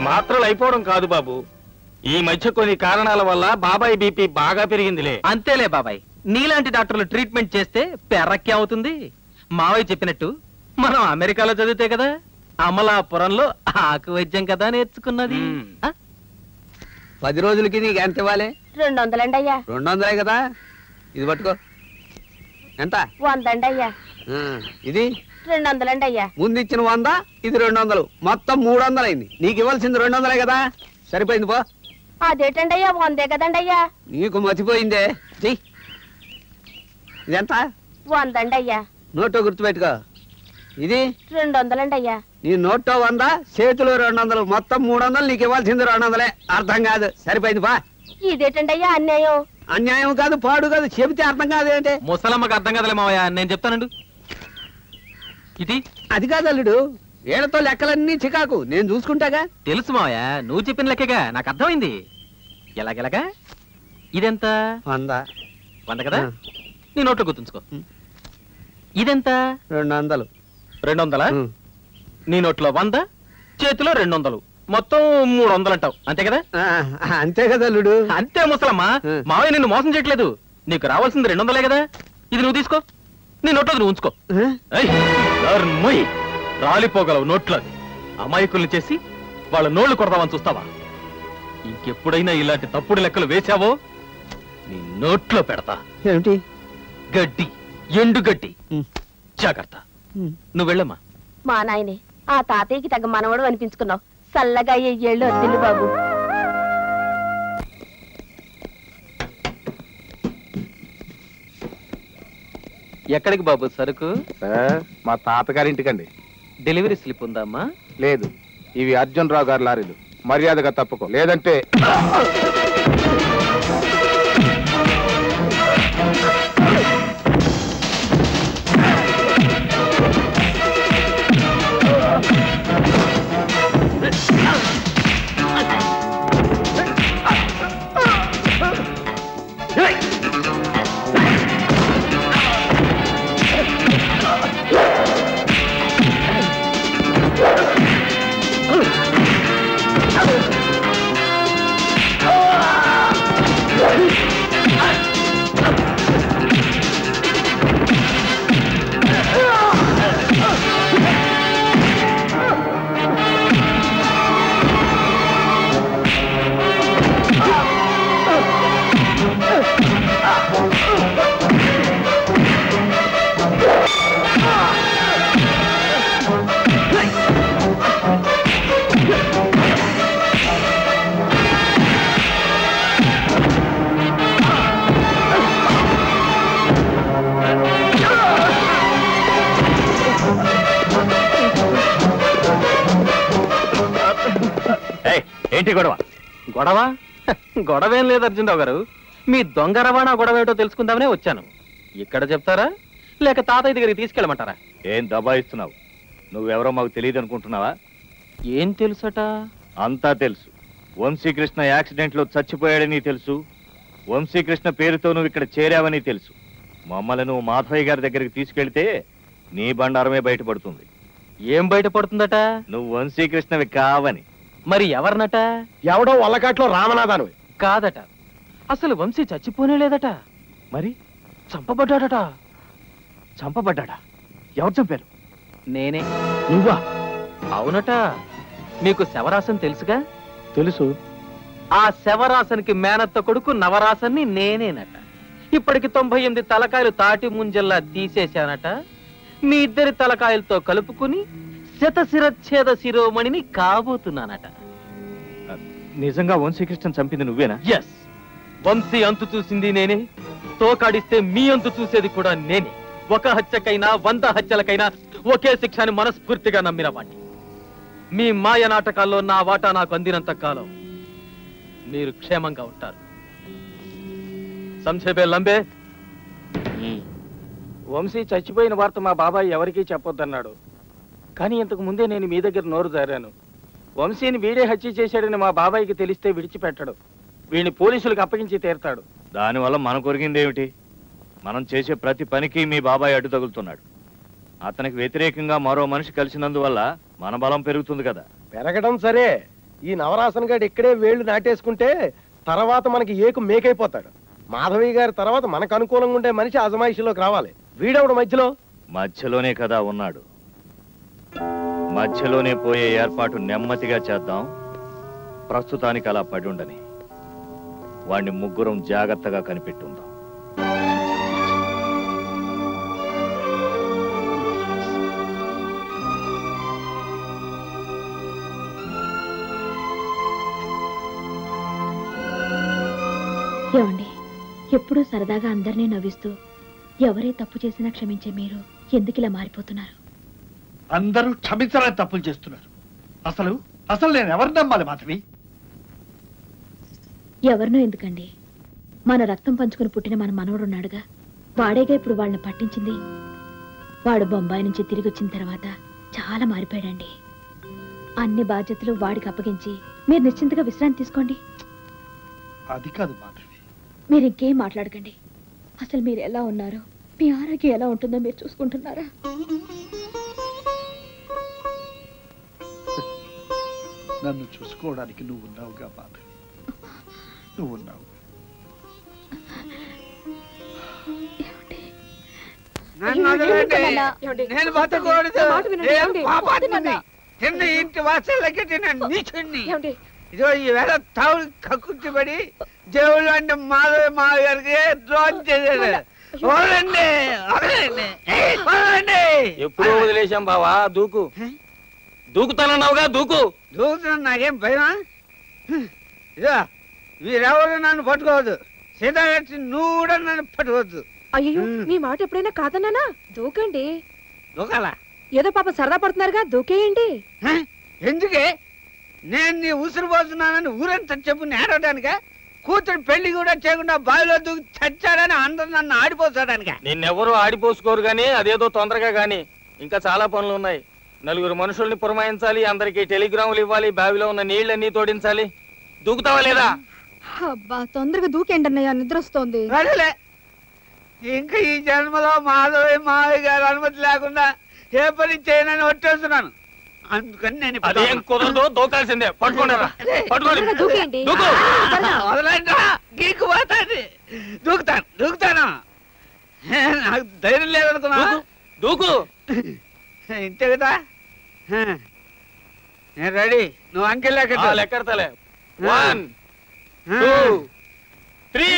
Speaker 11: మాత్రలు అయిపోవడం కాదు బాబు, ఈ మధ్య కొన్ని కారణాల వల్ల బాబాయ్ బీపీ బాగా పెరిగిందిలే.
Speaker 6: అంతేలే బాబాయ్, నీలాంటి డాక్టర్లు ట్రీట్మెంట్ చేస్తే పెర్రక్కి అవుతుంది. మావయ్య చెప్పినట్టు మనం అమెరికాలో చదివితే కదా అమలాపురంలో ఆకు వైద్యం కదా నేర్చుకున్నది.
Speaker 5: 10 రోజులకి నీకు ఎంత ఇవ్వాలి?
Speaker 3: 200 అండి అయ్యా.
Speaker 5: 200 కదా, ఇది పట్టుకో. ఎంత?
Speaker 3: 100 అండి అయ్యా.
Speaker 5: ఇది
Speaker 3: 200 అండి అయ్యా.
Speaker 5: ముందు ఇచ్చిన 100, ఇది 200, మొత్తం 300 అయింది. నీకు ఇవ్వాల్సింది 200 కదా, సరిపోయింది పో.
Speaker 3: అదేటండి అయ్యా, 100 కదండి అయ్యా.
Speaker 5: నీకు మర్చిపోయిందే. ఇదెంత?
Speaker 3: 100 అండి అయ్యా.
Speaker 5: నోటో గుర్తుపెట్టుకో. ఇది
Speaker 3: 200 అండి అయ్యా.
Speaker 5: నీ నోటో 100, చేతిలో 200, మొత్తం 300. నీకు ఇవ్వాల్సింది 200. అర్థం కాదు, సరిపోయింది బా.
Speaker 3: ఇదేటండి అయ్యా అన్యాయం?
Speaker 5: అన్యాయం కాదు, పాడు కాదు, చెబితే అర్థం కాదు. ఏంటి
Speaker 6: ముసలమ్మకి అర్థం కదలే మావయ్య, నేను చెప్తానండు. ఇది
Speaker 5: అది కాదు అల్లుడు, ఏళ్లతో లెక్కలన్నీ చికాకు, నేను చూసుకుంటాగా.
Speaker 6: తెలుసు మావయ్య, నువ్వు చెప్పిన లెక్కగా నాకు అర్థమైంది. ఎలాగెలాగా? ఇదెంత?
Speaker 5: 100
Speaker 6: కదా, నీ నోట్లో గుర్తుంచుకో. ఇదెంత?
Speaker 5: 200.
Speaker 6: 200? నీ నోట్లో 100, చేతిలో 200, మొత్తం 300 అంటావు, అంతే కదా?
Speaker 5: అంతే కదా అల్లుడు.
Speaker 6: అంతే ముసలమ్మ, మావయ్య నిన్ను మోసం చేయట్లేదు. నీకు రావాల్సింది 200 కదా, ఇది నువ్వు తీసుకో, నీ నోట్లో నువ్వు ఉంచుకో. రాలిపోగలవు నోట్లో. అమాయకుల్ని చేసి వాళ్ళ నోళ్లు కొడదామని చూస్తావా? ఇంకెప్పుడైనా ఇలాంటి తప్పుడు లెక్కలు వేశావో నీ నోట్లో పెడతా.
Speaker 5: ఏమిటి?
Speaker 6: గడ్డి, ఎండు గడ్డి. జాగ్రత్త. నువ్వు వెళ్ళమ్మా.
Speaker 3: మా నాయనే, ఆ తాతయ్యకి తగ్గ మనవడు అనిపించుకున్నావు. చల్లగా ఏళ్ళు వద్దిల్లు బాబు.
Speaker 6: ఎక్కడికి బాబు సరుకు?
Speaker 7: మా తాతగారింటికండి.
Speaker 6: డెలివరీ స్లిప్ ఉందా అమ్మా?
Speaker 7: లేదు, ఇవి అర్జున్ రావు గారి లారీలు. మర్యాదగా తప్పుకో, లేదంటే
Speaker 10: ఏమిటి గొడవ?
Speaker 6: గొడవ గొడవేం లేదు అర్జునరావు గారు. మీ దొంగ రవాణా గొడవ ఏటో తెలుసుకుందామనే వచ్చాను. ఇక్కడ చెప్తారా లేక తాతయ్య దగ్గరికి తీసుకెళ్ళమంటారా?
Speaker 11: ఏం దబాయిస్తున్నావు? నువ్వెవరో మాకు తెలియదు అనుకుంటున్నావా?
Speaker 6: ఏం తెలుసట?
Speaker 11: అంతా తెలుసు. వంశీకృష్ణ యాక్సిడెంట్ లో చచ్చిపోయాడని తెలుసు. వంశీకృష్ణ పేరుతో నువ్వు ఇక్కడ చేరావని తెలుసు. మమ్మల్ని నువ్వు మాధవయ్య గారి దగ్గరికి తీసుకెళ్తే నీ బండారమే బయటపడుతుంది.
Speaker 6: ఏం బయటపడుతుందట?
Speaker 11: నువ్వు వంశీకృష్ణవి కావని.
Speaker 6: మరి ఎవరినట?
Speaker 4: ఎవడో వల్లకాట్లో రామనాథాను
Speaker 6: కాదట. అసలు వంశీ చచ్చిపోనే లేదట.
Speaker 11: మరి
Speaker 6: చంపబడ్డాడట.
Speaker 11: చంపబడ్డా? ఎవరు చంపారు?
Speaker 6: నేనే.
Speaker 11: నువ్వా?
Speaker 6: అవునట. మీకు శవరాసన్ తెలుసుగా?
Speaker 11: తెలుసు.
Speaker 6: ఆ శవరాసనికి మేనత్త కొడుకు నవరాసన్ని నేనేనట. ఇప్పటికి 98 తలకాయలు తాటి ముంజల్లా తీసేశానట. మీ ఇద్దరి తలకాయలతో కలుపుకుని శతశిరచ్ఛేద శిరోమణిని కాబోతున్నానట.
Speaker 11: నిజంగా వంశీకృష్ణ చంపింది నువ్వేనా?
Speaker 6: ఎస్. వంశీ అంతు చూసింది నేనే. తోకాడిస్తే మీ అంతు చూసేది కూడా నేనే. 1 హత్యకైనా 100 హత్యలకైనా ఒకే శిక్షని మనస్ఫూర్తిగా నమ్మిన వాణ్ణి. మీ మాయ నాటకాల్లో నా వాటా నాకు అందినంత కాలం మీరు క్షేమంగా ఉంటారు. సంక్షేపే లంబే.
Speaker 2: వంశీ చచ్చిపోయిన వార్త మా బాబాయ్ ఎవరికీ చెప్పొద్దన్నాడు. కానీ ఇంతకు ముందే నేను మీ దగ్గర నోరు జారాను. వంశీని వీడే హత్య చేశాడని మా బాబాయ్కి తెలిస్తే విడిచిపెట్టడు. వీడిని పోలీసులకు అప్పగించి తీరుతాడు.
Speaker 11: దానివల్ల మన కొరిగిందేమిటి? మనం చేసే ప్రతి పనికి మీ బాబాయ్ అడ్డు తగులుతున్నాడు. అతనికి వ్యతిరేకంగా మరో మనిషి కలిసినందువల్ల మన బలం పెరుగుతుంది కదా.
Speaker 4: పెరగడం సరే, ఈ నవరాసన్ గారు ఇక్కడే వేళ్లు నాటేసుకుంటే తర్వాత మనకి ఏకు మేకైపోతాడు. మాధవయ్య గారి తర్వాత మనకు అనుకూలంగా ఉండే మనిషి అజమాయిషిలోకి రావాలి. వీడెవడు
Speaker 11: మధ్యలోనే కదా ఉన్నాడు. మధ్యలోనే పోయే ఏర్పాటు నెమ్మదిగా చేద్దాం. ప్రస్తుతానికి అలా పడి ఉండని. వాణ్ణి ముగ్గురం జాగ్రత్తగా కనిపెట్టుందాం.
Speaker 3: ఏమండి, ఎప్పుడూ సరదాగా అందరినీ నవ్విస్తూ ఎవరే తప్పు చేసినా క్షమించే మీరు ఎందుకు ఇలా మారిపోతున్నారు?
Speaker 1: అందరూ క్షమించాలని తప్పులు చేస్తున్నారు. అసలు నేను ఎవరిని నమ్మాలి మాధవి?
Speaker 3: ఎవరినో ఎందుకండి, మన రక్తం పంచుకుని పుట్టిన మన మనవడున్నాడుగా, వాడేగా ఇప్పుడు వాళ్ళని పట్టించింది. వాడు బొంబాయి నుంచి తిరిగి వచ్చిన తర్వాత చాలా మారిపోయాడండి. అన్ని బాధ్యతలు వాడికి అప్పగించి మీరు నిశ్చింతగా విశ్రాంతి తీసుకోండి.
Speaker 1: అది కాదు మాధవి,
Speaker 3: మీరు ఇంకేం మాట్లాడకండి. అసలు మీరు ఎలా ఉన్నారో, మీ ఆరోగ్యం ఎలా ఉంటుందో మీరు చూసుకుంటున్నారా?
Speaker 1: నన్ను చూసుకోవడానికి నువ్వు ఉన్నావుగా మాధవి, నువ్వు ఉన్నావు.
Speaker 12: నేను బతకూడదు. తిన్న ఇంటి వాసల్లకి తిన్న నీచుణ్ణి. ఇదో ఈవేళ తావులు కక్కుర్తిపడి దేవుళ్ళు అంటే మాధవ గారికి ద్రోహం చేశాడు.
Speaker 2: ఎప్పుడో వదిలేశాం బావా. దూకు. దూకుతానన్నావుగా, దూకు.
Speaker 12: దూకుతున్నా, నాకేం భయమా? ఇదో వీరెవరు నన్ను పట్టుకోవద్దు. సీతాగారి నువ్వు కూడా నన్ను పట్టుకోవద్దు.
Speaker 13: అయ్యో, మీ మాట ఎప్పుడైనా కాదన్నానా? దూకండి.
Speaker 12: దూకాలా?
Speaker 13: ఏదో పాప సరదా పడుతున్నారుగా, దూకేయండి.
Speaker 12: ఎందుకే? నేను నీ ఉసురు పోతున్నానని ఊరంతా చెప్పు నేడవడానిక? కూతురు పెళ్లి కూడా చేయకుండా బావిలో దూకి చచ్చాడని అందరూ నన్ను ఆడిపోసాడానిక?
Speaker 2: నిన్నెవరూ ఆడిపోసుకోరు గానీ అదేదో తొందరగా గాని. ఇంకా చాలా పనులు ఉన్నాయి. 4 మనుషుల్ని పురమాయించాలి, అందరికి టెలిగ్రాములు ఇవ్వాలి, బావిలో ఉన్న నీళ్ళన్నీ తోడించాలి. దూకుతావా లేదా?
Speaker 13: అబ్బా, తొందరగా దూకేండి అన్నయ్య, నిద్ర వస్తోంది.
Speaker 12: ఇంకా ఈ జన్మలో మాధవయ్య గారు అనుమతి లేకుండా ఏ పని చేయనని ఒట్టేస్తున్నాను. అందుకని నేను
Speaker 2: అదేం కుదరదు, దూకాల్సిందే. పట్టుకోండి.
Speaker 12: గీక్కుపోతాను. దూకుతాను. నాకు ధైర్యం లేదనుకున్నా.
Speaker 2: దూకు.
Speaker 12: ఇంతే కదా. నేను రెడీ. నువ్వు అంకెల్
Speaker 2: లెక్కడతలే. 1 2 3.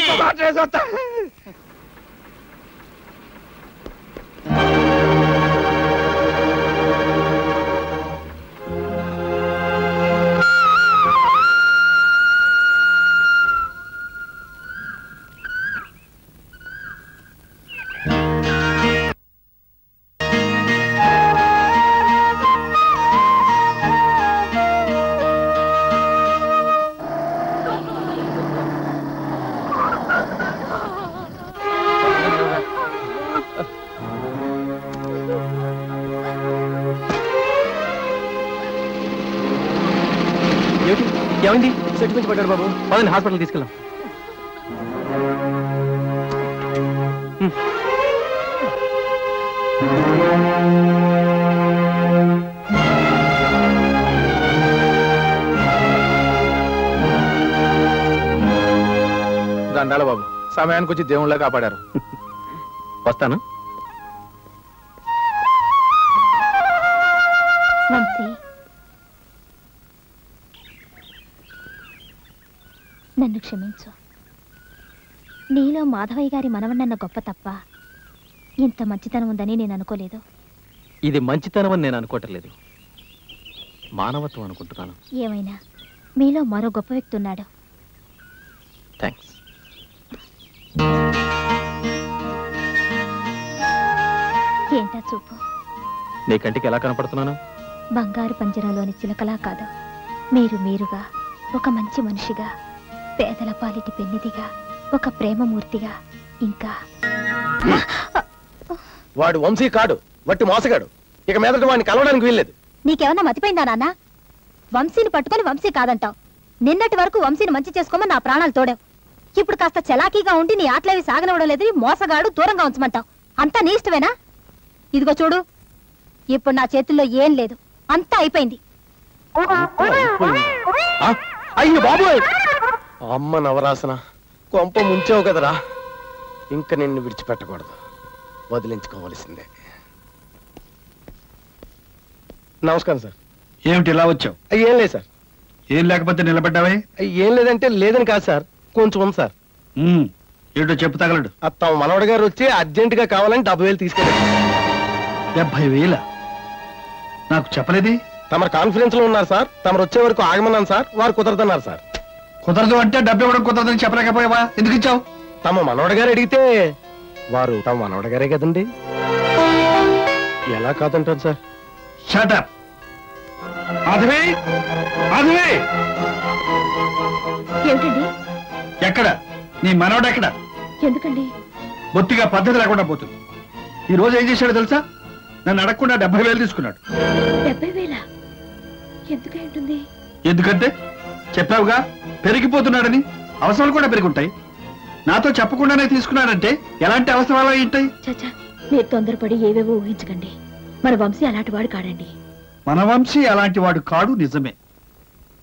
Speaker 6: ఏమండి
Speaker 14: సెటిల్మెంట్ పడ్డాడు బాబు.
Speaker 6: పదండి హాస్పిటల్ తీసుకెళ్ళాం.
Speaker 7: దండాల బాబు, సమయానికి వచ్చి దేవుళ్ళ కాపాడారు.
Speaker 6: వస్తాను.
Speaker 3: వంశీ, నన్ను క్షమించు. నీలో మాధవయ్య గారి మనవన్నన్న గొప్ప తప్ప ఇంత మంచితనం ఉందని నేను అనుకోలేదు.
Speaker 6: ఇది మంచితనం అని నేను అనుకోవట్లేదు, మానవత్వం అనుకుంటున్నాను.
Speaker 3: ఏమైనా మీలో మరో గొప్ప వ్యక్తి ఉన్నాడు.
Speaker 6: థ్యాంక్స్.
Speaker 3: ఏంటా చూపు?
Speaker 6: నీ కంటికి ఎలా కనపడుతున్నాను?
Speaker 3: బంగారు పంజరంలోని చిలకలా కాదు, మీరుగా ఒక మంచి మనిషిగా, పేదల పాలిటి పెన్నిదిగా, ఒక ప్రేమమూర్తిగా, ఇంకా
Speaker 4: వాడు వంశీ కాడు, వట్టి మోసగాడు. ఇక మీదట వాడిని కలవడానికి వీల్లేదు.
Speaker 3: నీకేమన్నా మతిపోయిందా నాన్న? వంశీని పట్టుకొని వంశీ కాదంటావు. నిన్నటి వరకు వంశీని మంచి చేసుకోమని నా ప్రాణాలు తోడావు. ఇప్పుడు కాస్త చలాకీగా ఉండి నీ ఆటలేవి సాగనివ్వడం లేదు. మోసగాడు దూరంగా ఉంచమంటావు. అంతా నీ ఇష్టమేనా? ఇదిగో చూడు, ఇప్పుడు నా చేతుల్లో ఏం లేదు, అంతా అయిపోయింది.
Speaker 4: అయ్యో బాబోయ్, అమ్మ నవరాసన, కొంప ముంచావు కదరా. ఇంకా నిన్ను విడిచిపెట్టకూడదు, వదిలించుకోవలసిందే. నమస్కారం సార్.
Speaker 1: ఏమిటి ఇలా వచ్చావు?
Speaker 4: ఏం లేదు సార్.
Speaker 1: ఏం లేకపోతే నిలబడ్డావే?
Speaker 4: ఏం లేదంటే లేదని కాదు సార్, కొంచెం ఉంది సార్.
Speaker 1: ఏటో చెప్పు తగలడు.
Speaker 4: తమ మనవడు గారు వచ్చి అర్జెంట్ గా కావాలని 70,000 తీసుకెళ్ళారు.
Speaker 1: 70,000? నాకు చెప్పలేది.
Speaker 4: తమరు కాన్ఫరెన్స్ లో ఉన్నారు సార్, తమరు వచ్చే వరకు ఆగమన్నాను సార్. వారు కుదరదన్నారు సార్.
Speaker 1: కుదరదు అంటే డబ్బు ఇవ్వడం కుదరదని చెప్పలేకపోయావా? ఎందుకు ఇచ్చావు?
Speaker 4: తమ మనవడు గారు అడిగితే వారు తమ మనవడు గారే కదండి, ఎలా కాదంటారు sir?
Speaker 1: Shut up. Madhavi, Madhavi,
Speaker 3: ఏమిటండి?
Speaker 1: ఎక్కడ నీ మనవడు? ఎక్కడ?
Speaker 3: ఎందుకండి?
Speaker 1: బొత్తిగా పద్ధతి లేకుండా పోతుంది. ఈ రోజు ఏం చేశాడో తెలుసా? నన్ను అడగకుండా 70,000 తీసుకున్నాడు.
Speaker 3: 70,000? ఎందుకై ఉంటుంది?
Speaker 1: ఎందుకంటే చెప్పావుగా, పెరిగిపోతున్నాడని. అవసరాలు కూడా పెరుగుంటాయి. నాతో చెప్పకుండానే తీసుకున్నాడంటే ఎలాంటి అవసరాలు ఉంటాయి?
Speaker 3: చచ్చా, మీరు తొందరపడి ఏవేవో ఊహించకండి. మన వంశీ అలాంటి వాడు కాడండి.
Speaker 1: మన వంశీ అలాంటి వాడు కాడు, నిజమే.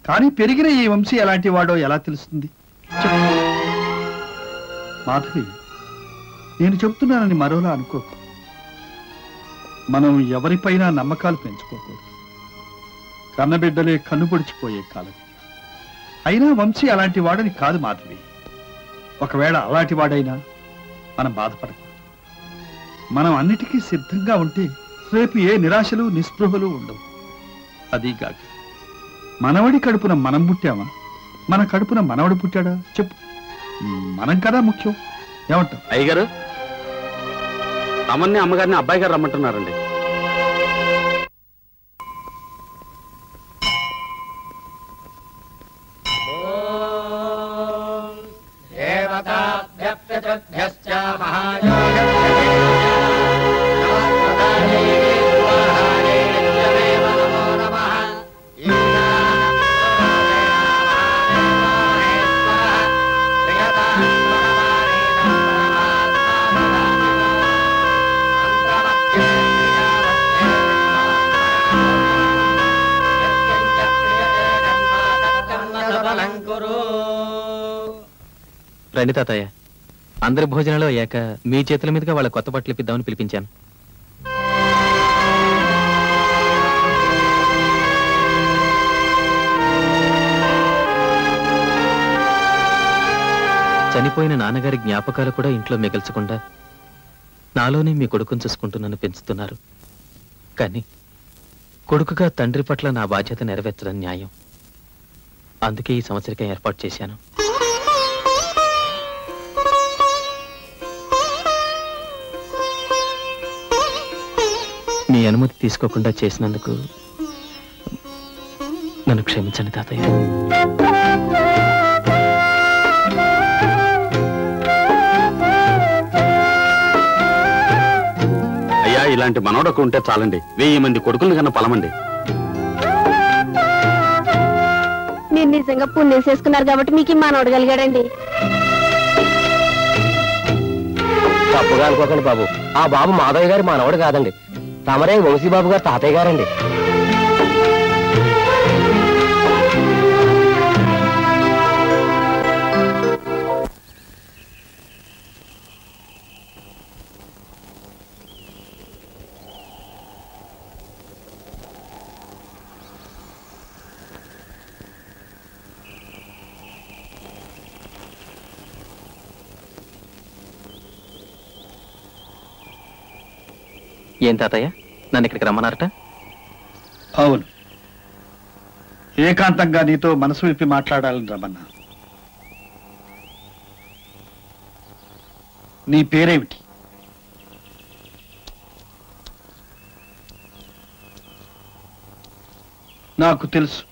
Speaker 1: కానీ పెరిగిన ఈ వంశీ ఎలాంటి వాడో ఎలా తెలుస్తుంది? మాధవి, నేను చెప్తున్నానని మరోలా అనుకోకు. మనం ఎవరిపైనా నమ్మకాలు పెంచుకోకూడదు. కన్నబిడ్డలే కన్నుపొడిచిపోయే కాలం. అయినా వంశీ అలాంటి వాడని కాదు మాధవి. ఒకవేళ అలాంటి వాడైనా మనం బాధపడకూడదు. మనం అన్నిటికీ సిద్ధంగా ఉంటే రేపు ఏ నిరాశలు నిస్పృహలు ఉండవు. అదీగాక మనవడి కడుపున మనం పుట్టామా, మన కడుపున మనవడు పుట్టాడా? చెప్పు. మనం కదా ముఖ్యం. ఏమంటావు?
Speaker 5: అయ్యగారు, అమ్మని అమ్మగారిని అబ్బాయి గారు రమ్మంటున్నారండి.
Speaker 6: రండి తాతయ్య, అందరి భోజనాలు అయ్యాక మీ చేతుల మీదుగా వాళ్ళ కొత్త బట్టలు ఇప్పిద్దామని పిలిపించాను. చనిపోయిన నాన్నగారి జ్ఞాపకాలు కూడా ఇంట్లో మిగల్చకుండా నాలోనే మీ కొడుకుని చూసుకుంటూ నన్ను పెంచుతున్నారు. కానీ కొడుకుగా తండ్రి పట్ల నా బాధ్యత నెరవేర్చడం న్యాయం. అందుకే ఈ సంవత్సరికం ఏర్పాటు చేశాను. మీ అనుమతి తీసుకోకుండా చేసినందుకు నన్ను క్షమించండి తాతయ్య.
Speaker 5: అయ్యా, ఇలాంటి మనవడకు ఉంటే చాలండి. 1000 మంది కొడుకులను కన్నా పలమండి.
Speaker 14: మీరు నిజంగా పుణ్యం చేసుకున్నారు కాబట్టి మీకు మనవడు కలిగాడండి.
Speaker 10: తప్పుగా అనుకోకండి బాబు, ఆ బాబు మాధవ్ గారి మనవడు కాదండి, తమరే వంశీబాబు గారు తాతయ్య గారండి.
Speaker 6: ఏం తాతయ్య, నన్ను ఇక్కడికి రమ్మన్నారట?
Speaker 1: అవును, ఏకాంతంగా నీతో మనసు విప్పి మాట్లాడాలని రమ్మన్నా. నీ పేరేమిటి? నాకు తెలుసు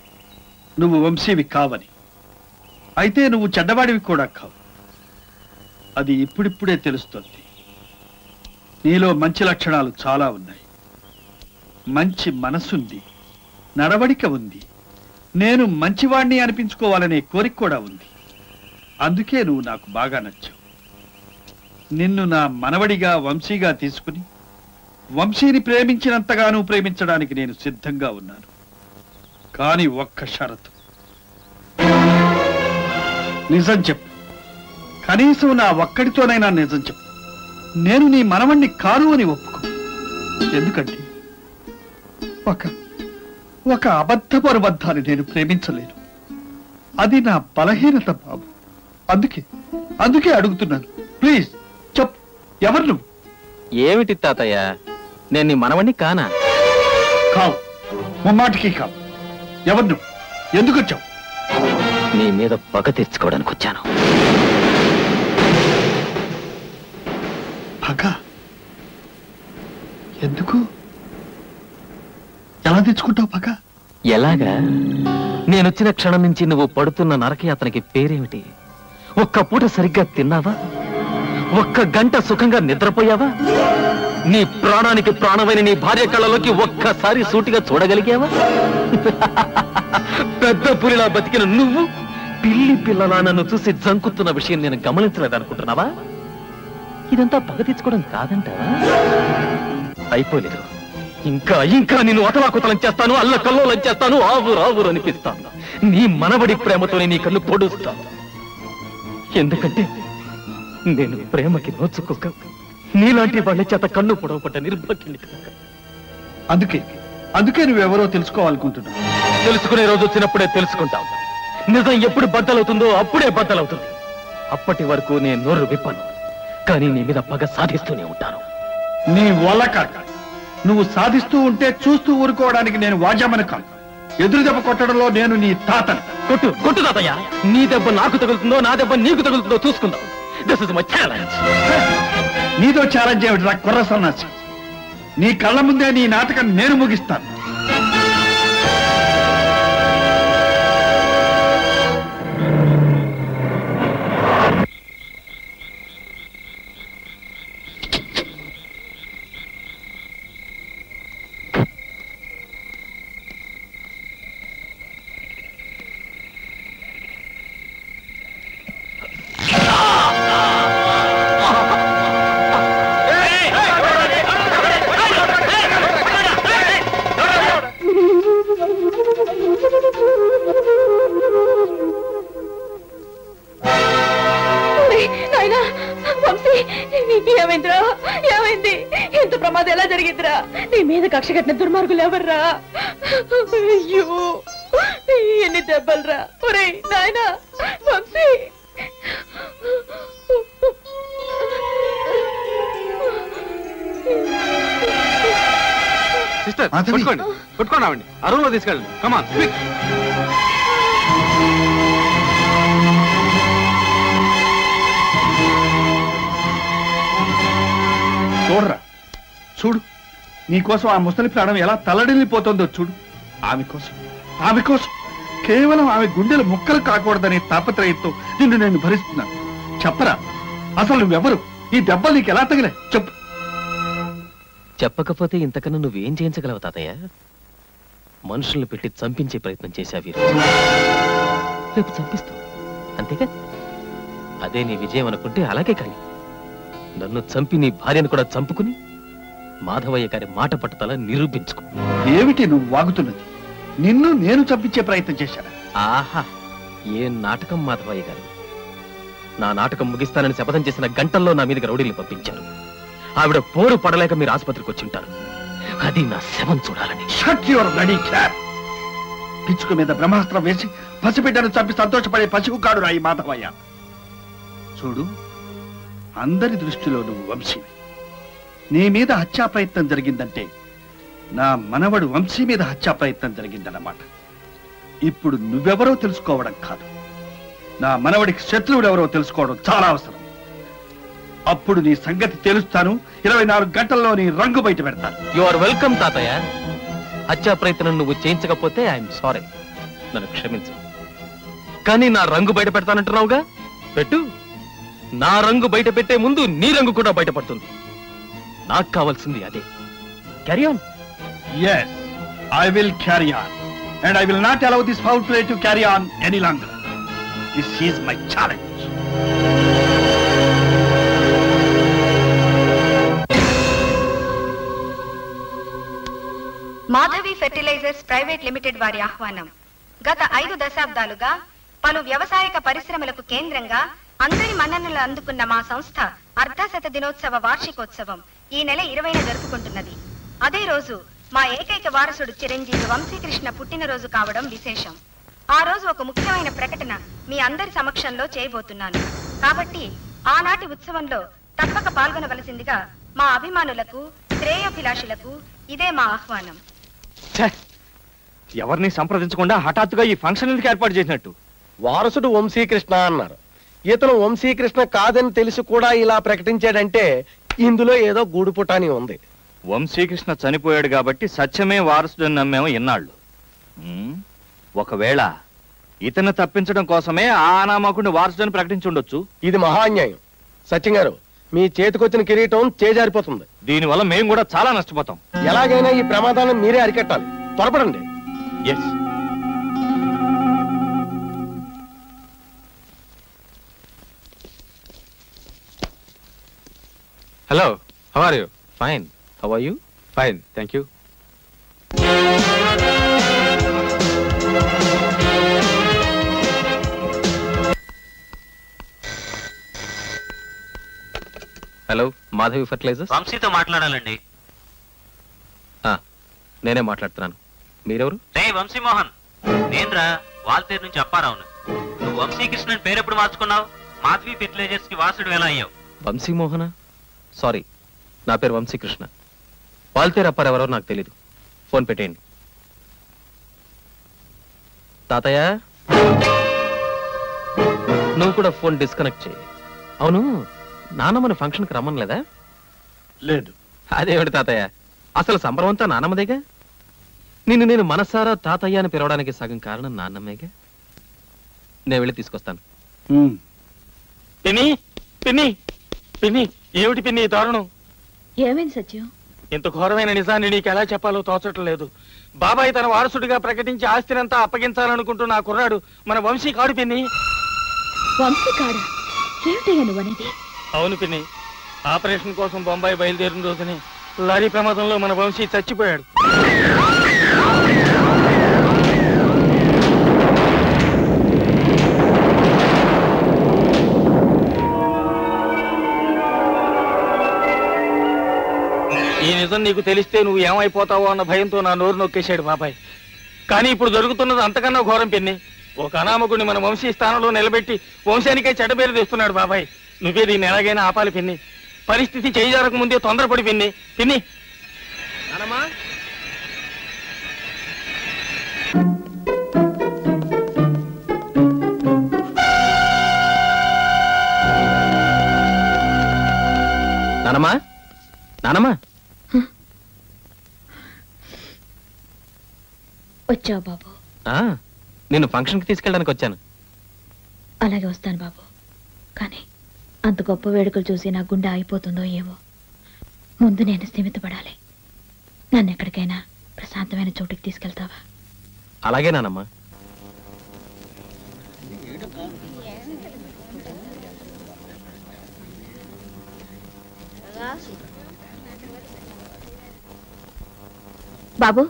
Speaker 1: నువ్వు వంశీవి కావని. అయితే నువ్వు చెడ్డవాడివి కూడా కావు. అది ఇప్పుడిప్పుడే తెలుస్తుంది. నీలో మంచి లక్షణాలు చాలా ఉన్నాయి. మంచి మనసుంది, నడవడిక ఉంది, నేను మంచివాణ్ణి అనిపించుకోవాలనే కోరిక కూడా ఉంది. అందుకే నువ్వు నాకు బాగా నచ్చావు. నిన్ను నా మనవడిగా వంశీగా తీసుకుని వంశీని ప్రేమించినంతగానూ ప్రేమించడానికి నేను సిద్ధంగా ఉన్నాను. కానీ ఒక్క షరతు. నిజం చెప్పు, కనీసం నా ఒక్కడితోనైనా నిజం చెప్పు. నేను నీ మనవణ్ణి కాను అని ఒప్పుకో. ఎందుకంటే ఒక అబద్ధపు అనుబంధాన్ని నేను ప్రేమించలేను. అది నా బలహీనత బాబు. అందుకే అడుగుతున్నాను. ప్లీజ్ చెప్పు, ఎవరు నువ్వు?
Speaker 6: ఏమిటి తాతయ్య, నేను నీ మనవణ్ణి కానా?
Speaker 1: కావు, ముమ్మాటికి కావు. ఎవరు నువ్వు? ఎందుకు వచ్చావు?
Speaker 6: నీ మీద పగ తీర్చుకోవడానికి వచ్చాను.
Speaker 1: పగ? ఎందుకు? ఎలా తెచ్చుకుంటావు పగ?
Speaker 6: ఎలాగా? నేనొచ్చిన క్షణం నుంచి నువ్వు పడుతున్న నరకయాతనకి పేరేమిటి? ఒక్క పూట సరిగ్గా తిన్నావా? ఒక్క గంట సుఖంగా నిద్రపోయావా? నీ ప్రాణానికి ప్రాణమైన నీ భార్య కళ్ళలోకి ఒక్కసారి సూటిగా చూడగలిగావా? పెద్ద పులిలా బతికిన నువ్వు పిల్లి పిల్లలా నన్ను చూసి జంకుతున్న విషయం నేను గమనించలేదనుకుంటున్నావా? ఇదంతా పగ తెచ్చుకోవడం కాదంటావా? అయిపోలేదు. ఇంకా నిన్ను అతలాకుతలం చేస్తాను, అల్ల కల్లోలం చేస్తాను, ఆవురు అనిపిస్తాను. నీ మనవడి ప్రేమతోనే నీ కళ్ళు పొడుస్తాను. ఎందుకంటే నేను ప్రేమకి నోచుకోక నీలాంటి వాళ్ళ చేత కన్ను పొడవపడ్డ నిర్భాగ్యుని కనుక.
Speaker 1: అందుకే నువ్వెవరో తెలుసుకోవాలనుకుంటున్నావు.
Speaker 6: తెలుసుకునే రోజు వచ్చినప్పుడే తెలుసుకుంటావు. నిజం ఎప్పుడు బద్దలవుతుందో అప్పుడే బద్దలవుతుంది. అప్పటి వరకు నేను నోరు విప్పను, కానీ నీ మీద పగ సాధిస్తూనే ఉంటాను.
Speaker 1: నీ వల్ల కాక నువ్వు సాధిస్తూ ఉంటే చూస్తూ ఊరుకోవడానికి నేను వాజామని కాదు. ఎదురు దెబ్బ కొట్టడంలో నేను నీ తాతని.
Speaker 6: కొట్టు తాతయ్య. నీ దెబ్బ నాకు తగులుతుందో నా దెబ్బ నీకు తగులుతుందో చూసుకుందాం. This is my challenge.
Speaker 1: నీతో ఛాలెంజ్ ఏమిటి రా కుర్ర సన్నాసి? నీ కళ్ళ ముందే నీ నాటకం నేను ముగిస్తాను.
Speaker 15: ఏమైంది? ఎంత ప్రమాదం ఎలా జరిగిందిరా? నీ మీద కక్ష కట్టిన దుర్మార్గులు ఎవర్రా? అయ్యో ఎన్ని దెబ్బలురా! ఒరే నాయనా వంశీ!
Speaker 7: సిస్టర్ పట్టుకోండి రావండి, ఆ రూమ్ లో తీసుకెళ్ళండి. Come on quick.
Speaker 1: చూడు, నీకోసం ఆ ముసలి ప్రాణం ఎలా తల్లడిల్లిపోతుందో చూడు. ఆమె కోసం కేవలం ఆమె గుండెలు ముక్కలు కాకూడదనే తాపత్రయంతో నిన్ను నేను భరిస్తున్నాను. చెప్పరా, అసలు నువ్వెవరు? ఈ దెబ్బలు నీకు ఎలా తగిలే చెప్పు.
Speaker 6: చెప్పకపోతే ఇంతకన్నా నువ్వేం చేయించగలవు తాతయ్య? మనుషుల్ని పెట్టి చంపించే ప్రయత్నం చేశావు. రేపు చంపిస్తావు అంతేగా? అదే నీ విజయం అనుకుంటే అలాగే కానీ నన్ను చంపి నీ భార్యను కూడా చంపుకుని మాధవయ్య గారి మాట పట్టుదల నిరూపించుకో.
Speaker 1: ఏమిటి నువ్వు వాగుతున్నది? నిన్ను నేను చంపించే ప్రయత్నం చేశాను.
Speaker 6: ఆహా, ఏ నాటకం మాధవయ్య గారు! నా నాటకం ముగిస్తానని శపథం చేసిన గంటల్లో నా మీదకి రౌడీలు పంపించారు. ఆవిడ పోరు పడలేక మీరు ఆసుపత్రికి వచ్చి ఉంటారు. అది నా శవం చూడాలని.
Speaker 1: పిచ్చుక మీద బ్రహ్మాస్త్రం వేసి పసిబిడ్డను చంపి సంతోషపడే పశువు కాడు రాయి మాధవయ్య. చూడు, అందరి దృష్టిలో నువ్వు వంశీ. నీ మీద హత్యా ప్రయత్నం జరిగిందంటే నా మనవడు వంశీ మీద హత్యా ప్రయత్నం జరిగిందన్నమాట. ఇప్పుడు నువ్వెవరో తెలుసుకోవడం కాదు, నా మనవడికి శత్రువుడు ఎవరో తెలుసుకోవడం చాలా అవసరం. అప్పుడు నీ సంగతి తెలుస్తాను. 24 గంటల్లో నీ రంగు బయట పెడతాను.
Speaker 6: యు ఆర్ వెల్కమ్ తాతయ్య. హత్యా ప్రయత్నం నువ్వు చేయించకపోతే ఐఎమ్ సారీ, నన్ను క్షమించు. కానీ నా రంగు బయట పెడతానంటున్నావుగా, పెట్టు. నా రంగు బయట పెట్టే ముందు నీ రంగు కూడా బయటపడుతుంది. నాకు కావాల్సింది అదే. Carry on.
Speaker 1: Yes, I will carry on, and I will not allow this foul play to carry on any longer. This is my challenge.
Speaker 16: Madhavi fertilisers private limited వారి ఆహ్వానం. గత 5 దశాబ్దాలుగా పలు వ్యవసాయక పరిశ్రమలకు కేంద్రంగా అందరి మన్ననలు అందుకున్న మా సంస్థ అర్ధశత దినోత్సవ వార్షికోత్సవం ఈ నెల 20న జరుపుకుంటున్నది. అదే రోజు మా ఏకైక వారసుడు చిరంజీవి వంశీకృష్ణ పుట్టినరోజు కావడం విశేషం. ఆ రోజు ఒక ముఖ్యమైన ప్రకటన మీ అందరి సమక్షంలో చేయబోతున్నాను. కాబట్టి ఆనాటి ఉత్సవంలో తప్పక పాల్గొనవలసిందిగా మా అభిమానులకు, శ్రేయోభిలాషులకు ఇదే మా ఆహ్వానం.
Speaker 11: ఎవరిని సంప్రదించకుండా హఠాత్తుగా ఈ ఫంక్షన్ ఎందుకు ఏర్పాటు చేసినట్టు?
Speaker 4: వారసుడు వంశీకృష్ణ అన్నారు. ఇతను వంశీకృష్ణ కాదని తెలిసి కూడా ఇలా ప్రకటించాడంటే ఇందులో ఏదో గూడుపుటాని ఉంది.
Speaker 11: వంశీకృష్ణ చనిపోయాడు కాబట్టి సత్యమే వారసుడని నమ్మేమో ఇన్నాళ్ళు. ఒకవేళ ఇతను తప్పించడం కోసమే ఆ అనామకుడిని వారసుడని ప్రకటించి ఉండొచ్చు.
Speaker 4: ఇది మహా అన్యాయం. సత్యం గారు, మీ చేతికొచ్చిన కిరీటం చేజారిపోతుంది.
Speaker 11: దీనివల్ల మేము కూడా చాలా నష్టపోతాం.
Speaker 4: ఎలాగైనా ఈ ప్రమాదాన్ని మీరే అరికట్టాలి. త్వరపడండి.
Speaker 11: Yes.
Speaker 6: Hello, how are you? Fine. How are you?
Speaker 7: Fine, thank you.
Speaker 6: Hello, Madhavi fertilisers.
Speaker 17: వంశీతో మాట్లాడాలండి.
Speaker 6: నేనే మాట్లాడుతున్నాను. మీరెవరు?
Speaker 17: రే వంశీమోహన్, నేనురా వాల్తేరు నుంచి అప్పారావును. నువ్వు వంశీకృష్ణన్ పేరు ఎప్పుడు మార్చుకున్నావు? మాధవి ఫెర్టిలైజర్స్ కి వారసుడు ఎలా అయ్యావు?
Speaker 6: వంశీమోహన? సారీ, నా పేరు వంశీకృష్ణ. వాల్తేరు అప్పారెవరో నాకు తెలీదు. ఫోన్ పెట్టేయండి. తాతయ్య, నువ్వు కూడా ఫోన్ డిస్కనెక్ట్ చేయి. అవును, నానమ్మని ఫంక్షన్కి రమ్మనలేదా?
Speaker 1: లేదు.
Speaker 6: అదేమిటి తాతయ్య, అసలు సంబరం అంతా నానమ్మదేగా. నేను మనసారా తాతయ్య అని పిలవడానికి సగం కారణం నాన్నమ్మేగా. నేను వెళ్ళి తీసుకొస్తాను.
Speaker 2: పిన్ని, పిన్ని, పిన్ని, ఏమిటి పిన్ని ఈ దారుణం?
Speaker 15: ఏమైంది సత్యం?
Speaker 2: ఇంత ఘోరమైన నిజాన్ని నీకు ఎలా చెప్పాలో తోచటం లేదు. బాబాయ్ తన వారసుడిగా ప్రకటించి ఆస్తినంతా అప్పగించాలనుకుంటున్న ఆ కుర్రాడు మన వంశీ కాడు పిన్ని.
Speaker 15: వంశీ కాడా? ఏమిటయ్యా నువ్వనేది?
Speaker 2: అవును పిన్ని, ఆపరేషన్ కోసం బొంబాయి బయలుదేరిన రోజునే లారీ ప్రమాదంలో మన వంశీ చచ్చిపోయాడు. ఈ నిజం నీకు తెలిస్తే నువ్వు ఏమైపోతావో అన్న భయంతో నా నోరు నొక్కేశాడు బాబాయ్. కానీ ఇప్పుడు జరుగుతున్నది అంతకన్నా ఘోరం పిన్ని. ఒక అనామకుడిని మన వంశీ స్థానంలో నిలబెట్టి వంశానికే చెడ్డపేరు తెస్తున్నాడు బాబాయ్. నువ్వే దీన్ని ఎలాగైనా ఆపాలి పిన్ని. పరిస్థితి చేజారక ముందే తొందరపడి పిన్ని. పిన్ని,
Speaker 6: నానమ్మా, నానమ్మా,
Speaker 15: వచ్చావు బాబు?
Speaker 6: నిన్ను ఫంక్షన్కి తీసుకెళ్ళడానికి వచ్చాను.
Speaker 15: అలాగే వస్తాను బాబు. కానీ అంత గొప్ప వేడుకలు చూసి నా గుండె ఆగిపోతుందో ఏమో. ముందు నేను స్థిమితపడాలి. నన్ను ఎక్కడికైనా ప్రశాంతమైన చోటుకి తీసుకెళ్తావా?
Speaker 6: అలాగే నానమ్మా.
Speaker 14: బాబు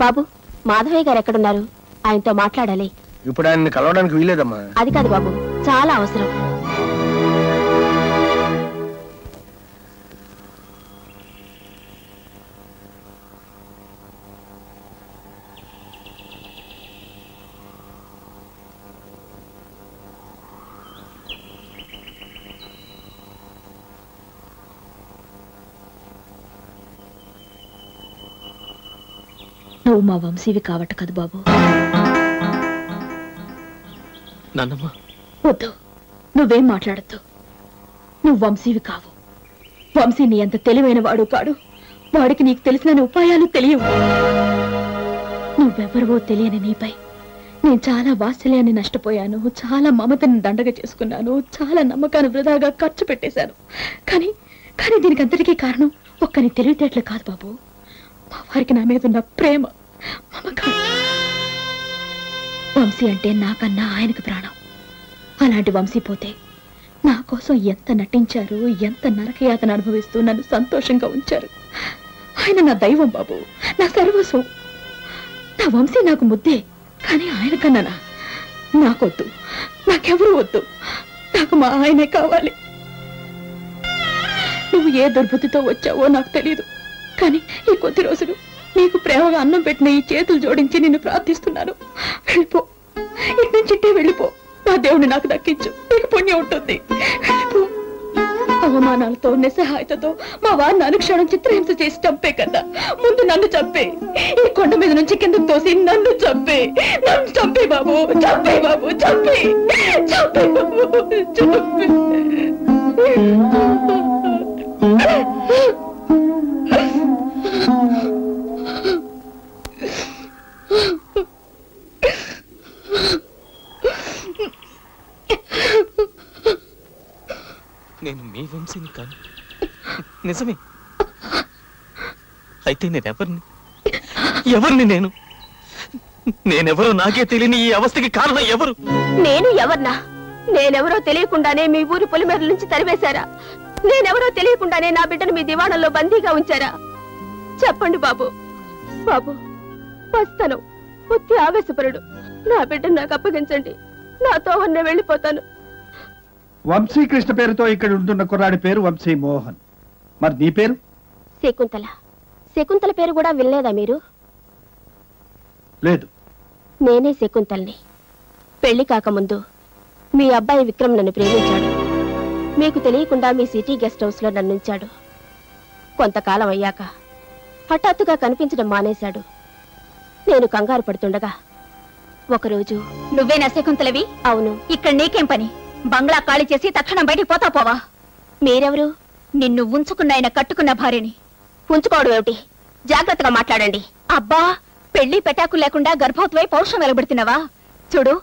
Speaker 14: బాబు మాధవయ్య గారు ఎక్కడున్నారు? ఆయనతో మాట్లాడాలి.
Speaker 4: ఇప్పుడు ఆయన్ని కలవడానికి వీలేదమ్మా.
Speaker 14: అది కాదు బాబు, చాలా అవసరం.
Speaker 15: నువ్వు మా వంశీవి కావట కదా బాబు.
Speaker 6: నాన్నమ్మ
Speaker 15: వద్దు, నువ్వేం మాట్లాడద్దు. నువ్వు వంశీవి కావు. వంశీ నీ అంత తెలివైన వాడు కాడు. వాడికి నీకు తెలిసిన ఉపాయాలు తెలియవు. నువ్వెవరివో తెలియని నీపై నేను చాలా వాత్సల్యాన్ని నష్టపోయాను, చాలా మమతను దండగా చేసుకున్నాను, చాలా నమ్మకాన్ని వృధాగా ఖర్చు పెట్టేశాను. కానీ కానీ దీనికి అంతటికీ కారణం ఒక్కని తెలివితేటలు కాదు బాబు, మా వారికి నా మీద ఉన్న ప్రేమ, మమకారం. వంశీ అంటే నాకన్నా ఆయనకు ప్రాణం. అలాంటి వంశీ పోతే నా కోసం ఎంత నటించారు, ఎంత నరకయాతన అనుభవిస్తూ నన్ను సంతోషంగా ఉంచారు. ఆయన నా దైవం బాబు, నా సర్వస్వం. నా వంశీ నాకు ముద్దే, కానీ ఆయన కన్నానా? నాకొద్దు, నాకెవరూ వద్దు. నాకు మా ఆయనే కావాలి. నువ్వు ఏ దుర్బుద్ధితో వచ్చావో నాకు తెలియదు, కానీ ఈ కొద్ది రోజులు నీకు ప్రేమగా అన్నం పెట్టిన ఈ చేతులు జోడించి నిన్ను ప్రార్థిస్తున్నాను. వెళ్ళిపో, ఇటు నుంచి వెళ్ళిపో. నా దేవుని నాకు దక్కించు, నీకు పుణ్యం ఉంటుంది. వెళ్ళిపో. అవమానాలతో నిస్సహాయతతో మా వారిని అనుక్షణం చిత్రహింస చేసి చంపే కదా, ముందు నన్ను చంపే. ఈ కొండ మీద నుంచి కిందకు తోసి నన్ను చంపే, నన్ను చంపే బాబు, చంపే బాబు, చంపే, చంపే బాబు, చంపే.
Speaker 6: నేను మీ వంశీని కాను. నిజమే. అయితే ఎవరిని నేనెవరో నాకే తెలియని ఈ అవస్థకి కారణం ఎవరు?
Speaker 14: నేను ఎవర్నా? నేనెవరో తెలియకుండానే మీ ఊరి పొలిమేరల నుంచి తరివేశారా? నేనెవరో తెలియకుండానే నా బిడ్డను మీ దివాణంలో బందీగా ఉంచారా? చెప్పండి బాబు. బాబు వస్తాను, ఉత్తి ఆవేశపరుడు. నా బిడ్డను నాకు అప్పగించండి, నాతో ఉన్న వెళ్ళిపోతాను.
Speaker 1: వంశీకృష్ణ పేరుతో ఇక్కడ ఉంటున్న కుర్రాడి పేరు వంశీ మోహన్. మరి నీ పేరు?
Speaker 14: శకుంతల. శకుంతల పేరు కూడా వినలేదా మీరు?
Speaker 1: లేదు.
Speaker 14: నేనే శకుంతల్ని. పెళ్లి కాకముందు మీ అబ్బాయి విక్రమ్ నన్ను ప్రేమించాడు. మీకు తెలియకుండా మీ సిటీ గెస్ట్ హౌస్ లో నన్నుంచాడు. కొంతకాలం అయ్యాక హఠాత్తుగా కనిపించడం మానేశాడు. నేను కంగారు పడుతుండగా ఒకరోజు,
Speaker 3: నువ్వేనా శకుంతలవి?
Speaker 14: అవును.
Speaker 3: ఇక్కడ నీకేం పని? బంగ్లా ఖాళీ చేసి తక్షణం బయటికి పోతా పోవా?
Speaker 14: మీరెవరు?
Speaker 3: నిన్ను ఉంచుకున్న ఆయన కట్టుకున్న భార్యని.
Speaker 14: ఉంచుకోవడం ఏమిటి? జాగ్రత్తగా మాట్లాడండి.
Speaker 3: అబ్బా, పెళ్లి పెటాకు లేకుండా గర్భవతివై పౌరుషం వెలబడుతున్నావా? చూడు,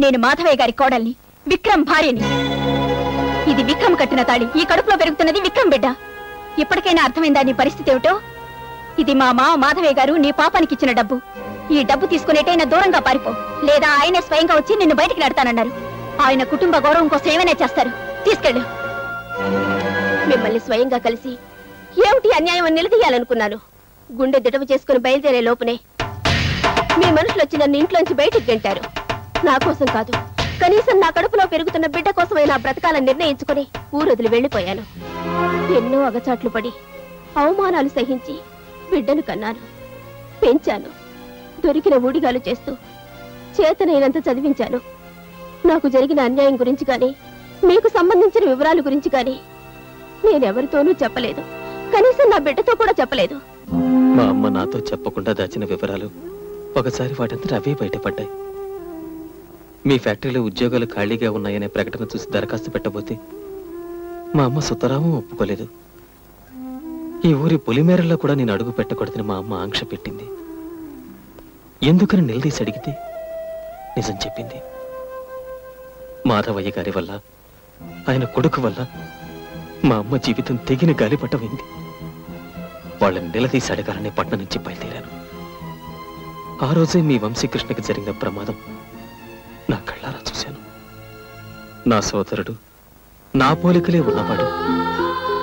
Speaker 3: నేను మాధవయ్య గారి కోడల్ని, విక్రమ్ భార్యని. ఇది విక్రమ్ కట్టిన తాళి. ఈ కడుపులో పెరుగుతున్నది విక్రమ్ బిడ్డ. ఇప్పటికైనా అర్థమైందా నీ పరిస్థితి ఏమిటో? ఇది మా మావ మాధవయ్య గారు నీ పాపానికి ఇచ్చిన డబ్బు. ఈ డబ్బు తీసుకునేటైనా దూరంగా పారిపో, లేదా ఆయనే స్వయంగా వచ్చి నిన్ను బయటికి నడతానన్నారు. ఆయన కుటుంబ గౌరవం కోసం ఏమైనా చేస్తారు. తీసుకెళ్ళు.
Speaker 14: మిమ్మల్ని స్వయంగా కలిసి ఏమిటి అన్యాయం అని నిలదీయాలనుకున్నాను. గుండె దిటవు చేసుకుని బయలుదేరే లోపునే మీ మనుషులు వచ్చి నన్ను ఇంట్లోంచి బయటికి గంటారు. నా కోసం కాదు, కనీసం నా కడుపులో పెరుగుతున్న బిడ్డ కోసమైనా బ్రతకాలని నిర్ణయించుకుని ఊరొదిలి వెళ్లిపోయాను. ఎన్నో అగచాట్లు పడి అవమానాలు సహించి బిడ్డను కన్నాను, పెంచాను. దొరికిన ఊడిగాలు చేస్తూ చేతనైనంత చదివించాను. నాకు జరిగిన అన్యాయం గురించి కానీ, మీకు సంబంధించిన వివరాల గురించి కానీ నేనెవరితోనూ చెప్పలేదు. కనీసం నా బిడ్డతో కూడా చెప్పలేదు.
Speaker 6: మా అమ్మ నాతో చెప్పకుండా దాచిన వివరాలు ఒకసారి వాటంతా అవే బయటపడ్డాయి. మీ ఫ్యాక్టరీలో ఉద్యోగాలు ఖాళీగా ఉన్నాయనే ప్రకటన చూసి దరఖాస్తు పెట్టబోతే మా అమ్మ సుతరామం ఒప్పుకోలేదు. ఈ ఊరి పొలిమేరల్లో కూడా నేను అడుగు పెట్టకూడదని మా అమ్మ ఆంక్ష పెట్టింది. ఎందుకని నిలదీసి అడిగితే నిజం చెప్పింది. మాధవయ్య గారి వల్ల, ఆయన కొడుకు వల్ల మా అమ్మ జీవితం తెగిన గాలిపటమైంది. వాళ్ళని నిలదీసి అడగాలని పట్నం నుంచి బయలుదేరాను. ఆ రోజే మీ వంశీకృష్ణకి జరిగిన ప్రమాదం నా కళ్ళారా చూశాను. నా సోదరుడు, నా పోలికలే ఉన్నవాడు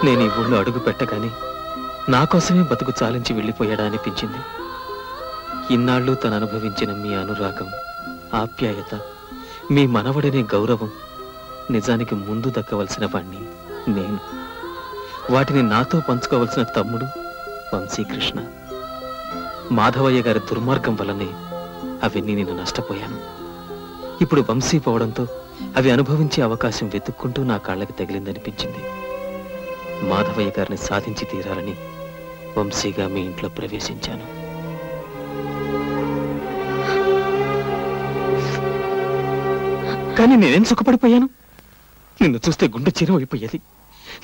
Speaker 6: నేను ఈ ఊళ్ళో అడుగు పెట్టగానే నా కోసమే బతుకు చాలించి వెళ్ళిపోయాడా అనిపించింది. ఇన్నాళ్ళు తను అనుభవించిన మీ అనురాగం, ఆప్యాయత, మీ మనవడనే గౌరవం నిజానికి ముందు దక్కవలసిన వాణ్ణి నేను. వాటిని నాతో పంచుకోవలసిన తమ్ముడు వంశీకృష్ణ. మాధవయ్య గారి దుర్మార్గం వల్లనే అవన్నీ నేను నష్టపోయాను. ఇప్పుడు వంశీ పోవడంతో అవి అనుభవించే అవకాశం వెతుక్కుంటూ నా కాళ్ళకి తగిలిందనిపించింది. మాధవయ్య గారిని సాధించి తీరాలని వంశీగా మీ ఇంట్లో ప్రవేశించాను. కానీ నేనేం సుఖపడిపోయాను? నిన్ను చూస్తే గుండె చెరువైపోయేది.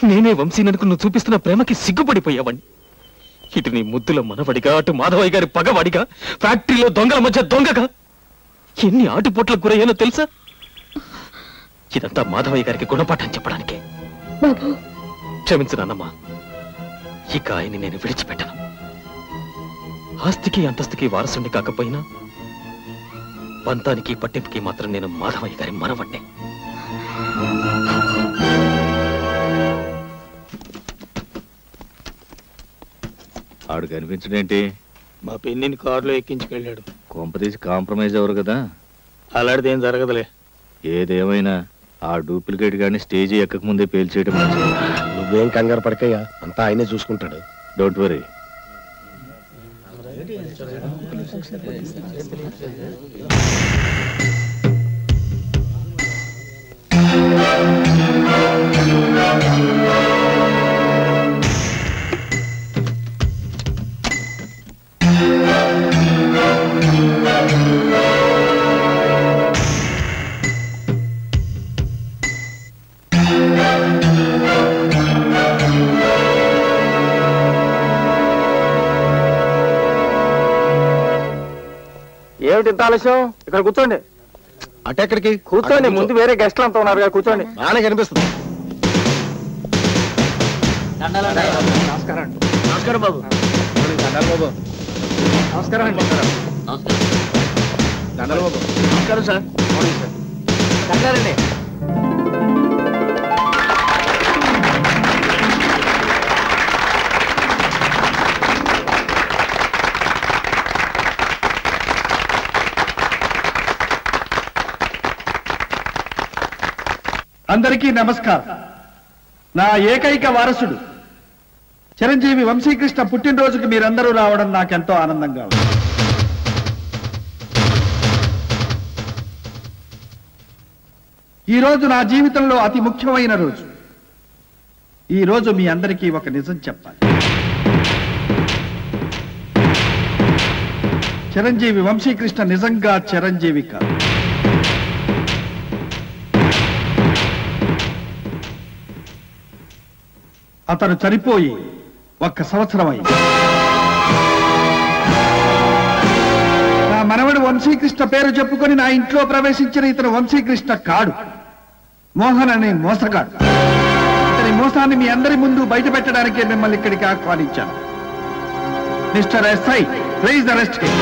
Speaker 6: నేనే వంశీననుకు నువ్వు చూపిస్తున్న ప్రేమకి సిగ్గుపడిపోయావాణ్ణి. ఇటు నీ ముద్దుల మనవడిగా, అటు మాధవయ్య గారి పగవాడిగా, ఫ్యాక్టరీలో దొంగల మధ్య దొంగగా ఎన్ని ఆటుపోట్లకు గురయ్యానో తెలుసా? ఇదంతా మాధవయ్య గారికి గుణపాఠం చెప్పడానికే. క్షమించు నాన్నమ్మా, ఇక ఆయన్ని నేను విడిచిపెట్టను. ఆస్తికి అంతస్తుకి వారసుని కాకపోయినా పంతానికి పట్టింపుకి మాత్రం నేను మాధవయ్య గారి మనవడ్డే.
Speaker 11: ఆడు కనిపించడేంటి?
Speaker 2: మా పెన్నిని కారులో ఎక్కించుకెళ్ళాడు.
Speaker 11: కొంపదీసి కాంప్రమైజ్ ఎవరు కదా?
Speaker 2: అలాంటిదేం జరగదులే.
Speaker 11: ఏదేమైనా ఆ డూప్లికేట్ గాని స్టేజీ ఎక్కక ముందే పేల్చేయడం మంచిది.
Speaker 4: నువ్వేం కంగారు పడకయ్యా, అంతా ఆయనే చూసుకుంటాడు.
Speaker 11: Don't worry.
Speaker 2: ఏమిటి ఇంత ఆలస్యం? ఇక్కడ కూర్చోండి.
Speaker 4: అటెక్కడికి?
Speaker 2: కూర్చోండి, ముందు వేరే గెస్ట్లు అంతా ఉన్నారు. కూర్చోండి.
Speaker 4: బాగానే కనిపిస్తుంది.
Speaker 2: నమస్కారం.
Speaker 4: నమస్కారం బాబు.
Speaker 2: దండాలు బాబు. నమస్కారం అండి.
Speaker 4: దండాలు బాబు.
Speaker 2: నమస్కారం సార్. దండాలండి.
Speaker 1: అందరికీ నమస్కారం. నా ఏకైక వారసుడు చిరంజీవి వంశీకృష్ణ పుట్టినరోజుకి మీరందరూ రావడం నాకెంతో ఆనందంగా ఉంది. ఈ రోజు నా జీవితంలో అతి ముఖ్యమైన రోజు. ఈ రోజు మీ అందరికీ ఒక నిజం చెప్పాలి. చిరంజీవి వంశీకృష్ణ నిజంగా చిరంజీవి కాదు. అతను చనిపోయి 1 సంవత్సరం అయింది. నా మనవడు వంశీకృష్ణ పేరు చెప్పుకొని నా ఇంట్లో ప్రవేశించిన ఇతను వంశీకృష్ణ కాడు, మోహన్ అనే మోసగాడు. ఇతని మోసాన్ని మీ అందరి ముందు బయట పెట్టడానికే మిమ్మల్ని ఇక్కడికి ఆహ్వానించాను. Mister SI, please arrest him.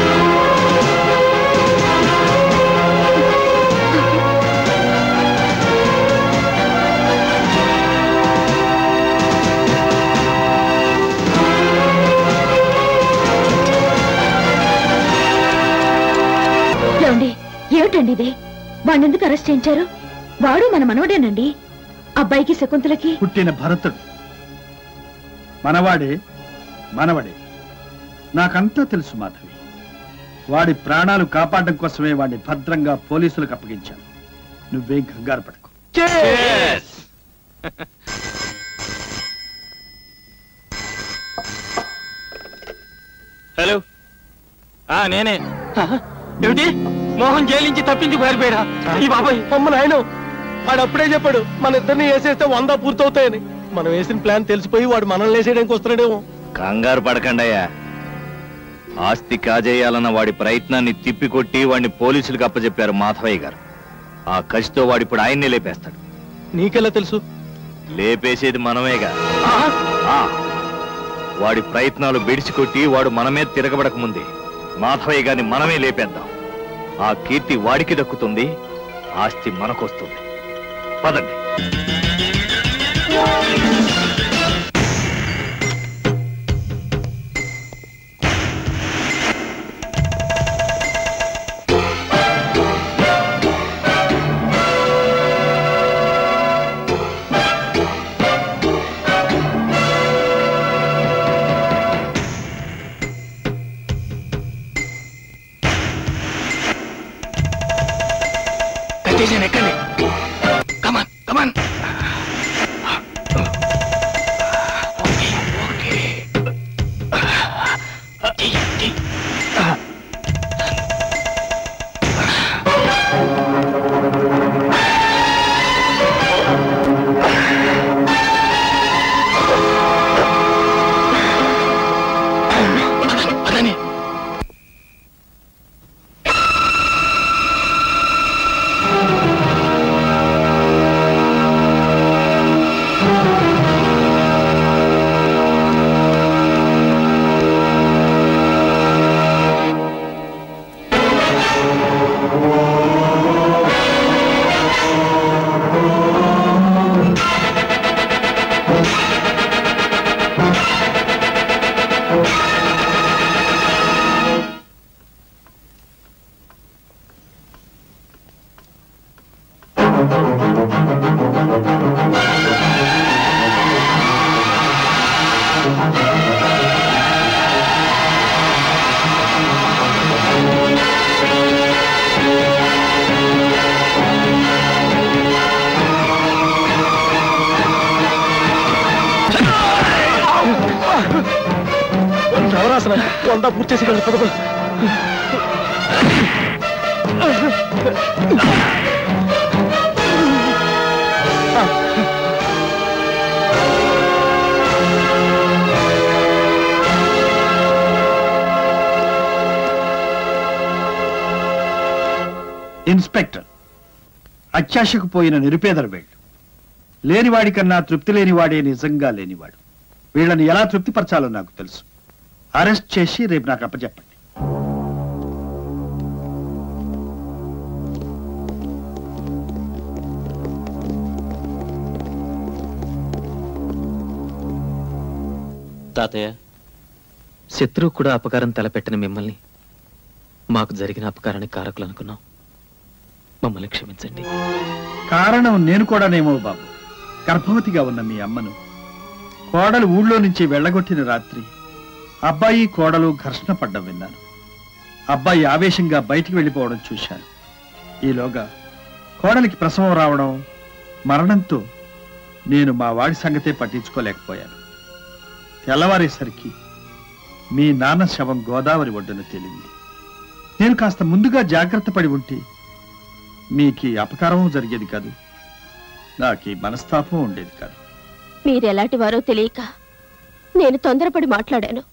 Speaker 15: ఏమిటండి ఇది? వాడిని ఎందుకు అరెస్ట్ చేయించారు? వాడు మన మనవడేనండి. అబ్బాయికి శకుంతలకి
Speaker 1: పుట్టిన భరతుడు మనవాడే. నాకంతా తెలుసు మాధవి. వాడి ప్రాణాలు కాపాడడం కోసమే వాడిని భద్రంగా పోలీసులకు అప్పగించాను. నువ్వేం కంగారు పడకు.
Speaker 2: హలో, నేనే. ఏమిటి? మోహన్ జైలు నుంచి తప్పించి పారిపోయాడా? ఈ బాబాయ్
Speaker 4: అమ్మను ఆయన వాడు అప్పుడే చెప్పాడు మన ఇద్దరిని వేసేస్తే 100 పూర్తవుతాయని. మనం వేసిన ప్లాన్ తెలిసిపోయి వాడు మనల్ని వేసేయడానికి వస్తున్నాడేమో.
Speaker 11: కంగారు పడకండయ్యా. ఆస్తి కాజేయాలన్న వాడి ప్రయత్నాన్ని తిప్పికొట్టి వాడిని పోలీసులకు అప్పచెప్పారు మాధవయ్య గారు. ఆ కసితో వాడిప్పుడు ఆయన్నే లేపేస్తాడు.
Speaker 4: నీకెలా తెలుసు?
Speaker 11: లేపేసేది మనమేగా. వాడి ప్రయత్నాలు బెడిసికొట్టి వాడు మనమే తిరగబడక ముందే మాధవయ్య గారిని మనమే లేపేద్దాం. ఆ కీర్తి వాడికి దక్కుతుంది, ఆస్తి మనకొస్తుంది. పదండి.
Speaker 2: స్టేషన్ ఎక్కండి. కమాన్ కమాన్.
Speaker 4: నవరాసన వంద పూర్తి చేసి వెళ్ళి పదవ.
Speaker 1: ఇన్స్పెక్టర్, అత్యాశకు పోయిన నిరుపేదలు వీళ్ళు. లేనివాడి కన్నా తృప్తి లేనివాడే నిజంగా లేనివాడు. వీళ్ళని ఎలా తృప్తిపరచాలో నాకు తెలుసు. అరెస్ట్ చేసి రేపు నాకు అప్పచెప్పండి.
Speaker 6: తాతయ్య, శత్రువు కూడా అపకారం తలపెట్టిన మిమ్మల్ని మాకు జరిగిన అపకారానికి కారకులు అనుకున్నాం. మమ్మల్ని క్షమించండి.
Speaker 1: కారణం నేను కూడానేమో బాబు. గర్భవతిగా ఉన్న మీ అమ్మను కోడలు ఊళ్ళో నుంచి వెళ్ళగొట్టిన రాత్రి అబ్బాయి కోడలు ఘర్షణ పడ్డం విన్నాను. అబ్బాయి ఆవేశంగా బయటికి వెళ్ళిపోవడం చూశాను. ఈలోగా కోడలికి ప్రసవం రావడం, మరణంతో నేను మా వాడి సంగతే పట్టించుకోలేకపోయాను. తెల్లవారేసరికి మీ నాన్న శవం గోదావరి ఒడ్డున తేలింది. నేను కాస్త ముందుగా జాగ్రత్త పడి ఉంటే మీకు అపకారం జరిగేది కాదు, నాకు మనస్తాపం ఉండేది కాదు.
Speaker 14: మీరెలాంటి వారో తెలియక నేను తొందరపడి మాట్లాడాను.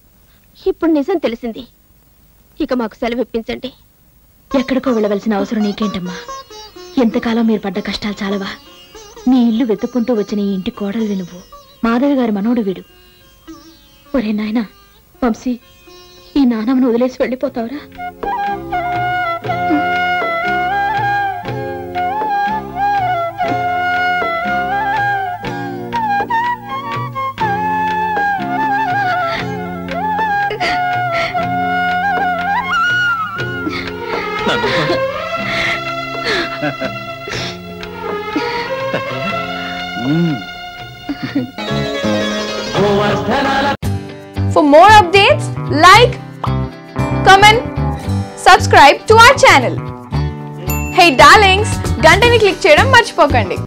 Speaker 14: ఇప్పుడు నిజం తెలిసింది. ఇక మాకు సెలవు ఇప్పించండి.
Speaker 15: ఎక్కడికో వెళ్ళవలసిన అవసరం నీకేంటమ్మా? ఎంతకాలం మీరు పడ్డ కష్టాలు చాలవా? నీ ఇల్లు వెతుక్కుంటూ వచ్చిన ఈ ఇంటి కోడలు నువ్వు. మాధవి గారి మనోడు వీడు. ఒరే నాయనా వంశీ, ఈ నాన్నమ్మను వదిలేసి వెళ్ళిపోతావురా?
Speaker 18: For more updates, like, comment, subscribe to our channel. Hey darlings, గంటని click చేయడం మర్చిపోకండి.